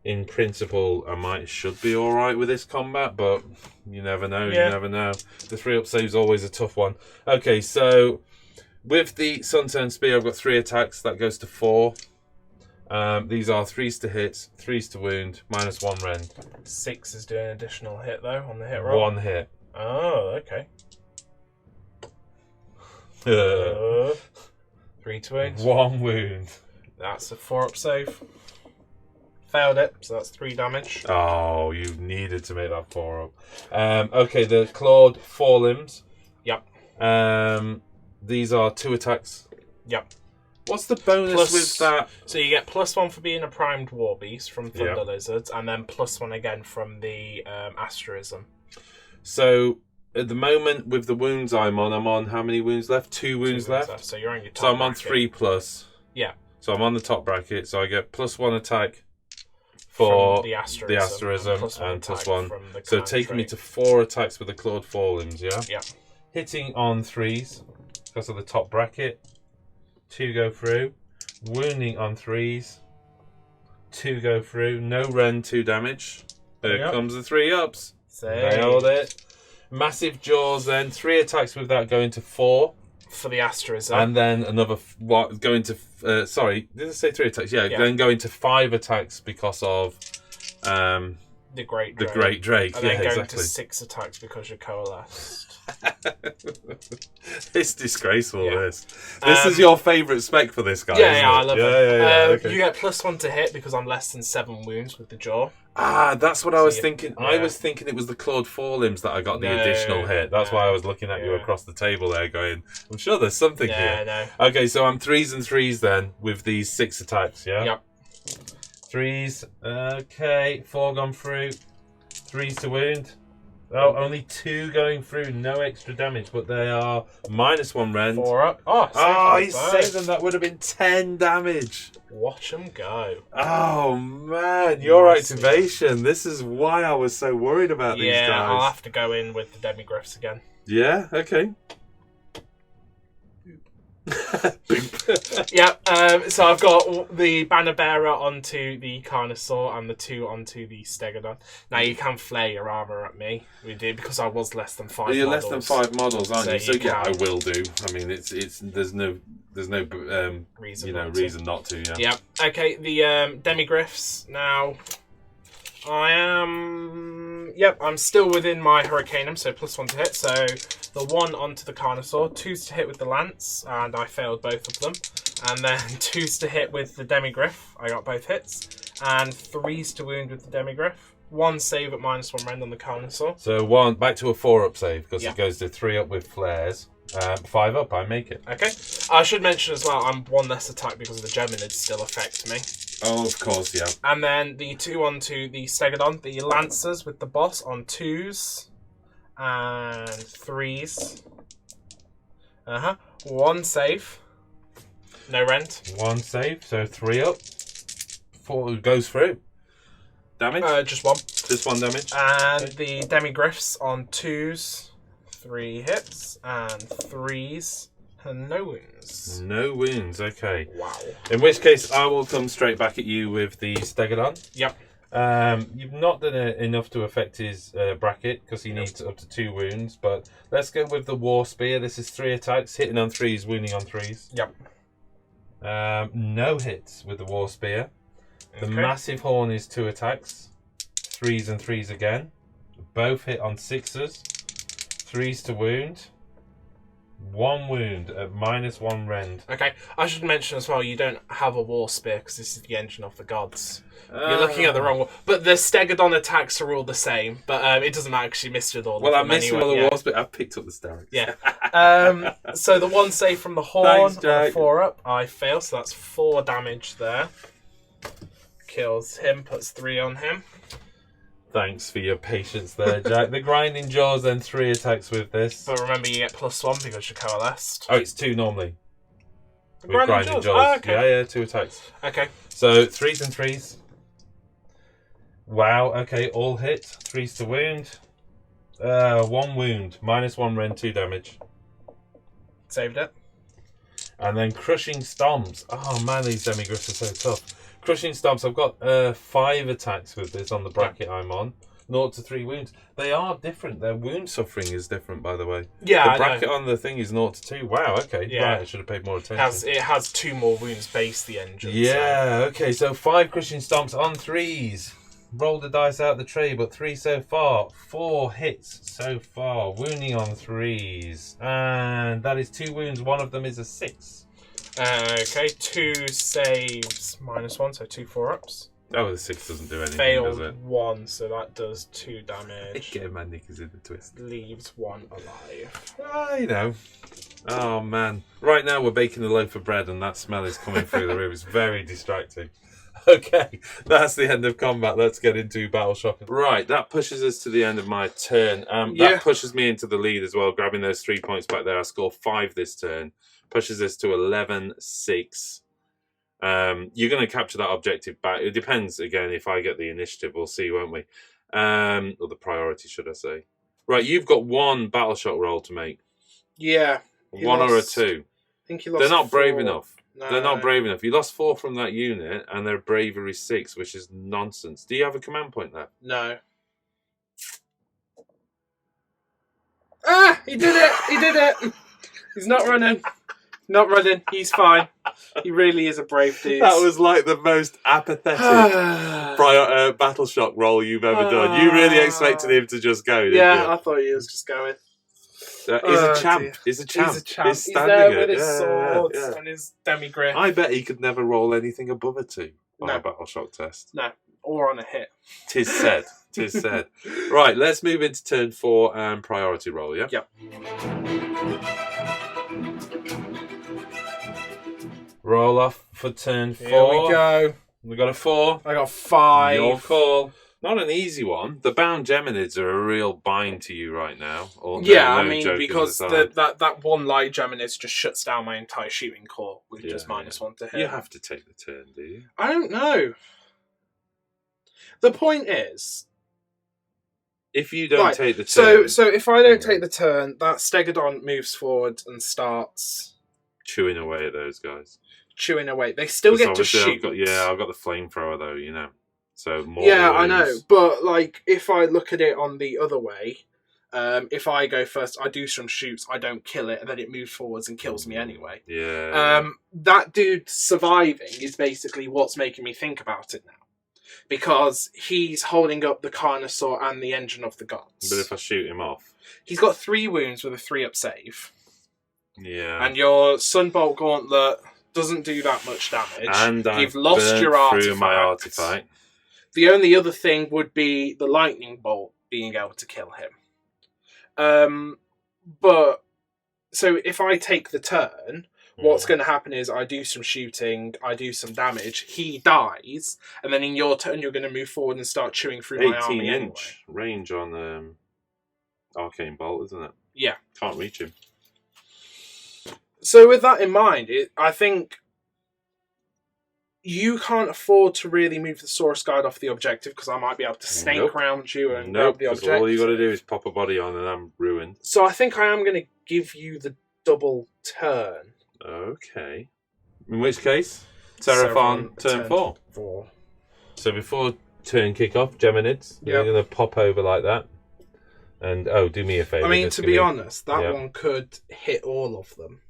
Speaker 1: In principle, should be all right with this combat, but you never know. You never know. The 3-up save is always a tough one. Okay, so with the Sunturn Spear, I've got 3 attacks. That goes to 4. These are 3s to hit, 3s to wound, -1 rend.
Speaker 3: 6 is doing an additional hit though on the hit roll.
Speaker 1: 1 hit.
Speaker 3: Oh, okay. 3 to wound.
Speaker 1: 1 wound.
Speaker 3: That's a 4-up save. Failed it, so that's 3 damage.
Speaker 1: Oh, you needed to make that 4-up. Okay, the clawed forelimbs.
Speaker 3: Yep.
Speaker 1: These are 2 attacks.
Speaker 3: Yep.
Speaker 1: What's the bonus with that?
Speaker 3: So you get +1 for being a primed war beast from Thunder Lizards, and then +1 again from the Asterism.
Speaker 1: So at the moment, with the wounds I'm on how many wounds left? 2 wounds left.
Speaker 3: So you're on your top
Speaker 1: So I'm on
Speaker 3: bracket.
Speaker 1: 3+.
Speaker 3: Yeah.
Speaker 1: So I'm on the top bracket, so I get +1 attack for
Speaker 3: from the Asterism
Speaker 1: and
Speaker 3: attack
Speaker 1: +1.
Speaker 3: from the
Speaker 1: So
Speaker 3: command
Speaker 1: taking me
Speaker 3: trait.
Speaker 1: to 4 attacks with the clawed forelimbs, yeah?
Speaker 3: Yeah.
Speaker 1: Hitting on 3s because of the top bracket. 2 go through. Wounding on 3s. 2 go through. No rend, 2 damage. There comes the 3-ups. Nailed it. Massive jaws then. 3 attacks with that going to 4.
Speaker 3: For the Asterism.
Speaker 1: And then another going to... sorry, did I say 3 attacks? Yeah, then going to 5 attacks because of...
Speaker 3: The Great
Speaker 1: The
Speaker 3: Drake.
Speaker 1: Great Drake,
Speaker 3: And
Speaker 1: yeah,
Speaker 3: then going
Speaker 1: exactly.
Speaker 3: to 6 attacks because you're coalesced.
Speaker 1: It's disgraceful,
Speaker 3: Yeah.
Speaker 1: this. This is your favourite spec for this guy, isn't
Speaker 3: I
Speaker 1: it?
Speaker 3: love it.
Speaker 1: Yeah, okay.
Speaker 3: You get +1 to hit because I'm less than 7 wounds with the jaw.
Speaker 1: Ah, that's what I was
Speaker 3: you-
Speaker 1: thinking.
Speaker 3: yeah.
Speaker 1: I was thinking it was the clawed forelimbs that I got the
Speaker 3: No,
Speaker 1: additional hit. That's
Speaker 3: no.
Speaker 1: why I was looking at you
Speaker 3: Yeah.
Speaker 1: across the table there going, I'm sure there's something here.
Speaker 3: No.
Speaker 1: Okay, so I'm 3s and 3s then with these 6 attacks, yeah?
Speaker 3: Yep.
Speaker 1: 3s, okay, 4 gone through, 3s to wound. Oh, only 2 going through, no extra damage, but they are -1 rend.
Speaker 3: 4 up. Oh,
Speaker 1: He saved them. That would have been 10 damage.
Speaker 3: Watch them go.
Speaker 1: Oh man, your
Speaker 3: Nice.
Speaker 1: activation. This is why I was so worried about these
Speaker 3: Yeah,
Speaker 1: guys.
Speaker 3: I'll have to go in with the Demigriffs again.
Speaker 1: Yeah, okay.
Speaker 3: So I've got the Banner Bearer onto the Carnosaur and the 2 onto the Stegodon. Now you can flare your armour at me. We did because I was less than 5
Speaker 1: You're
Speaker 3: models.
Speaker 1: less than 5 models, aren't you? So
Speaker 3: you
Speaker 1: yeah, I
Speaker 3: can.
Speaker 1: will do. I mean, it's there's no
Speaker 3: Reason
Speaker 1: you know
Speaker 3: not to.
Speaker 1: reason not to. Yeah.
Speaker 3: Yep. Okay, the Demigriffs. Now, I'm still within my Hurricanum, so +1 to hit. So the 1 onto the Carnosaur, 2s to hit with the Lance, and I failed both of them. And then 2s to hit with the Demigriff, I got both hits. And 3s to wound with the Demigriff. 1 save at -1 rend on the Carnosaur.
Speaker 1: So one back to a 4-up save because
Speaker 3: Yeah.
Speaker 1: it goes to 3-up with flares. 5-up, I make it.
Speaker 3: Okay. I should mention as well, I'm 1 less attack because the Geminids still affect me.
Speaker 1: Oh, of course, yeah.
Speaker 3: And then the 2 onto the Stegodon, the Lancers with the boss on 2s and 3s. 1 save. No rend.
Speaker 1: 1 save, so 3-up. 4 goes through. Damage?
Speaker 3: Just 1.
Speaker 1: Just 1 damage.
Speaker 3: And the Demigriffs on 2s, 3 hits, and 3s, and no wounds.
Speaker 1: No wounds, okay.
Speaker 3: Wow.
Speaker 1: In which case, I will come straight back at you with the Stegodon.
Speaker 3: Yep.
Speaker 1: You've not done enough to affect his bracket because he needs up to 2 wounds. But let's go with the War Spear. This is 3 attacks, hitting on 3s, wounding on 3s.
Speaker 3: Yep.
Speaker 1: No hits with the War Spear. The
Speaker 3: Okay.
Speaker 1: Massive Horn is 2 attacks, 3s and 3s again. Both hit on 6s, 3s to wound. 1 wound at -1 rend.
Speaker 3: Okay, I should mention as well, you don't have a War Spear because this is the engine of the gods. You're looking at the wrong one. But the Stegodon attacks are all the same, but it doesn't matter because you missed with all
Speaker 1: Well, I
Speaker 3: of them
Speaker 1: missed
Speaker 3: anyway.
Speaker 1: all the
Speaker 3: yeah.
Speaker 1: Wars, but I've picked up the Starricks.
Speaker 3: Yeah. So the 1 save from the Horn
Speaker 1: Thanks,
Speaker 3: on
Speaker 1: Jack.
Speaker 3: a 4-up, I fail, so that's 4 damage there. Kills him, puts 3 on him.
Speaker 1: Thanks for your patience there, Jack. The Grinding Jaws, then 3 attacks with this.
Speaker 3: But remember, you get +1 because you're coalesced.
Speaker 1: Oh, it's 2 normally.
Speaker 3: The
Speaker 1: With Grinding Jaws.
Speaker 3: Oh, okay.
Speaker 1: Yeah, 2 attacks.
Speaker 3: Okay.
Speaker 1: So 3s and 3s. Wow, okay, all hit. 3s to wound. 1 wound. -1 rend, 2 damage.
Speaker 3: Saved it.
Speaker 1: And then Crushing Stomps. Oh man, these Demigriffs are so tough. Crushing Stomps, I've got 5 attacks with this on the bracket I'm on. 0 to 3 wounds. They are different. Their wound suffering is different, by the way.
Speaker 3: Yeah,
Speaker 1: The bracket on the thing is 0 to 2. Wow, okay.
Speaker 3: Yeah.
Speaker 1: Right, I should have paid more attention.
Speaker 3: It has 2 more wounds base the engine.
Speaker 1: Yeah, okay, so 5 Crushing Stomps on 3s. Roll the dice out the tray, but 3 so far. 4 hits so far. Wounding on 3s. And that is 2 wounds. One of them is a 6.
Speaker 3: Okay, 2 saves -1, so 2 4-ups.
Speaker 1: Oh, the 6 doesn't do anything,
Speaker 3: Failed
Speaker 1: does it?
Speaker 3: 1, so that does 2 damage.
Speaker 1: Get my knickers in the twist.
Speaker 3: Leaves 1 alive.
Speaker 1: You know. Oh, man. Right now we're baking a loaf of bread and that smell is coming through the room. It's very distracting. Okay, that's the end of combat. Let's get into battle shock. Right, that pushes us to the end of my turn. That pushes me into the lead as well, grabbing those 3 points back there. I score 5 this turn. Pushes us to 11-6. You're going to capture that objective back. It depends, again, if I get the initiative. We'll see, won't we? Or the priority, should I say. Right, you've got 1 battle shock roll to make.
Speaker 3: Yeah.
Speaker 1: 1 or a 2.
Speaker 3: I think he lost
Speaker 1: They're not brave
Speaker 3: 4.
Speaker 1: enough.
Speaker 3: No.
Speaker 1: They're not brave enough. You lost 4 from that unit, and their bravery 6, which is nonsense. Do you have a command point there?
Speaker 3: No. Ah! He did it! He did it! He's not running. Not running. He's fine. He really is a brave dude.
Speaker 1: That was like the most apathetic battle shock roll you've ever done. You really expected him to just go, didn't you?
Speaker 3: I thought he was just going.
Speaker 1: He's a champ.
Speaker 3: Dear.
Speaker 1: He's a champ.
Speaker 3: He's a champ. He's
Speaker 1: standing
Speaker 3: there
Speaker 1: it.
Speaker 3: with his swords and his demi-grip.
Speaker 1: I bet he could never roll anything above a 2 on
Speaker 3: No.
Speaker 1: a battle shock test.
Speaker 3: No, or on a hit.
Speaker 1: Tis said. Tis said. Right, let's move into turn 4 and priority roll, yeah?
Speaker 3: Yep.
Speaker 1: Roll off for turn 4.
Speaker 3: Here we go.
Speaker 1: We got a 4.
Speaker 3: I got 5.
Speaker 1: Your call. Not an easy one. The bound Geminids are a real bind to you right now.
Speaker 3: I mean, because that one light Geminid just shuts down my entire shooting core with just -1 to hit.
Speaker 1: You have to take the turn, do you?
Speaker 3: I don't know. The point is,
Speaker 1: if you don't take the turn...
Speaker 3: So if I don't take the turn, that Stegodon moves forward and starts...
Speaker 1: chewing away at those guys.
Speaker 3: Chewing away. They still get to shoot.
Speaker 1: I've got the flamethrower, though, you know. So more
Speaker 3: I know. But, like, if I look at it on the other way, if I go first, I do some shoots, I don't kill it, and then it moves forwards and kills me anyway.
Speaker 1: Yeah.
Speaker 3: That dude surviving is basically what's making me think about it now. Because he's holding up the Carnosaur and the Engine of the Gods.
Speaker 1: But if I shoot him off...
Speaker 3: He's got 3 wounds with a 3-up save.
Speaker 1: Yeah.
Speaker 3: And your Sunbolt Gauntlet doesn't do that much damage.
Speaker 1: And
Speaker 3: you've lost your artifact.
Speaker 1: Through my artifact.
Speaker 3: The only other thing would be the Lightning Bolt being able to kill him. But so if I take the turn, what's going to happen is I do some shooting, I do some damage, he dies, and then in your turn you're going to move forward and start chewing through my army
Speaker 1: 18-inch
Speaker 3: anyway.
Speaker 1: range on Arcane Bolt, isn't it?
Speaker 3: Yeah.
Speaker 1: Can't reach him.
Speaker 3: So with that in mind, I think you can't afford to really move the Saurus Guide off the objective because I might be able to snake around you and grab the objective.
Speaker 1: All you got to do is pop a body on and I'm ruined.
Speaker 3: So I think I am going to give you the double turn.
Speaker 1: Okay. In which case, Seraphon turn 4. So before turn kick-off, Geminids, you're going to pop over like that. And, do me a favour.
Speaker 3: I mean, to be honest, that one could hit all of them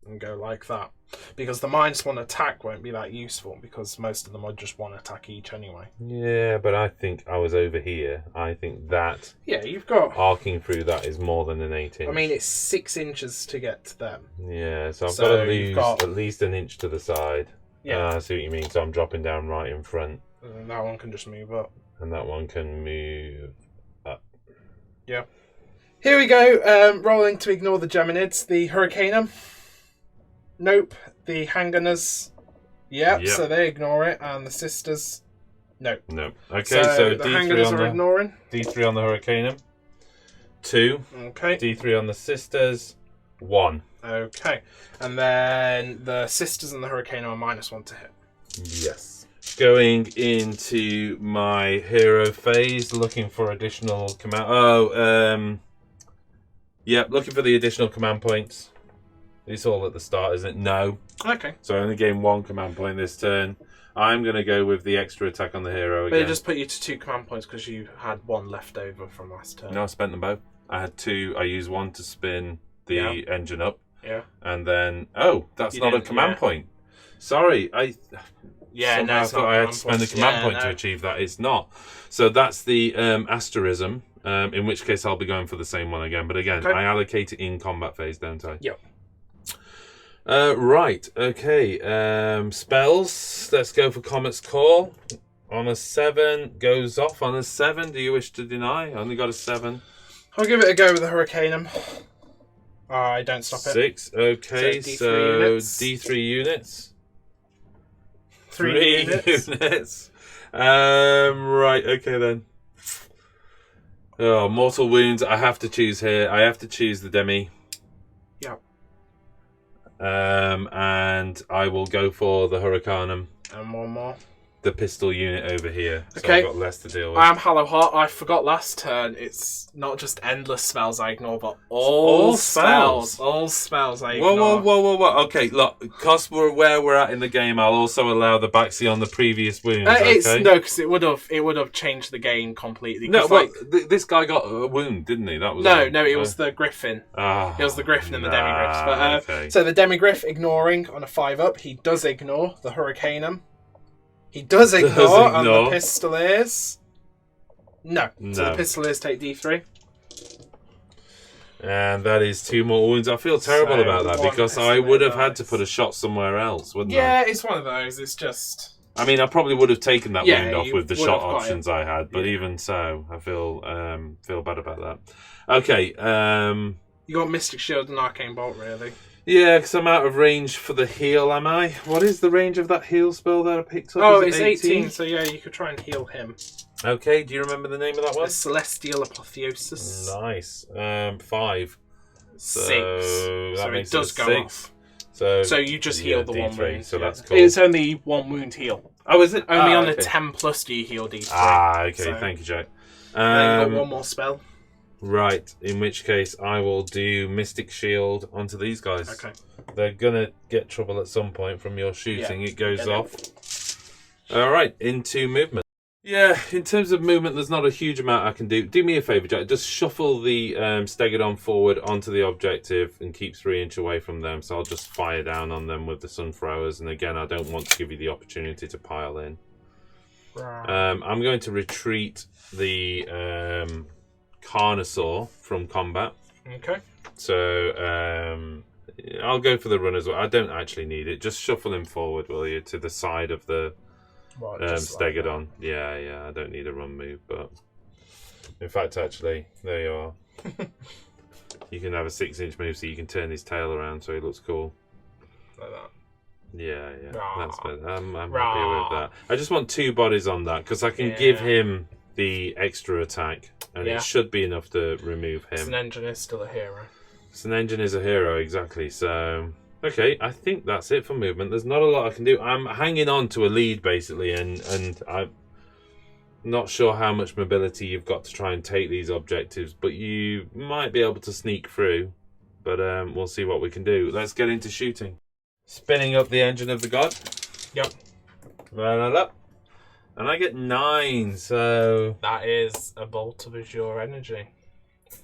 Speaker 3: and go like that. Because the -1 attack won't be that useful because most of them are just 1 attack each anyway.
Speaker 1: Yeah, but I think I was over here. I think that...
Speaker 3: Yeah, you've got...
Speaker 1: arcing through that is more than an 8-inch.
Speaker 3: I mean, it's 6 inches to get to them.
Speaker 1: Yeah, so I've got to lose at least an inch to the side. Yeah. I see what you mean. So I'm dropping down right in front.
Speaker 3: And that one can just move up.
Speaker 1: And that one can move up.
Speaker 3: Yeah. Here we go. Rolling to ignore the Geminids. The Hurricanum. Nope. The Hanganers. Yep, so they ignore it. And the Sisters. Nope.
Speaker 1: Nope. Okay, so
Speaker 3: the
Speaker 1: D3
Speaker 3: Hanganers
Speaker 1: on
Speaker 3: are ignoring.
Speaker 1: D3 on the Hurricanum. 2.
Speaker 3: Okay.
Speaker 1: D3 on the Sisters. 1.
Speaker 3: Okay. And then the Sisters and the Hurricanum are -1 to hit.
Speaker 1: Yes. Going into my hero phase, looking for additional command... Yep, looking for the additional command points. It's all at the start, isn't it? No.
Speaker 3: Okay.
Speaker 1: So I only gain 1 command point this turn. I'm going to go with the extra attack on the hero again.
Speaker 3: But it just put you to 2 command points because you had 1 left over from last turn.
Speaker 1: No, I spent them both. I had 2. I used 1 to spin the engine up.
Speaker 3: Yeah.
Speaker 1: And then... Oh, that's not a command point. Sorry, I thought I had to spend a command point to achieve that. It's not. So that's the asterism, in which case I'll be going for the same one again. But again, I allocate it in combat phase, don't I?
Speaker 3: Yep.
Speaker 1: Right, okay. Spells. Let's go for Comet's Call. On a 7, goes off on a 7. Do you wish to deny? I only got a 7.
Speaker 3: I'll give it a go with the Hurricanum. I don't stop it.
Speaker 1: 6, okay. So D3 units.
Speaker 3: 3 units.
Speaker 1: Right, okay then. Oh, mortal wounds. I have to choose here. I have to choose the demi.
Speaker 3: Yep.
Speaker 1: And I will go for the Hurricanum.
Speaker 3: And 1 more.
Speaker 1: the pistol unit over here. So
Speaker 3: Okay.
Speaker 1: I've got less to deal with.
Speaker 3: I am Hollow Heart. I forgot last turn. It's not just endless spells I ignore, but all spells. All spells I ignore.
Speaker 1: Whoa. Okay, look, because we're where we're at in the game, I'll also allow the Baxi on the previous wounds, okay?
Speaker 3: No, because it would have changed the game completely.
Speaker 1: No, well, this guy got a wound, didn't he? That was
Speaker 3: it was the Griffin. It was the Griffin and the Demigriffs. But,
Speaker 1: okay.
Speaker 3: So the Demigriff ignoring on a 5-up, he does ignore the Hurricanum. He does ignore, and the Pistoliers. No. So the Pistoliers take D3.
Speaker 1: And that is 2 more wounds. I feel terrible about that because I would have had to put a shot somewhere else, wouldn't I?
Speaker 3: Yeah, it's one of those. It's just...
Speaker 1: I mean, I probably would have taken that wound off with the
Speaker 3: would
Speaker 1: shot
Speaker 3: have got
Speaker 1: options I had, but even so, I feel bad about that. Okay.
Speaker 3: You got Mystic Shield and Arcane Bolt, really.
Speaker 1: Yeah, because I'm out of range for the heal, am I? What is the range of that heal spell that I picked up?
Speaker 3: Oh,
Speaker 1: Is
Speaker 3: it's 18, so yeah, you could try and heal him.
Speaker 1: Okay, do you remember the name of that one?
Speaker 3: The Celestial Apotheosis.
Speaker 1: Nice. 5.
Speaker 3: 6.
Speaker 1: So that makes
Speaker 3: it does go
Speaker 1: 6.
Speaker 3: off.
Speaker 1: So
Speaker 3: you just heal the
Speaker 1: D3,
Speaker 3: 1 wound.
Speaker 1: so that's cool.
Speaker 3: It's only 1 wound heal.
Speaker 1: Oh, is it?
Speaker 3: Only on
Speaker 1: okay.
Speaker 3: a 10 plus do you heal D3.
Speaker 1: Okay,
Speaker 3: so.
Speaker 1: thank you, Jack.
Speaker 3: Then you got 1 more spell.
Speaker 1: Right, in which case I will do Mystic Shield onto these guys.
Speaker 3: Okay.
Speaker 1: They're gonna get trouble at some point from your shooting.
Speaker 3: Yeah,
Speaker 1: it goes off. Alright, into movement. Yeah, in terms of movement, there's not a huge amount I can do. Do me a favour, Jack. Just shuffle the Stegodon forward onto the objective and keep 3 inches away from them. So I'll just fire down on them with the Sunthrowers. And again, I don't want to give you the opportunity to pile in.
Speaker 3: Right.
Speaker 1: I'm going to retreat the Carnosaur from combat.
Speaker 3: Okay.
Speaker 1: So I'll go for the run as well. I don't actually need it. Just shuffle him forward, will you, to the side of the Stegodon. Like yeah. I don't need a run move, but in fact, actually, there you are. You can have a 6-inch move, so you can turn his tail around, so he looks cool.
Speaker 3: Like that.
Speaker 1: Yeah.
Speaker 3: Rah.
Speaker 1: That's better. I'm happy with that. I just want 2 bodies on that because I can give him the extra attack, and it should be enough to remove him.
Speaker 3: An engine is still a hero.
Speaker 1: An engine is a hero, exactly. So, okay, I think that's it for movement. There's not a lot I can do. I'm hanging on to a lead, basically, and I'm not sure how much mobility you've got to try and take these objectives, but you might be able to sneak through. But we'll see what we can do. Let's get into shooting. Spinning up the engine of the god.
Speaker 3: Yep.
Speaker 1: And I get 9, so...
Speaker 3: That is a bolt of Azure energy.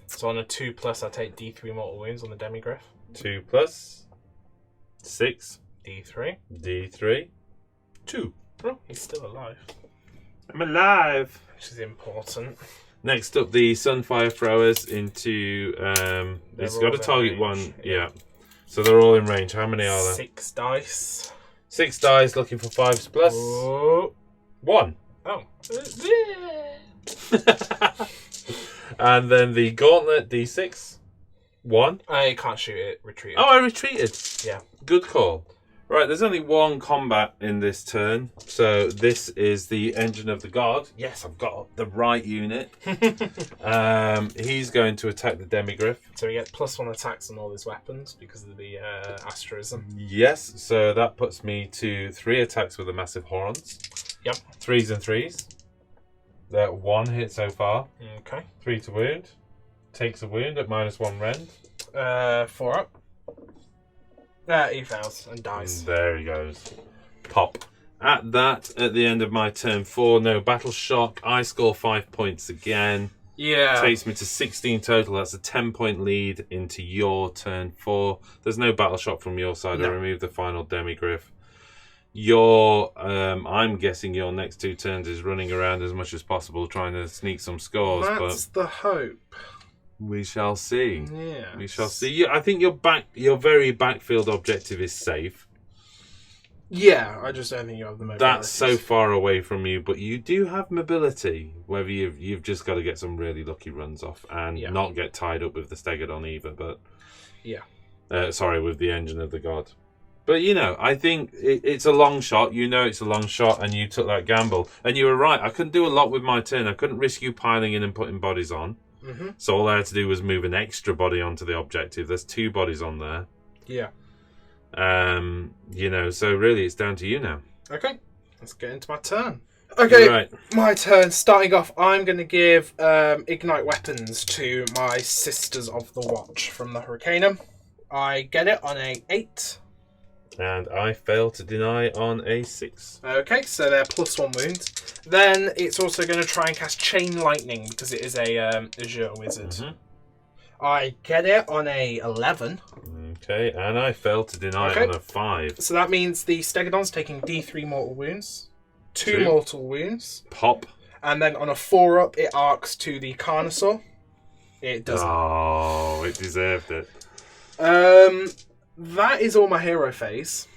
Speaker 3: So on a 2 plus, I take D3 mortal wounds on the Demigriff.
Speaker 1: 2 plus 6.
Speaker 3: D3.
Speaker 1: D3. 2.
Speaker 3: Oh, he's still alive.
Speaker 1: I'm alive.
Speaker 3: Which is important.
Speaker 1: Next up, the Sunfire Throwers into... it's got to target
Speaker 3: range.
Speaker 1: 1. Yeah. So they're all in range. How many are there?
Speaker 3: 6 dice.
Speaker 1: 6 dice, looking for 5s plus.
Speaker 3: Oh.
Speaker 1: 1.
Speaker 3: Oh.
Speaker 1: And then the Gauntlet D6. 1.
Speaker 3: I can't shoot it. Retreat.
Speaker 1: Oh, I retreated.
Speaker 3: Yeah.
Speaker 1: Good call. Right, there's only 1 combat in this turn. So this is the Engine of the God. Yes, I've got the right unit. He's going to attack the Demigriff.
Speaker 3: So he gets +1 attacks on all his weapons because of the asterism.
Speaker 1: Yes, so that puts me to 3 attacks with the massive horns.
Speaker 3: Yep.
Speaker 1: 3s and 3s. That 1 hit so far.
Speaker 3: Okay.
Speaker 1: 3 to wound. Takes a wound at -1 rend.
Speaker 3: 4 up. He fails and dies.
Speaker 1: And there he goes. Pop. At the end of my turn 4, no battle shock. I score 5 points again.
Speaker 3: Yeah.
Speaker 1: Takes me to 16 total. That's a 10-point lead into your turn 4. There's no battle shock from your side.
Speaker 3: No.
Speaker 1: I remove the final Demigriff. I'm guessing your next 2 turns is running around as much as possible, trying to sneak some scores.
Speaker 3: That's the hope.
Speaker 1: We shall see.
Speaker 3: Yeah.
Speaker 1: We shall see. I think your very backfield objective is safe.
Speaker 3: Yeah, I just don't think you have the mobility.
Speaker 1: That's so far away from you, but you do have mobility. Whether you've just got to get some really lucky runs off and not get tied up with the Stegodon either. But with the Engine of the God. But I think it's a long shot. It's a long shot, and you took that gamble, and you were right. I couldn't do a lot with my turn. I couldn't risk you piling in and putting bodies on. Mm-hmm. So all I had to do was move an extra body onto the objective. There's 2 bodies on there.
Speaker 3: Yeah.
Speaker 1: So really it's down to you now.
Speaker 3: Okay. Let's get into my turn. Okay,
Speaker 1: Right.
Speaker 3: my turn. Starting off, I'm going to give Ignite Weapons to my Sisters of the Watch from the Hurricanum. I get it on a 8.
Speaker 1: And I fail to deny on a 6.
Speaker 3: Okay, so they're +1 wound. Then it's also going to try and cast Chain Lightning because it is a Azure Wizard.
Speaker 1: Mm-hmm.
Speaker 3: I get it on a 11.
Speaker 1: Okay, and I fail to deny on a 5.
Speaker 3: So that means the Stegodon's taking D3 mortal wounds, 2
Speaker 1: 2
Speaker 3: mortal wounds,
Speaker 1: pop,
Speaker 3: and then on a 4-up it arcs to the Carnosaur. It doesn't.
Speaker 1: Oh, it deserved it.
Speaker 3: That is all my hero phase.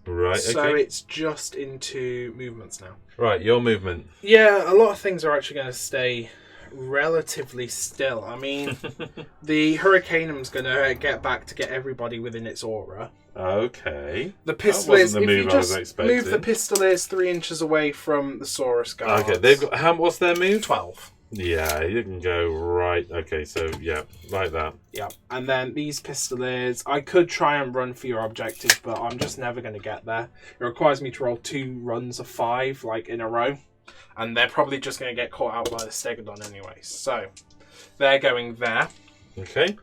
Speaker 1: Right,
Speaker 3: So
Speaker 1: okay.
Speaker 3: it's just into movements now.
Speaker 1: Right, your movement.
Speaker 3: Yeah, a lot of things are actually going to stay relatively still. I mean, the Hurricanum's going to get back to get everybody within its aura.
Speaker 1: Okay.
Speaker 3: The Pistoliers,
Speaker 1: the
Speaker 3: if you
Speaker 1: move I was
Speaker 3: just
Speaker 1: expecting.
Speaker 3: move the Pistoliers 3 inches away from the Saurus guards.
Speaker 1: Okay, they've got. What's their move?
Speaker 3: 12.
Speaker 1: Yeah, you can go right. Okay, so yeah, like that.
Speaker 3: Yeah, and then these Pistoliers, I could try and run for your objective, but I'm just never going to get there. It requires me to roll 2 runs of 5, like, in a row. And they're probably just going to get caught out by the Stegodon anyway. So, they're going there.
Speaker 1: Okay.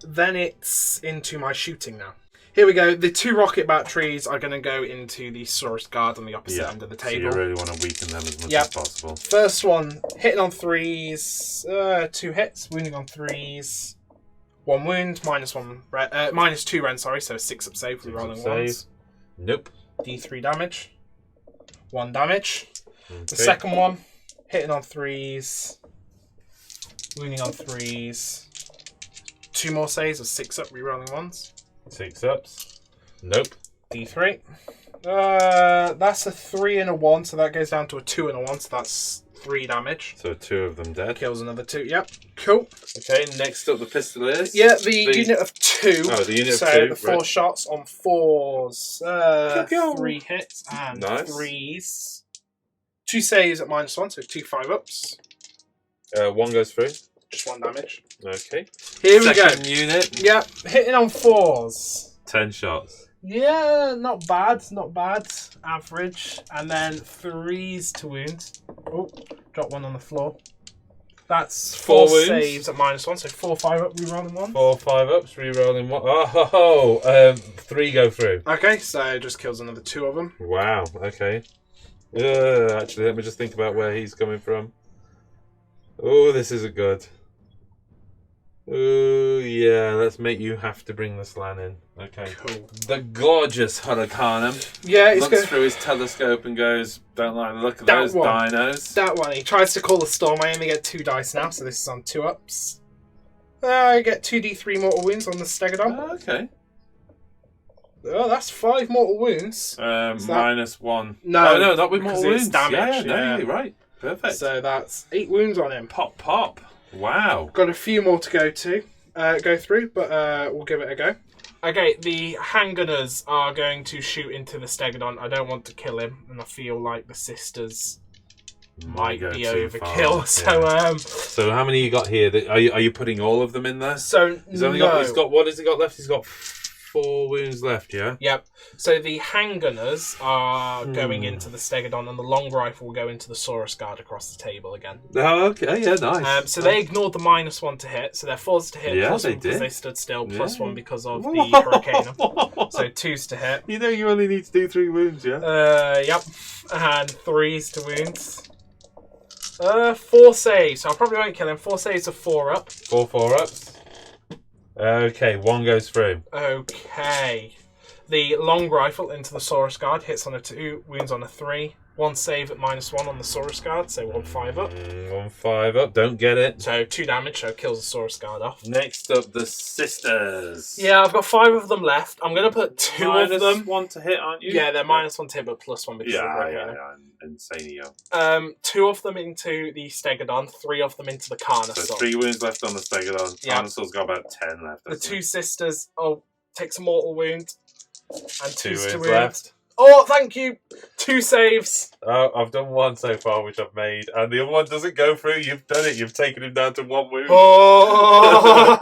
Speaker 3: Then it's into my shooting now. Here we go. The 2 rocket batteries are going to go into the Saurus guard on the opposite end of the table.
Speaker 1: So you really want to weaken them as much as possible.
Speaker 3: First one, hitting on 3s, 2 hits, wounding on 3s, 1 wound, -2 rend, sorry, so 6-up save for the rolling ones.
Speaker 1: Nope.
Speaker 3: D3 damage, 1 damage.
Speaker 1: Okay.
Speaker 3: The second one, hitting on 3s, wounding on 3s, 2 more saves of 6-up rerolling ones.
Speaker 1: 6 ups. Nope.
Speaker 3: D3. That's a 3 and a 1, so that goes down to a 2 and a 1, so that's 3 damage.
Speaker 1: So 2 of them dead.
Speaker 3: Kills another 2. Yep. Cool.
Speaker 1: Okay, next up the Pistoliers.
Speaker 3: Yeah, the unit of 2.
Speaker 1: Oh, the unit of 2.
Speaker 3: So the 4 shots on 4s.
Speaker 1: Go.
Speaker 3: 3 hits and
Speaker 1: Nice.
Speaker 3: 3s. 2 saves at -1, so 2 5-ups.
Speaker 1: 1 goes through.
Speaker 3: Just 1 damage.
Speaker 1: Okay.
Speaker 3: Here we go.
Speaker 1: Second unit.
Speaker 3: Yep, hitting on 4s.
Speaker 1: 10 shots.
Speaker 3: Yeah, not bad, not bad. Average. And then 3s to wound. Oh, drop 1 on the floor. That's 4
Speaker 1: wounds.
Speaker 3: saves at -1, so 4 5-up rerolling 1.
Speaker 1: 4 5-ups, rerolling 1. Oh, 3 go through.
Speaker 3: Okay, so it just kills another 2 of them.
Speaker 1: Wow, okay. Actually, let me just think about where he's coming from. Oh, this isn't good. Oh, yeah, let's make you have to bring the slan in. Okay.
Speaker 3: Cool.
Speaker 1: The gorgeous Hurricanum
Speaker 3: Yeah, it's
Speaker 1: looks
Speaker 3: good.
Speaker 1: through his telescope and goes, don't like the look of
Speaker 3: That
Speaker 1: those
Speaker 3: one.
Speaker 1: dinos.
Speaker 3: That one, he tries to call the storm. I only get 2 dice now, so this is on 2-ups. I get 2d3 mortal wounds on the Stegodon.
Speaker 1: Oh, okay.
Speaker 3: Oh, that's 5 mortal wounds.
Speaker 1: -1.
Speaker 3: No,
Speaker 1: Oh, no, not with
Speaker 3: because
Speaker 1: more
Speaker 3: it's
Speaker 1: wounds.
Speaker 3: damage,
Speaker 1: No,
Speaker 3: yeah.
Speaker 1: you're right. Perfect.
Speaker 3: So that's 8 wounds on him.
Speaker 1: Pop, pop. Wow.
Speaker 3: Got a few more to go through, but we'll give it a go. Okay, the handgunners are going to shoot into the Stegodon. I don't want to kill him, and I feel like the sisters might
Speaker 1: go
Speaker 3: be
Speaker 1: too
Speaker 3: overkill.
Speaker 1: far,
Speaker 3: So,
Speaker 1: So how many you got here? Are you putting all of them in there?
Speaker 3: so
Speaker 1: He's only
Speaker 3: no.
Speaker 1: got. He's got. What has he got left? He's got 4 wounds left. Yeah.
Speaker 3: Yep. So the handgunners are going into the Stegodon, and the long rifle will go into the Saurus guard across the table again.
Speaker 1: Oh, okay. Yeah. Nice.
Speaker 3: So they ignored the -1 to hit, so they're 4s to hit,
Speaker 1: Yeah,
Speaker 3: plus
Speaker 1: they
Speaker 3: 1 because
Speaker 1: did.
Speaker 3: they stood still,
Speaker 1: Yeah.
Speaker 3: plus 1 because of the Hurricanum. So 2s to hit.
Speaker 1: You know you only need to do 3 wounds. Yeah.
Speaker 3: Yep. And 3s to wounds. 4 saves. So I probably won't kill him. 4 saves of 4-up.
Speaker 1: 4 4-ups. Okay. 1 goes through.
Speaker 3: Okay. The long rifle into the Saurus guard hits on a 2, wounds on a 3. 1 save at -1 on the Saurus guard, so 1 5-up.
Speaker 1: 1 5-up. Don't get it.
Speaker 3: So 2 damage, so it kills the Saurus guard off.
Speaker 1: Next up, the sisters.
Speaker 3: Yeah, I've got 5 of them left. I'm going to put 2 of them.
Speaker 1: -1 to hit, aren't you?
Speaker 3: Yeah, they're -1 to hit, but +1 because of the
Speaker 1: Yeah.
Speaker 3: Hurricane.
Speaker 1: Insane.
Speaker 3: 2 of them into the Stegodon, 3 of them into the Carnosaur.
Speaker 1: So 3 wounds left on the Stegodon.
Speaker 3: Yeah.
Speaker 1: Carnosaur's got about 10 left.
Speaker 3: The 2 sisters takes a mortal wound and 2 to
Speaker 1: wounds
Speaker 3: wound.
Speaker 1: left.
Speaker 3: Oh, thank you. 2 saves.
Speaker 1: Oh, I've done one so far, which I've made, and the other one doesn't go through. You've done it. You've taken him down to 1 wound.
Speaker 3: Oh,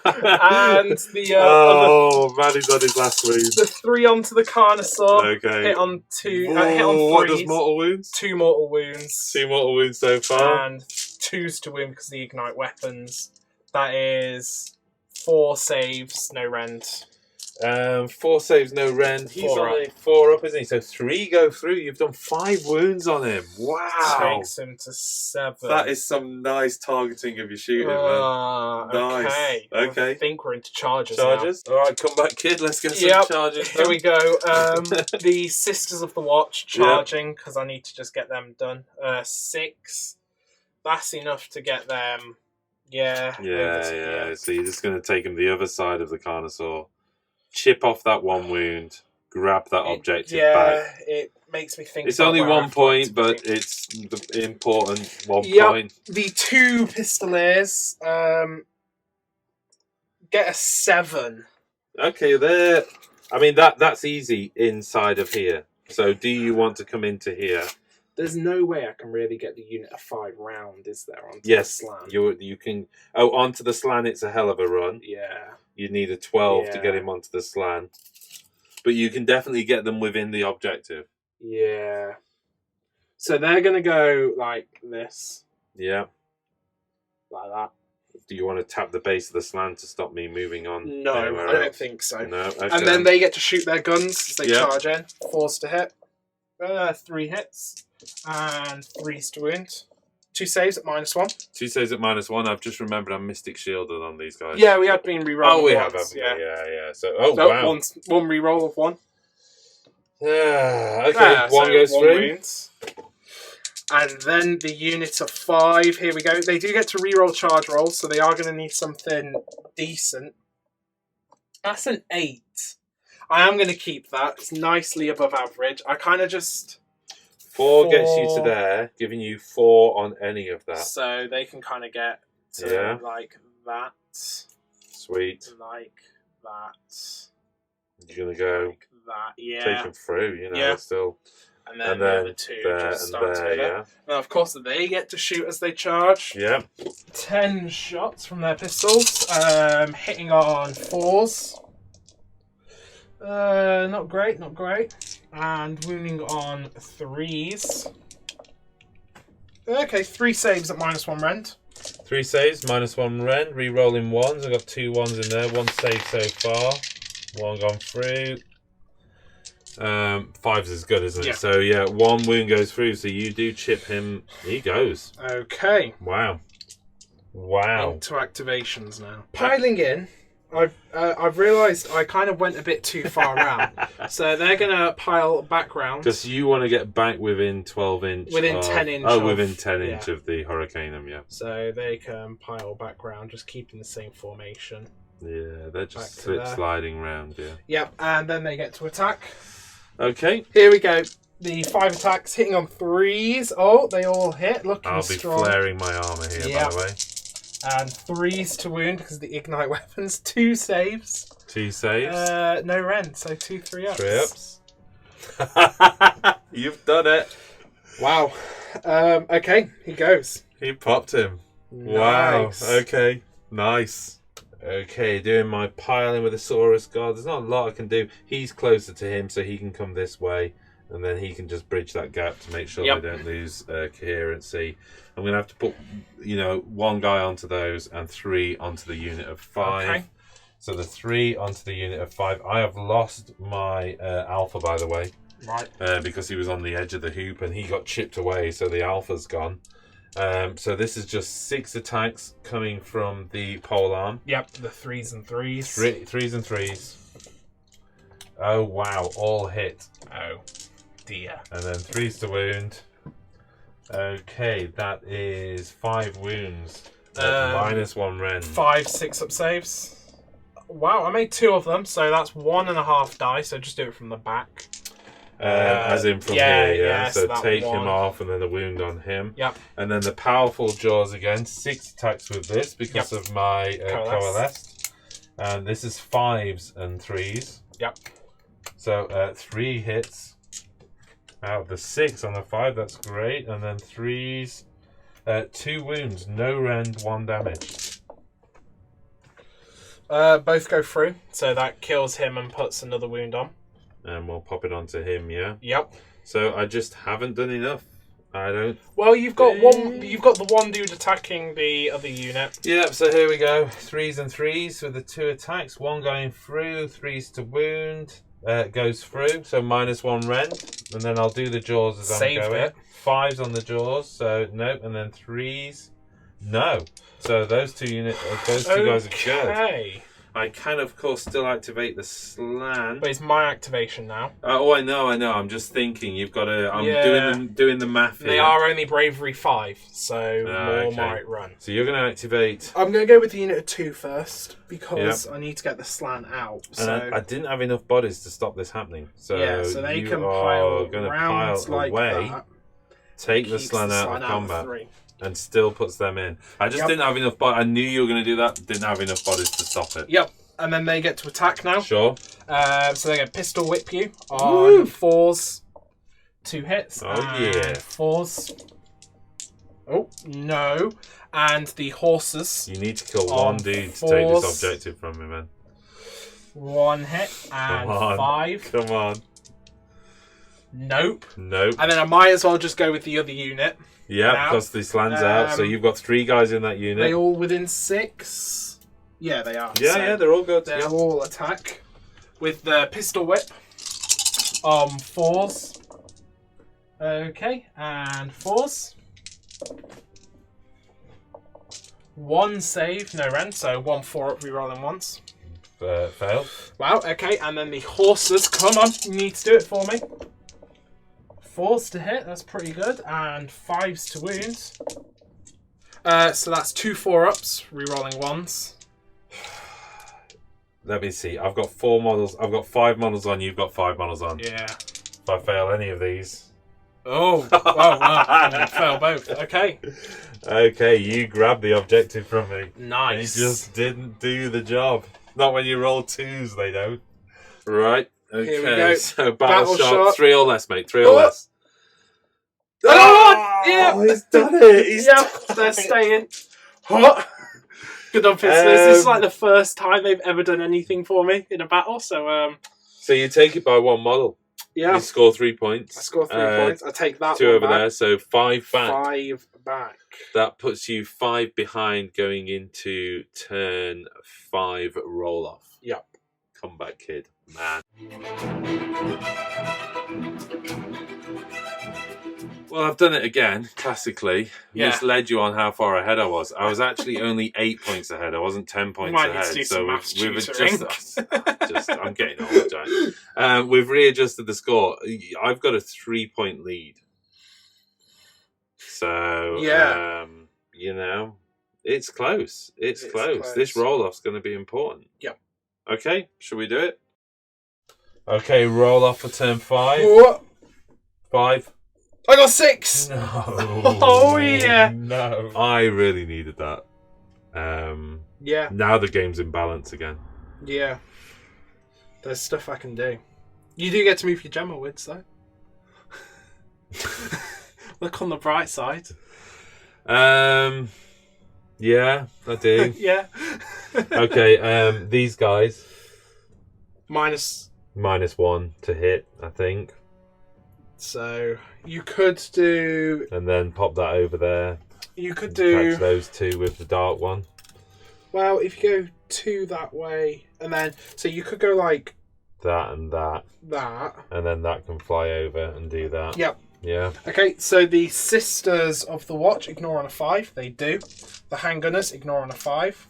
Speaker 3: and the
Speaker 1: oh man, he's on his last wound.
Speaker 3: the 3 onto the Carnosaur.
Speaker 1: Okay.
Speaker 3: Hit on 2.
Speaker 1: Whoa,
Speaker 3: Hit on 3s.
Speaker 1: what does mortal wounds?
Speaker 3: 2 mortal wounds.
Speaker 1: 2 mortal wounds so far.
Speaker 3: And 2s to wound because of the ignite weapons. That is 4 saves, no rend.
Speaker 1: 4 saves, no rend. He's
Speaker 3: 4
Speaker 1: on a 4 up, isn't he? So 3 go through. You've done 5 wounds on him. Wow.
Speaker 3: Takes him to 7.
Speaker 1: That is some nice targeting of your shooting, man. Nice.
Speaker 3: Okay.
Speaker 1: Okay.
Speaker 3: I think we're into charges
Speaker 1: Charges? Alright, come back, kid. Let's get some charges.
Speaker 3: Here we go. The Sisters of the Watch charging, because I need to just get them done. 6. That's enough to get them. Yeah.
Speaker 1: So you're just going to take him the other side of the Carnosaur. Chip off that 1 wound, grab that objective back.
Speaker 3: It makes me think.
Speaker 1: It's only 1 point, but it's the important 1 point.
Speaker 3: The 2 Pistoliers get a 7.
Speaker 1: Okay, there. I mean that's easy inside of here. So do you want to come into here?
Speaker 3: There's no way I can really get the unit a 5 round, is there? Onto
Speaker 1: yes,
Speaker 3: the slan?
Speaker 1: you can. Oh, onto the slan, it's a hell of a run.
Speaker 3: Yeah.
Speaker 1: You need a 12 to get him onto the slan. But you can definitely get them within the objective.
Speaker 3: Yeah. So they're going to go like this.
Speaker 1: Yeah.
Speaker 3: Like that.
Speaker 1: Do you want to tap the base of the slan to stop me moving on?
Speaker 3: No, I don't think so.
Speaker 1: No, okay.
Speaker 3: And then they get to shoot their guns as they charge in. 4s to hit. 3 hits. And 3s to wound. 2 saves at -1.
Speaker 1: 2 saves at -1. I've just remembered I'm Mystic Shielded on these guys.
Speaker 3: Yeah, we had been rerolled.
Speaker 1: Oh, we have. Yeah. So, wow.
Speaker 3: One reroll of 1.
Speaker 1: Yeah. Okay. 1 goes through.
Speaker 3: Wounds. And then the unit of 5. Here we go. They do get to reroll charge rolls, so they are going to need something decent. That's an 8. I am going to keep that. It's nicely above average. I kind of just...
Speaker 1: 4 gets you to there, giving you 4 on any of that.
Speaker 3: So they can kind of get to like that.
Speaker 1: Sweet.
Speaker 3: Like that.
Speaker 1: You're going to go
Speaker 3: like that,
Speaker 1: take them through, you know, still.
Speaker 3: And then the other 2 just start
Speaker 1: there.
Speaker 3: Now, of course, they get to shoot as they charge.
Speaker 1: Yeah.
Speaker 3: 10 shots from their pistols, hitting on 4s. Not great. And wounding on 3s. Okay, 3 saves at -1 rend.
Speaker 1: 3 saves, -1 rend. Re-rolling 1s. I've got 2 1s in there. 1 save so far. 1 gone through. 5's as good, isn't it?
Speaker 3: Yeah.
Speaker 1: So, 1 wound goes through. So you do chip him. He goes.
Speaker 3: Okay.
Speaker 1: Wow.
Speaker 3: Into activations now. Piling in. I've realised I kind of went a bit too far around. So they're going to pile background.
Speaker 1: Because you want to get back within 12 inch.
Speaker 3: Within 10 inch.
Speaker 1: Oh, within 10 inch of the Hurricaneum, yeah.
Speaker 3: So they can pile background, just keeping the same formation.
Speaker 1: Yeah, they're just sliding around, yeah.
Speaker 3: Yep, and then they get to attack.
Speaker 1: Okay.
Speaker 3: Here we go. The 5 attacks hitting on 3s. Oh, they all hit. Looking strong.
Speaker 1: I'll be flaring my armour here, by the way.
Speaker 3: And 3s to wound because of the ignite weapons. 2 saves.
Speaker 1: 2 saves.
Speaker 3: No rend, so 2 3-ups.
Speaker 1: 3-ups. You've done it.
Speaker 3: Wow. Okay, he goes.
Speaker 1: He popped him.
Speaker 3: Nice.
Speaker 1: Wow. Okay. Nice. Okay, doing my piling with the Saurus guard. There's not a lot I can do. He's closer to him, so he can come this way. And then he can just bridge that gap to make sure they don't lose coherency. I'm going to have to put, 1 guy onto those and 3 onto the unit of 5.
Speaker 3: Okay.
Speaker 1: So the 3 onto the unit of 5. I have lost my alpha, by the way.
Speaker 3: Right.
Speaker 1: Because he was on the edge of the hoop and he got chipped away, so the alpha's gone. So this is just 6 attacks coming from the pole arm.
Speaker 3: Yep, the 3s and 3s.
Speaker 1: 3s and 3s. Oh, wow. All hit.
Speaker 3: Oh, dear.
Speaker 1: And then 3s to wound. Okay, that is 5 wounds. -1 rend.
Speaker 3: 5 6-up saves. Wow, I made 2 of them, so that's 1.5 die, so just do it from the back.
Speaker 1: As in from here,
Speaker 3: yeah.
Speaker 1: So take
Speaker 3: 1.
Speaker 1: him off and then a wound on him.
Speaker 3: Yep.
Speaker 1: And then the powerful jaws again, 6 attacks with this because of my coalesced. And this is 5s and 3s.
Speaker 3: Yep.
Speaker 1: So 3 hits out of the 6 on the 5. That's great. And then 3s. 2 wounds. No rend, 1 damage.
Speaker 3: Both go through, so that kills him and puts another wound on.
Speaker 1: And we'll pop it onto him, yeah?
Speaker 3: Yep.
Speaker 1: So I just haven't done enough. I don't...
Speaker 3: Well, you've got one. You've got the one dude attacking the other unit.
Speaker 1: Yep, so here we go. 3s and 3s with the 2 attacks. 1 going through, 3s to wound. Goes through, so -1 rend. And then I'll do the jaws as
Speaker 3: Saved
Speaker 1: I'm going.
Speaker 3: it.
Speaker 1: 5s on the jaws, so nope. And then 3s. No. So those two guys are good.
Speaker 3: Okay.
Speaker 1: I can, of course, still activate the slan.
Speaker 3: But it's my activation now.
Speaker 1: Oh, I know. I'm just thinking. You've got to. I'm doing the math here.
Speaker 3: They are only bravery 5, so more
Speaker 1: okay.
Speaker 3: might run.
Speaker 1: So you're going to activate.
Speaker 3: I'm going to go with the unit of 2 first because I need to get the slant out.
Speaker 1: And
Speaker 3: So
Speaker 1: I didn't have enough bodies to stop this happening. So
Speaker 3: so they
Speaker 1: you
Speaker 3: can
Speaker 1: are
Speaker 3: pile
Speaker 1: going to
Speaker 3: rounds
Speaker 1: pile
Speaker 3: like
Speaker 1: away,
Speaker 3: that.
Speaker 1: take the
Speaker 3: Keeps
Speaker 1: slan out
Speaker 3: slant
Speaker 1: of combat,
Speaker 3: 3.
Speaker 1: and still puts them in. I just didn't have enough bodies. I knew you were going to do that. Didn't have enough bodies to stop it.
Speaker 3: Yep. And then they get to attack now.
Speaker 1: Sure.
Speaker 3: So they get pistol whip you on 4s. 2 hits.
Speaker 1: Oh,
Speaker 3: and
Speaker 1: yeah.
Speaker 3: 4s. Oh, no. And the horses.
Speaker 1: You need to kill
Speaker 3: On
Speaker 1: one dude to take this
Speaker 3: 4s.
Speaker 1: objective from me, man.
Speaker 3: 1 hit. And
Speaker 1: Come on.
Speaker 3: 5.
Speaker 1: Come on.
Speaker 3: Nope.
Speaker 1: Nope.
Speaker 3: And then I might as well just go with the other unit.
Speaker 1: Yeah,
Speaker 3: now.
Speaker 1: because this lands out. So you've got 3 guys in that unit.
Speaker 3: They all within 6? Yeah, they are.
Speaker 1: Yeah,
Speaker 3: So
Speaker 1: they're all good.
Speaker 3: They'll all attack with the pistol whip on 4s. Okay, and 4s. 1 save, no rend, so 1 4-up rerolling once.
Speaker 1: Failed.
Speaker 3: Wow, okay, and then the horses, come on, you need to do it for me. 4s to hit, that's pretty good, and 5s to wound. So that's 2 4-ups, rerolling 1s.
Speaker 1: Let me see. I've got 4 models. I've got 5 models on. You've got 5 models on.
Speaker 3: Yeah.
Speaker 1: If I fail any of these.
Speaker 3: Oh, well, fail both. Okay.
Speaker 1: Okay, you grabbed the objective from me.
Speaker 3: Nice.
Speaker 1: You just didn't do the job. Not when you roll 2s, they don't. Right. Okay.
Speaker 3: Here we go.
Speaker 1: So battle shot.
Speaker 3: shot.
Speaker 1: 3 or less, mate. 3 or less.
Speaker 3: Oh, yeah.
Speaker 1: He's done it. He's
Speaker 3: Yeah, they're staying. What? Good on Pistols. This is like the first time they've ever done anything for me in a battle. So,
Speaker 1: So you take it by 1 model.
Speaker 3: yeah.
Speaker 1: You score 3 points.
Speaker 3: I score 3 points. I take that
Speaker 1: 2
Speaker 3: one
Speaker 1: over
Speaker 3: back.
Speaker 1: there, so 5 back.
Speaker 3: 5 back.
Speaker 1: That puts you 5 behind going into turn 5 roll off.
Speaker 3: Yep.
Speaker 1: Come back, kid. Man. Well, I've done it again, classically.
Speaker 3: Yeah.
Speaker 1: Misled you on how far ahead I was. I was actually only 8 points ahead. I wasn't 10 points
Speaker 3: Might
Speaker 1: ahead.
Speaker 3: need to do some maths tutoring.
Speaker 1: I'm getting old, Jack. We've readjusted the score. I've got a 3-point lead. So,
Speaker 3: Yeah.
Speaker 1: you know, it's close. It's close.
Speaker 3: close.
Speaker 1: This roll-off's going to be important.
Speaker 3: Yep.
Speaker 1: Okay, should we do it? Okay, roll off for turn 5.
Speaker 3: What?
Speaker 1: 5.
Speaker 3: I got 6.
Speaker 1: No.
Speaker 3: Oh, yeah.
Speaker 1: No. I really needed that.
Speaker 3: Yeah.
Speaker 1: Now the game's in balance again.
Speaker 3: Yeah. There's stuff I can do. You do get to move your gemma wids, though. Look on the bright side.
Speaker 1: Yeah, I do.
Speaker 3: Yeah.
Speaker 1: Okay, these guys.
Speaker 3: -1
Speaker 1: to hit, I think.
Speaker 3: So you could do.
Speaker 1: And then pop that over there.
Speaker 3: You could
Speaker 1: Catch
Speaker 3: do.
Speaker 1: those 2 with the dark one.
Speaker 3: Well, if you go 2 that way, and then so you could go like
Speaker 1: That and that.
Speaker 3: that.
Speaker 1: And then that can fly over and do that.
Speaker 3: Yep.
Speaker 1: Yeah.
Speaker 3: Okay, so the Sisters of the Watch ignore on a 5. They do. The Handgunners ignore on a 5.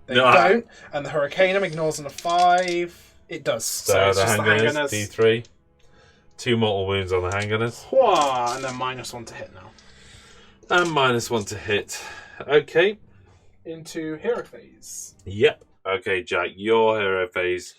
Speaker 3: They
Speaker 1: No.
Speaker 3: don't. And the Hurricanum ignores on a 5. It does.
Speaker 1: So
Speaker 3: it's
Speaker 1: the
Speaker 3: just
Speaker 1: handgunners, D3. 2 mortal wounds on the handgunners.
Speaker 3: Whoa, and then -1 to hit now.
Speaker 1: And -1 to hit. Okay.
Speaker 3: Into hero phase.
Speaker 1: Yep. Okay, Jack, your hero phase.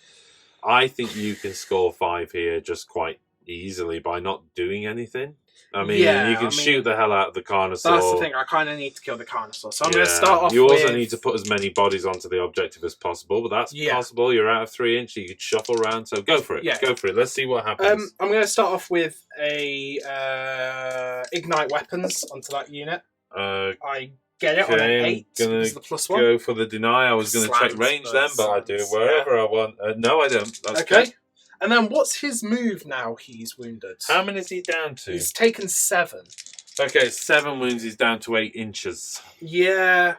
Speaker 1: I think you can score 5 here just quite easily by not doing anything. I mean, you can shoot the hell out of the Carnosaur.
Speaker 3: That's the thing. I kind of need to kill the Carnosaur. So I'm going to start off
Speaker 1: You
Speaker 3: with...
Speaker 1: also need to put as many bodies onto the objective as possible, but that's possible. You're out of 3 inch. You could shuffle around, so go for it. Yeah. Go for it. Let's see what happens.
Speaker 3: I'm going to start off with a Ignite Weapons onto that unit. I get it on an 8 because of the +1.
Speaker 1: Go for the deny. I was going to check range then, but I do it wherever I want. No, I don't. That's
Speaker 3: okay.
Speaker 1: Good.
Speaker 3: And then what's his move now he's wounded?
Speaker 1: How many is he down to?
Speaker 3: He's taken 7.
Speaker 1: Okay, 7 wounds. He's down to 8 inches.
Speaker 3: Yeah.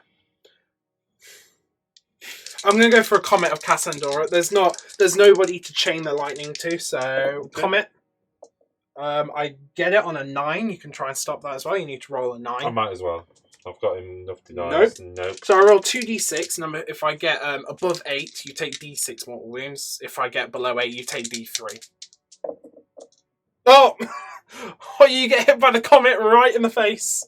Speaker 3: I'm going to go for a Comet of Cassandra. There's nobody to chain the lightning to, so Comet. I get it on a 9. You can try and stop that as well. You need to roll a 9.
Speaker 1: I might as well. I've got enough denies. Nope.
Speaker 3: So I roll 2d6, and if I get above 8, you take d6 mortal wounds. If I get below 8, you take d3. Oh! Oh, you get hit by the comet right in the face.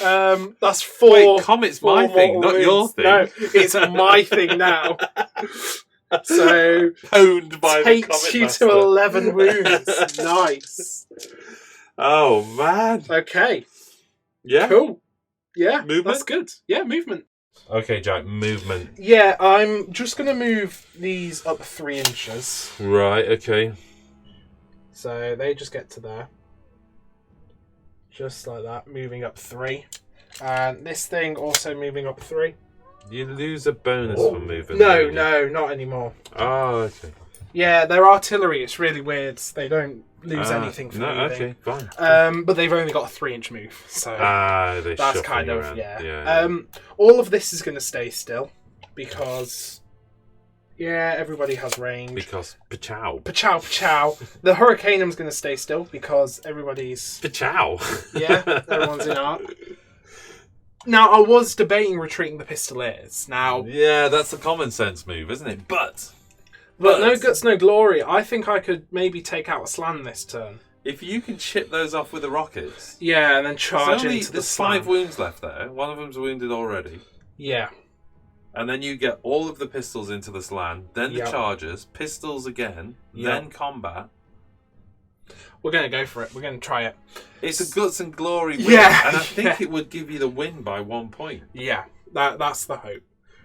Speaker 3: That's 4.
Speaker 1: Wait, comet's my thing, not your thing.
Speaker 3: No, it's my thing now. So
Speaker 1: pwned by the comet
Speaker 3: takes you
Speaker 1: master.
Speaker 3: to 11 wounds. Nice.
Speaker 1: Oh man.
Speaker 3: Okay.
Speaker 1: Yeah.
Speaker 3: Cool. Yeah,
Speaker 1: movement?
Speaker 3: That's good. Yeah, movement.
Speaker 1: Okay, Jack, movement.
Speaker 3: Yeah, I'm just going to move these up 3 inches.
Speaker 1: Right, okay.
Speaker 3: So they just get to there. Just like that, moving up 3. And this thing also moving up 3.
Speaker 1: You lose a bonus for moving.
Speaker 3: No, not anymore.
Speaker 1: Oh, okay.
Speaker 3: Yeah, they're artillery. It's really weird. They don't lose anything for moving.
Speaker 1: Okay, fine.
Speaker 3: But they've only got a 3-inch move, so
Speaker 1: that's
Speaker 3: kind of
Speaker 1: around.
Speaker 3: Yeah. All of this is going to stay still because everybody has range.
Speaker 1: Because pachow.
Speaker 3: The Hurricaneum's going to stay still because everybody's
Speaker 1: pachow.
Speaker 3: Yeah, everyone's in art. Now, I was debating retreating the Pistoliers. Now,
Speaker 1: yeah, that's a common sense move, isn't it? But
Speaker 3: no guts, no glory. I think I could maybe take out a Slan this turn.
Speaker 1: If you can chip those off with the rockets.
Speaker 3: Yeah, and then charge into the
Speaker 1: There's
Speaker 3: Slan.
Speaker 1: 5 wounds left there. One of them's wounded already.
Speaker 3: Yeah.
Speaker 1: And then you get all of the pistols into the Slan, then the chargers, pistols again, then combat.
Speaker 3: We're going to go for it. We're going to try it.
Speaker 1: It's a guts and glory win.
Speaker 3: Yeah.
Speaker 1: And I think it would give you the win by 1 point.
Speaker 3: Yeah, that's the hope.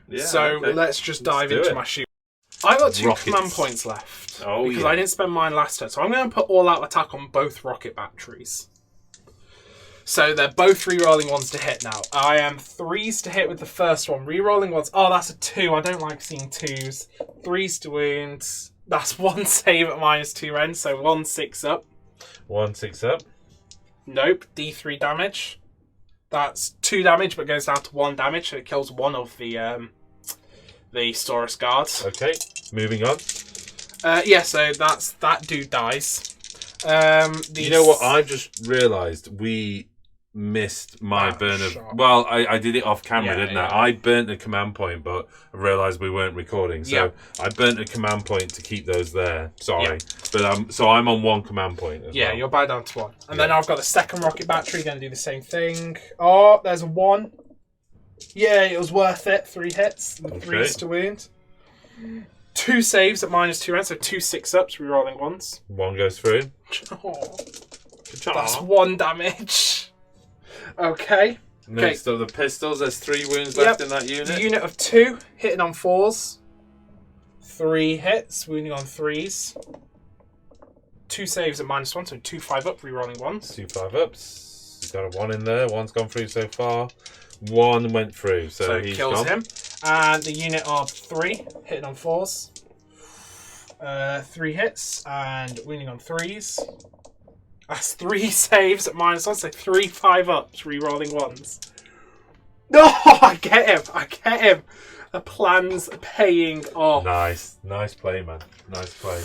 Speaker 1: Yeah,
Speaker 3: so let's just dive into my shoot. I've got 2 command points left. Because I didn't spend mine last turn. So I'm going to put all-out attack on both rocket batteries. So they're both re-rolling 1s to hit now. I am 3s to hit with the first one. Re-rolling 1s. Oh, that's a 2. I don't like seeing 2s. 3s to wound. That's 1 save at -2 rend. So 1 6 up.
Speaker 1: 1 6 up.
Speaker 3: Nope. D3 damage. That's 2 damage, but goes down to 1 damage. So it kills one of the Saurus guards.
Speaker 1: Okay. Moving on.
Speaker 3: So that dude dies.
Speaker 1: You know what? I've just realised we missed my burn of... Well, I did it off camera, didn't I? I burnt a command point, but I realised we weren't recording. So I burnt a command point to keep those there. Sorry. But so I'm on 1 command point as well.
Speaker 3: You're back down to 1. And then I've got a second rocket battery, going to do the same thing. Oh, there's a 1. Yeah, it was worth it. 3 hits, and 3s to wound. 2 saves at -2 rend, so 2 6-ups, rerolling 1s.
Speaker 1: 1 goes through.
Speaker 3: Oh, that's 1 damage. Okay.
Speaker 1: Next up, the pistols. There's 3 wounds left in that unit.
Speaker 3: The unit of 2, hitting on 4s. 3 hits, wounding on 3s. 2 saves at -1, so 2 5-up, rerolling 1s.
Speaker 1: 2 5-ups. You've got a 1 in there. 1's gone through so far. 1 went through, so
Speaker 3: it
Speaker 1: he's
Speaker 3: kills
Speaker 1: gone.
Speaker 3: him. And the unit of 3, hitting on 4s. 3 hits, and wounding on 3s. That's 3 saves at -1, so 3 5-ups, re-rolling 1s. No, I get him. The plan's paying off.
Speaker 1: Nice play, man. Nice play.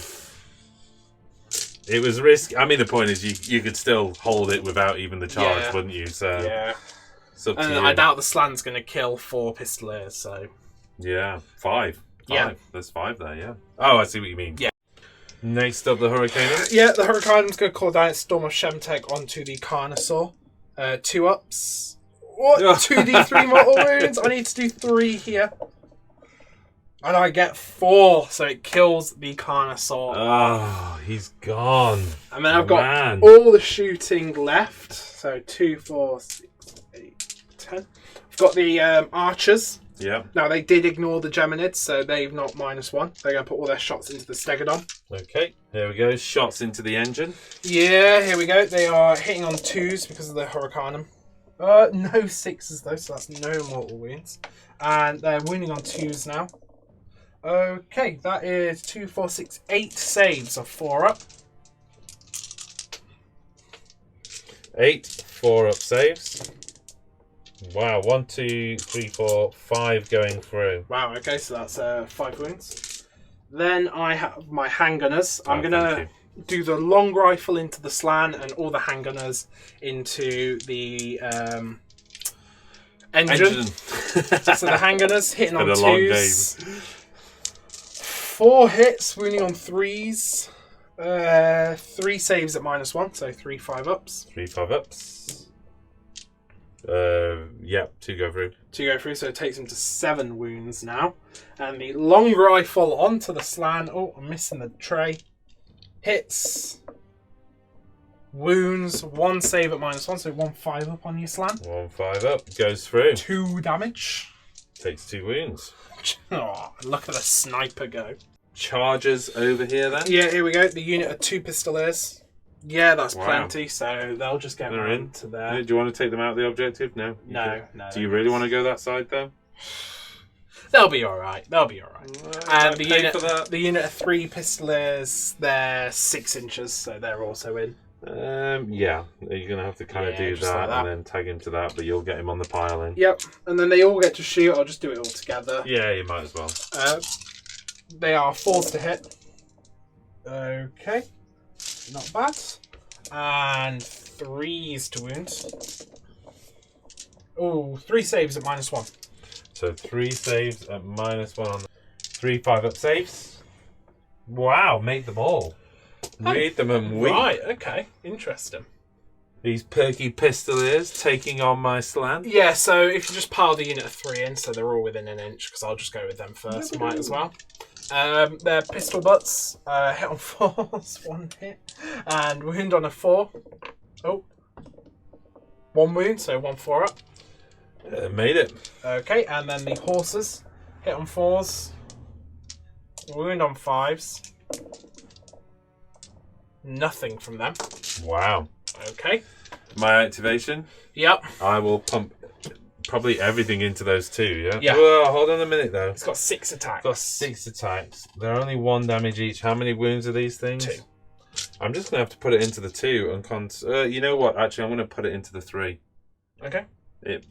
Speaker 1: It was risky. I mean, the point is, you could still hold it without even the charge, wouldn't you? So it's up to you.
Speaker 3: I doubt the Slan's going to kill 4 Pistoliers, so...
Speaker 1: Yeah, 5.
Speaker 3: Yeah.
Speaker 1: There's 5 there, yeah. Oh, I see what you mean.
Speaker 3: Yeah.
Speaker 1: Next up, the Hurricane.
Speaker 3: Yeah, the Hurricane's going to call down its Storm of Shemtek onto the Carnosaur. 2-ups. What? 2d3 mortal wounds? I need to do 3 here. And I get 4, so it kills the Carnosaur.
Speaker 1: Oh, he's gone.
Speaker 3: And then I've got
Speaker 1: Man.
Speaker 3: all the shooting left. So 2, 4, 6, 8, 10. I've got the archers.
Speaker 1: Yeah.
Speaker 3: Now, they did ignore the Geminids, so they've not -1. They're going to put all their shots into the Stegodon.
Speaker 1: Okay, here we go. Shots into the engine.
Speaker 3: Yeah, here we go. They are hitting on 2s because of the Hurricanum. No 6s, though, so that's no mortal wounds. And they're wounding on 2s now. Okay, that is 2, 4, 6, 8 saves of 4 up.
Speaker 1: 8 4 up saves. Wow, 1, 2, 3, 4, 5 going through.
Speaker 3: Wow, okay, so that's 5 wounds. Then I have my handgunners. I'm going
Speaker 1: thank
Speaker 3: to do the long rifle into the slan and all the handgunners into the engine. So the handgunners hitting on 2s. 4 hits, wounding on 3s. 3 saves at -1, so 3 5 ups.
Speaker 1: 3 5 ups. Yep, 2 go through.
Speaker 3: 2 go through, so it takes him to 7 wounds now. And the long rifle onto the slan. Oh, I'm missing the tray. Hits. Wounds. 1 save at -1, so 1 5 up on your slan.
Speaker 1: 1 5 up. Goes through.
Speaker 3: 2 damage.
Speaker 1: Takes 2 wounds.
Speaker 3: Oh, look at the sniper go.
Speaker 1: Charges over here then?
Speaker 3: Yeah, here we go. The unit of 2 pistoliers. Yeah, that's
Speaker 1: Wow.
Speaker 3: plenty, so they'll just get
Speaker 1: They're in.
Speaker 3: to there.
Speaker 1: Do you want to take them out of the objective? No. You
Speaker 3: No,
Speaker 1: can-
Speaker 3: no.
Speaker 1: Do you really want to go that side though?
Speaker 3: They'll be alright. They'll be alright. And the
Speaker 1: pay
Speaker 3: unit,
Speaker 1: for that.
Speaker 3: the unit of 3 pistoliers, they're 6 inches, so they're also in.
Speaker 1: Yeah, you're gonna have to kind of
Speaker 3: Yeah,
Speaker 1: do
Speaker 3: just
Speaker 1: that,
Speaker 3: like that.
Speaker 1: and then tag him to that, but you'll get him on the pile in.
Speaker 3: Yep, and then they all get to shoot. I'll just do it all together.
Speaker 1: Yeah, you might as well.
Speaker 3: They are 4s to hit. Okay, not bad. And 3s to wound. Oh, 3 saves at -1.
Speaker 1: So 3 saves at -1 on the 3 5 up saves. Wow, made them all. Read them and weep.
Speaker 3: Right, okay, interesting.
Speaker 1: These perky pistoliers taking on my slant.
Speaker 3: Yeah, so if you just pile the unit of 3 in, so they're all within an inch, because I'll just go with them first, might as well. They're pistol butts, hit on 4s, 1 hit, and wound on a 4. Oh. 1 wound, so 1 4 up.
Speaker 1: Made it.
Speaker 3: Okay, and then the horses, hit on 4s, wound on 5s. Nothing from them.
Speaker 1: Wow.
Speaker 3: Okay.
Speaker 1: My activation,
Speaker 3: Yep.
Speaker 1: I will pump probably everything into those 2, yeah?
Speaker 3: Yeah.
Speaker 1: Whoa, hold on a minute though.
Speaker 3: It's got 6 attacks.
Speaker 1: Got 6 attacks. They're only 1 damage each. How many wounds are these things?
Speaker 3: 2.
Speaker 1: I'm just going to have to put it into the 2 and you know what? Actually, I'm going to put it into the 3.
Speaker 3: Okay.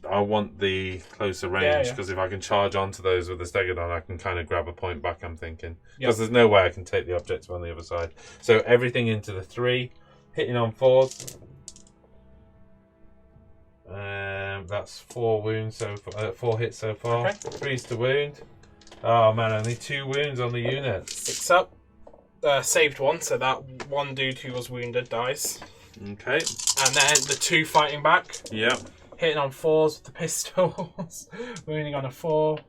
Speaker 1: I want the closer range because if I can charge onto those with the Stegodon, I can kind of grab a point back, I'm thinking. Because there's no way I can take the objective on the other side. So everything into the 3, hitting on 4s. That's 4 wounds so far, 4 hits so far.
Speaker 3: Okay.
Speaker 1: 3's to wound. Oh man, only 2 wounds on the unit.
Speaker 3: 6 up. Saved 1, so that 1 dude who was wounded dies.
Speaker 1: Okay.
Speaker 3: And then the 2 fighting back.
Speaker 1: Yep.
Speaker 3: Hitting on 4s with the pistols. Wounding on a 4.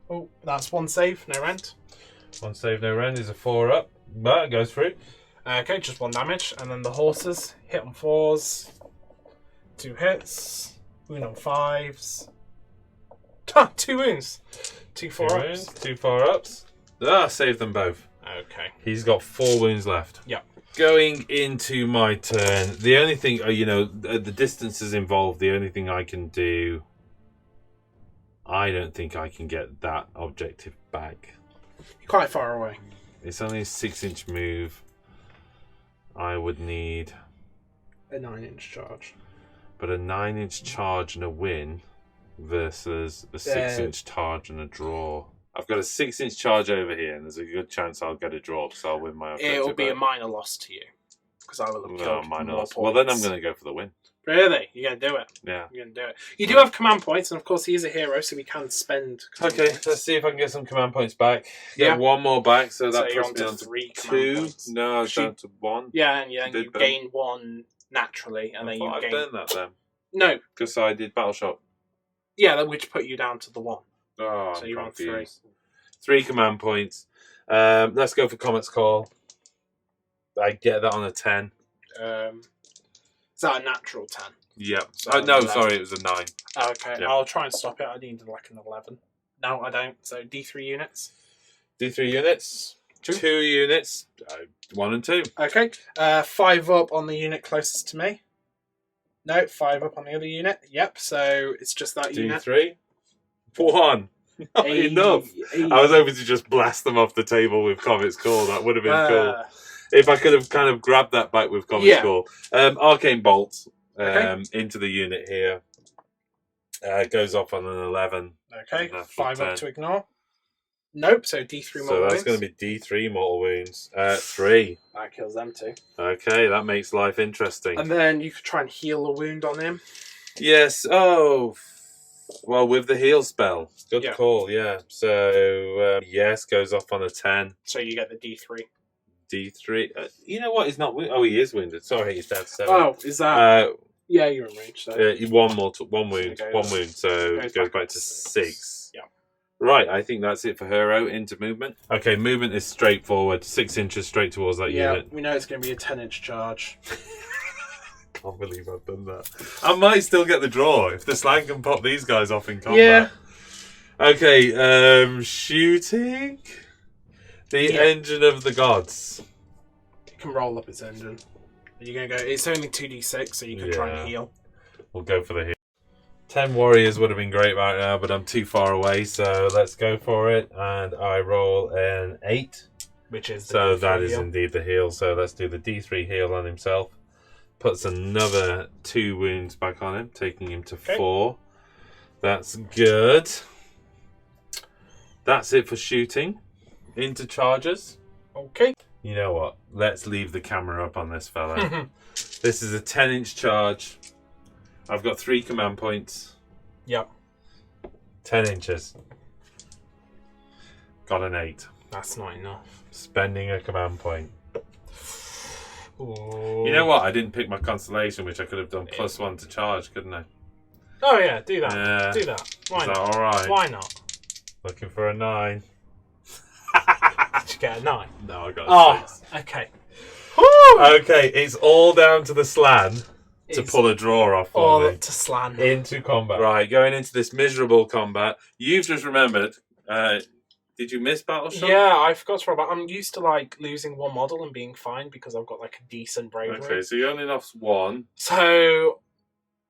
Speaker 3: Oh, that's 1 save, no rend.
Speaker 1: 1 save, no rend is a 4 up, but it goes through.
Speaker 3: Okay, just 1 damage. And then the horses, hit on 4s. 2 hits. Wound on 5s. 2 wounds. 2 4 ups.
Speaker 1: Wounds, 2 4 ups. Saved them both.
Speaker 3: Okay.
Speaker 1: He's got 4 wounds left.
Speaker 3: Yep.
Speaker 1: Going into my turn, the only thing, the distances involved, the only thing I can do, I don't think I can get that objective back.
Speaker 3: You're quite far away.
Speaker 1: It's only a 6-inch move. I would need...
Speaker 3: A 9-inch charge.
Speaker 1: But a 9-inch charge and a win versus a 6-inch charge and a draw. I've got a 6-inch charge over here, and there's a good chance I'll get a draw because I'll win my objective.
Speaker 3: It'll be
Speaker 1: back.
Speaker 3: a minor loss to you. Because I will have killed
Speaker 1: minor
Speaker 3: more
Speaker 1: loss.
Speaker 3: points.
Speaker 1: Well, then I'm going to go for the win.
Speaker 3: Really? You're going to do it?
Speaker 1: Yeah.
Speaker 3: You're going to do it. You do have command points, and of course he is a hero, so we can spend command
Speaker 1: Okay,
Speaker 3: points.
Speaker 1: let's see if I can get some command points back.
Speaker 3: Yeah.
Speaker 1: Get 1 more back, so that
Speaker 3: you're
Speaker 1: puts me
Speaker 3: on
Speaker 1: on
Speaker 3: to
Speaker 1: to
Speaker 3: 3 command
Speaker 1: 2.
Speaker 3: points.
Speaker 1: No, I was down to 1.
Speaker 3: Yeah, and
Speaker 1: Did
Speaker 3: you
Speaker 1: burn.
Speaker 3: gain 1 naturally, and
Speaker 1: I
Speaker 3: then
Speaker 1: thought
Speaker 3: you
Speaker 1: I
Speaker 3: gain...
Speaker 1: burned that then.
Speaker 3: No.
Speaker 1: Because I did battle shot.
Speaker 3: Yeah, which put you down to the 1.
Speaker 1: Oh,
Speaker 3: So
Speaker 1: I'm
Speaker 3: you're on 3.
Speaker 1: confused. 3 command points. Let's go for Comet's Call. I get that on a 10.
Speaker 3: Is that a natural 10?
Speaker 1: Yeah.
Speaker 3: So
Speaker 1: No,
Speaker 3: 11.
Speaker 1: sorry, it was a 9.
Speaker 3: Okay,
Speaker 1: Yeah.
Speaker 3: I'll try and stop it. I need like an 11. No, I don't. So D3 units.
Speaker 1: D3 units. 2 units. 1 and 2.
Speaker 3: Okay. 5 up on the unit closest to me. No, 5 up on the other unit. Yep, so it's just that unit.
Speaker 1: D3. 1. Not enough. I was hoping to just blast them off the table with Comet's Call. That would have been cool. If I could have kind of grabbed that back with Comet's Call. Arcane Bolt into the unit here. Goes off on an 11.
Speaker 3: Okay, 5 up to ignore. Nope, so D3 mortal wounds.
Speaker 1: So that's going to be D3 mortal wounds. 3.
Speaker 3: That kills them too.
Speaker 1: Okay, that makes life interesting.
Speaker 3: And then you could try and heal a wound on him.
Speaker 1: Yes, well, with the heal spell. Good call, yeah. So, yes, goes off on a 10.
Speaker 3: So you get the D3.
Speaker 1: D3. You know what? He's not wounded. Oh, he is wounded. Sorry, he's down to 7.
Speaker 3: Oh, is that... yeah, you're in range. So.
Speaker 1: One wound. So it goes back to 6. Yeah. Right, I think that's it for Hero into movement. Okay, movement is straightforward. 6 inches straight towards that unit.
Speaker 3: Yeah, we know it's going to be a 10-inch charge.
Speaker 1: Can't believe I've done that. I might still get the draw if the slang can pop these guys off in combat.
Speaker 3: Yeah.
Speaker 1: Okay, shooting. The engine of the gods.
Speaker 3: You can roll up its engine. You're going to go... It's only 2d6, so you can try and heal.
Speaker 1: We'll go for the heal. 10 warriors would have been great right now, but I'm too far away, so let's go for it. And I roll an 8.
Speaker 3: Which is the
Speaker 1: so
Speaker 3: D3
Speaker 1: that is
Speaker 3: heal.
Speaker 1: Indeed the heal. So let's do the D3 heal on himself. Puts another 2 wounds back on him, taking him to 4. That's good. That's it for shooting. Into charges.
Speaker 3: Okay.
Speaker 1: You know what? Let's leave the camera up on this fella. This is a 10-inch charge. I've got 3 command points.
Speaker 3: Yep.
Speaker 1: 10 inches. Got an 8.
Speaker 3: That's not enough.
Speaker 1: Spending a command point.
Speaker 3: Ooh.
Speaker 1: You know what? I didn't pick my constellation, which I could have done +1 to charge, couldn't I?
Speaker 3: Oh yeah, do that.
Speaker 1: Yeah.
Speaker 3: Do that. Why
Speaker 1: Is
Speaker 3: not?
Speaker 1: that alright?
Speaker 3: Why not?
Speaker 1: Looking for a 9.
Speaker 3: Did you get a 9?
Speaker 1: No, I got a 6.
Speaker 3: Okay.
Speaker 1: Okay, it's all down to the slan to pull a draw off for me.
Speaker 3: To slan.
Speaker 1: Into combat. Right, going into this miserable combat. You've just remembered. Did you miss Battle Shot?
Speaker 3: Yeah, I forgot to roll back. I'm used to like losing 1 model and being fine because I've got like a decent bravery.
Speaker 1: Okay, so you only lost 1.
Speaker 3: So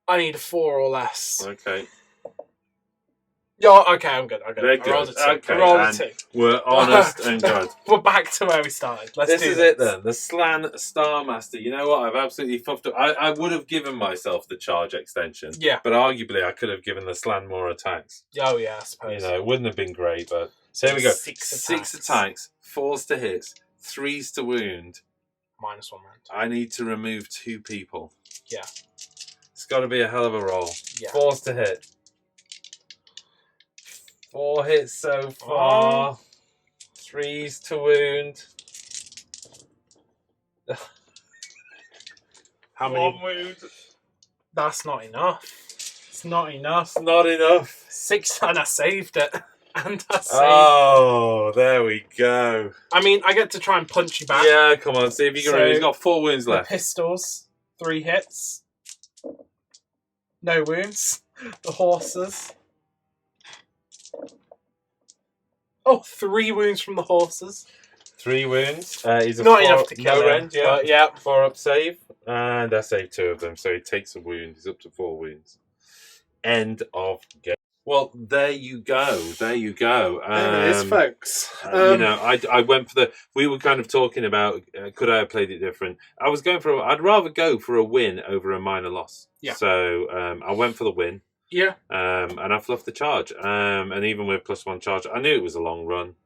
Speaker 3: I need a 4 or less.
Speaker 1: Okay.
Speaker 3: Yeah, okay, I'm good.
Speaker 1: Very
Speaker 3: I rolled a 2.
Speaker 1: Okay,
Speaker 3: I rolled a
Speaker 1: and
Speaker 3: 2.
Speaker 1: we're honest and good.
Speaker 3: We're back to where we started.
Speaker 1: This is it then. The Slan Starmaster. You know what? I've absolutely fuffed up. I would have given myself the charge extension.
Speaker 3: Yeah.
Speaker 1: But arguably, I could have given the Slan more attacks.
Speaker 3: Oh, yeah, I suppose.
Speaker 1: You know, it wouldn't have been great, but... So here we go.
Speaker 3: 6
Speaker 1: attacks, 4s to hit, 3s to wound.
Speaker 3: -1 round.
Speaker 1: I need to remove 2 people.
Speaker 3: Yeah.
Speaker 1: It's got to be a hell of a roll.
Speaker 3: Yeah.
Speaker 1: 4s to hit. 4 hits so far. 3s to wound.
Speaker 3: How many?
Speaker 1: 1 wound.
Speaker 3: That's not enough. It's not enough.
Speaker 1: It's not enough.
Speaker 3: 6 and I saved it. And I saved
Speaker 1: Oh, there we go.
Speaker 3: I mean, I get to try and punch you back.
Speaker 1: Yeah, come on. See if you can remove. He's got 4 wounds
Speaker 3: The
Speaker 1: left.
Speaker 3: pistols, 3 hits. No wounds. The horses. Oh, 3 wounds from the horses.
Speaker 1: 3 wounds. He's a
Speaker 3: Not
Speaker 1: 4,
Speaker 3: enough to kill
Speaker 1: no
Speaker 3: him.
Speaker 1: rend, yeah.
Speaker 3: Yeah.
Speaker 1: 4 up save. And I saved 2 of them, so he takes a wound. He's up to 4 wounds. End of game. Well, there you go. There you go.
Speaker 3: There it is, folks.
Speaker 1: You know, I went for the... We were kind of talking about, could I have played it different? I was going for... I'd rather go for a win over a minor loss.
Speaker 3: Yeah.
Speaker 1: So I went for the win.
Speaker 3: Yeah.
Speaker 1: And I fluffed the charge. And even with +1 charge, I knew it was a long run.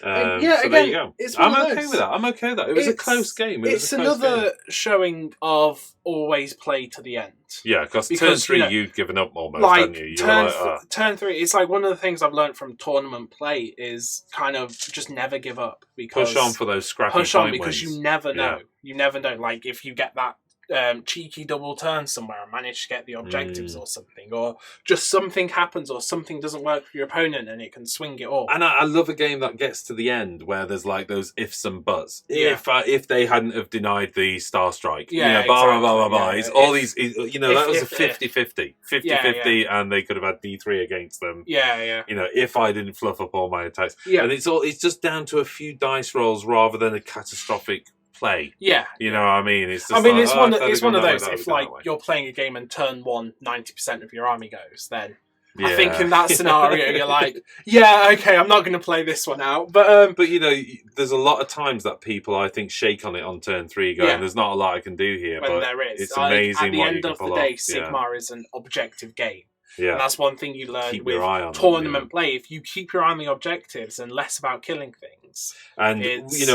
Speaker 3: Yeah,
Speaker 1: so
Speaker 3: again,
Speaker 1: there you go.
Speaker 3: it's one
Speaker 1: I'm
Speaker 3: of
Speaker 1: okay
Speaker 3: those.
Speaker 1: with that. I'm okay with that. It was a close game.
Speaker 3: It's another showing of always play to the end.
Speaker 1: Yeah, because turn
Speaker 3: Because,
Speaker 1: 3
Speaker 3: you know,
Speaker 1: you'd given up almost,
Speaker 3: Like,
Speaker 1: hadn't you? You were
Speaker 3: turn,
Speaker 1: like, "Ah."
Speaker 3: turn 3, it's like one of the things I've learned from tournament play is kind of just never give up. Because
Speaker 1: push on for those scrappy
Speaker 3: push on
Speaker 1: point
Speaker 3: because
Speaker 1: wins.
Speaker 3: you never know.
Speaker 1: Yeah.
Speaker 3: You never know. Like, if you get that cheeky double turn somewhere and manage to get the objectives or something, or just something happens or something doesn't work for your opponent and it can swing it all.
Speaker 1: And I love a game that gets to the end where there's like those ifs and buts.
Speaker 3: Yeah.
Speaker 1: If they hadn't have denied the Star Strike,
Speaker 3: Yeah,
Speaker 1: blah, blah,
Speaker 3: exactly.
Speaker 1: blah, blah, blah.
Speaker 3: Yeah.
Speaker 1: It's all these, that was a 50-50. 50-50,
Speaker 3: Yeah.
Speaker 1: and they could have had D3 against them.
Speaker 3: Yeah.
Speaker 1: If I didn't fluff up all my attacks.
Speaker 3: Yeah.
Speaker 1: And it's just down to a few dice rolls rather than a catastrophic play.
Speaker 3: Yeah.
Speaker 1: You know what I mean? It's just
Speaker 3: it's one
Speaker 1: one
Speaker 3: of those, if like you're playing a game and turn 1, 90% of your army goes, then I think in that scenario you're like, yeah, okay, I'm not going to play this one out. But
Speaker 1: there's a lot of times that people, I think, shake on it on turn 3 going, there's not a lot I can do here.
Speaker 3: when
Speaker 1: But
Speaker 3: there is.
Speaker 1: it's amazing
Speaker 3: at the
Speaker 1: what
Speaker 3: end
Speaker 1: you can
Speaker 3: of the
Speaker 1: pull
Speaker 3: day,
Speaker 1: off.
Speaker 3: Sigmar is an objective game.
Speaker 1: Yeah.
Speaker 3: And that's one thing you learn
Speaker 1: Keep
Speaker 3: with
Speaker 1: your eye on them,
Speaker 3: tournament play. If you keep your eye on the objectives and less about killing things.
Speaker 1: And,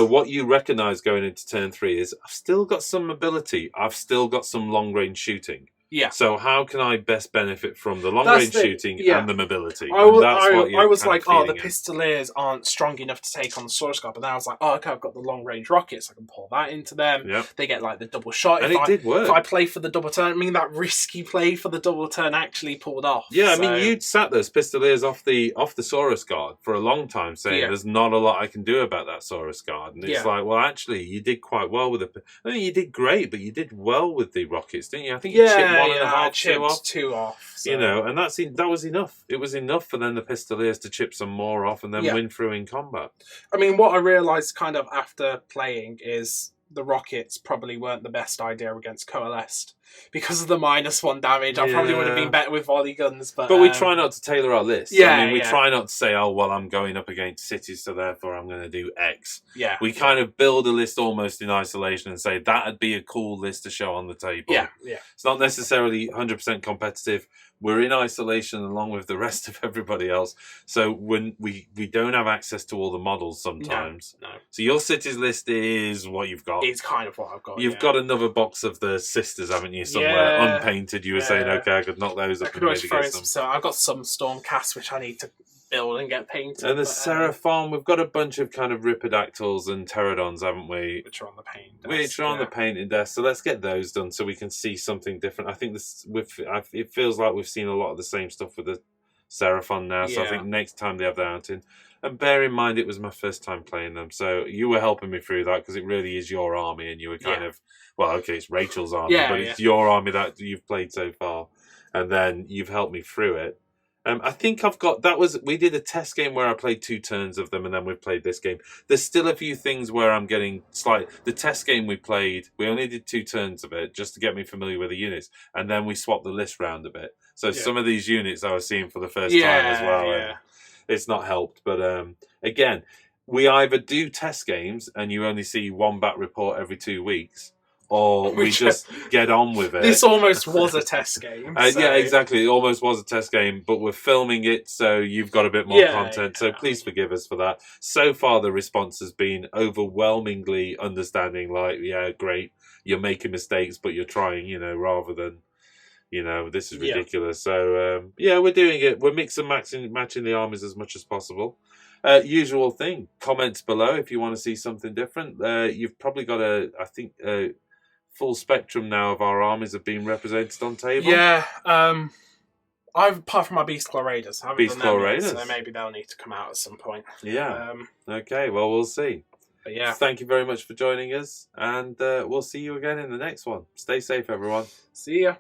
Speaker 1: what you recognise going into turn 3 is I've still got some ability. I've still got some long-range shooting.
Speaker 3: Yeah.
Speaker 1: So how can I best benefit from the long-range shooting and the mobility?
Speaker 3: I was like, the
Speaker 1: in.
Speaker 3: Pistoliers aren't strong enough to take on the Source Guard. But then I was like, okay, I've got the long-range rockets. I can pull that into them.
Speaker 1: Yep.
Speaker 3: They get like the double shot.
Speaker 1: And it did work.
Speaker 3: If I play for the double turn, that risky play for the double turn actually pulled off.
Speaker 1: Yeah, you'd sat those Pistoliers off the Saurus Guard for a long time saying there's not a lot I can do about that Saurus Guard. And it's like, well, actually, you did quite well with it. I mean, you did great, but you did well with the rockets, didn't you? I think you chipped 1.5, 2 off.
Speaker 3: 2 off. So.
Speaker 1: And that was enough. It was enough for then the Pistoliers to chip some more off and then win through in combat.
Speaker 3: What I realised kind of after playing is the rockets probably weren't the best idea against Coalesced. Because of the -1 damage, I probably would have been better with volley guns. But
Speaker 1: we try not to tailor our lists. We
Speaker 3: Yeah.
Speaker 1: try not to say, oh, well, I'm going up against cities, so therefore I'm going to do X.
Speaker 3: Yeah.
Speaker 1: We kind of build a list almost in isolation and say, that'd be a cool list to show on the table.
Speaker 3: Yeah.
Speaker 1: It's not necessarily 100% competitive. We're in isolation along with the rest of everybody else. So when we don't have access to all the models sometimes.
Speaker 3: No.
Speaker 1: So your cities list is what you've got.
Speaker 3: It's kind of what I've got.
Speaker 1: You've got another box of the sisters, haven't you, somewhere unpainted. You were saying, okay, I could knock those up and maybe get some.
Speaker 3: So I've got some Stormcast which I need to build and get painted.
Speaker 1: And the Seraphon, we've got a bunch of kind of Ripidactyls and Pterodons, haven't we?
Speaker 3: Which are on the paint desk.
Speaker 1: Which are on the painting desk. So let's get those done so we can see something different. I think it feels like we've seen a lot of the same stuff with the Seraphon now. So I think next time they have their outing. And bear in mind, it was my first time playing them. So you were helping me through that because it really is your army and you were kind of, well, okay, it's Rachel's army, but it's your army that you've played so far. And then you've helped me through it. I think we did a test game where I played 2 turns of them and then we've played this game. There's still a few things where I'm getting the test game we played, we only did 2 turns of it just to get me familiar with the units. And then we swapped the list round a bit. So some of these units I was seeing for the first time as well.
Speaker 3: Yeah.
Speaker 1: It's not helped. But again, we either do test games and you only see one Bat Report every 2 weeks, or we just get on with it.
Speaker 3: This almost was a test game.
Speaker 1: Yeah, exactly. It almost was a test game, but we're filming it, so you've got a bit more content. So please forgive us for that. So far, the response has been overwhelmingly understanding, like, yeah, great, you're making mistakes, but you're trying, rather than, this is ridiculous. So, we're doing it. We're mixing and matching the armies as much as possible. Usual thing. Comments below if you want to see something different. You've probably got a full spectrum now of our armies have been represented on table.
Speaker 3: Yeah, apart from my Beastclaw Raiders, I haven't
Speaker 1: Beastclaw
Speaker 3: done them
Speaker 1: Raiders,
Speaker 3: yet, so maybe they'll need to come out at some point.
Speaker 1: Yeah. Okay. Well, we'll see.
Speaker 3: But yeah.
Speaker 1: Thank you very much for joining us, and we'll see you again in the next one. Stay safe, everyone.
Speaker 3: See ya.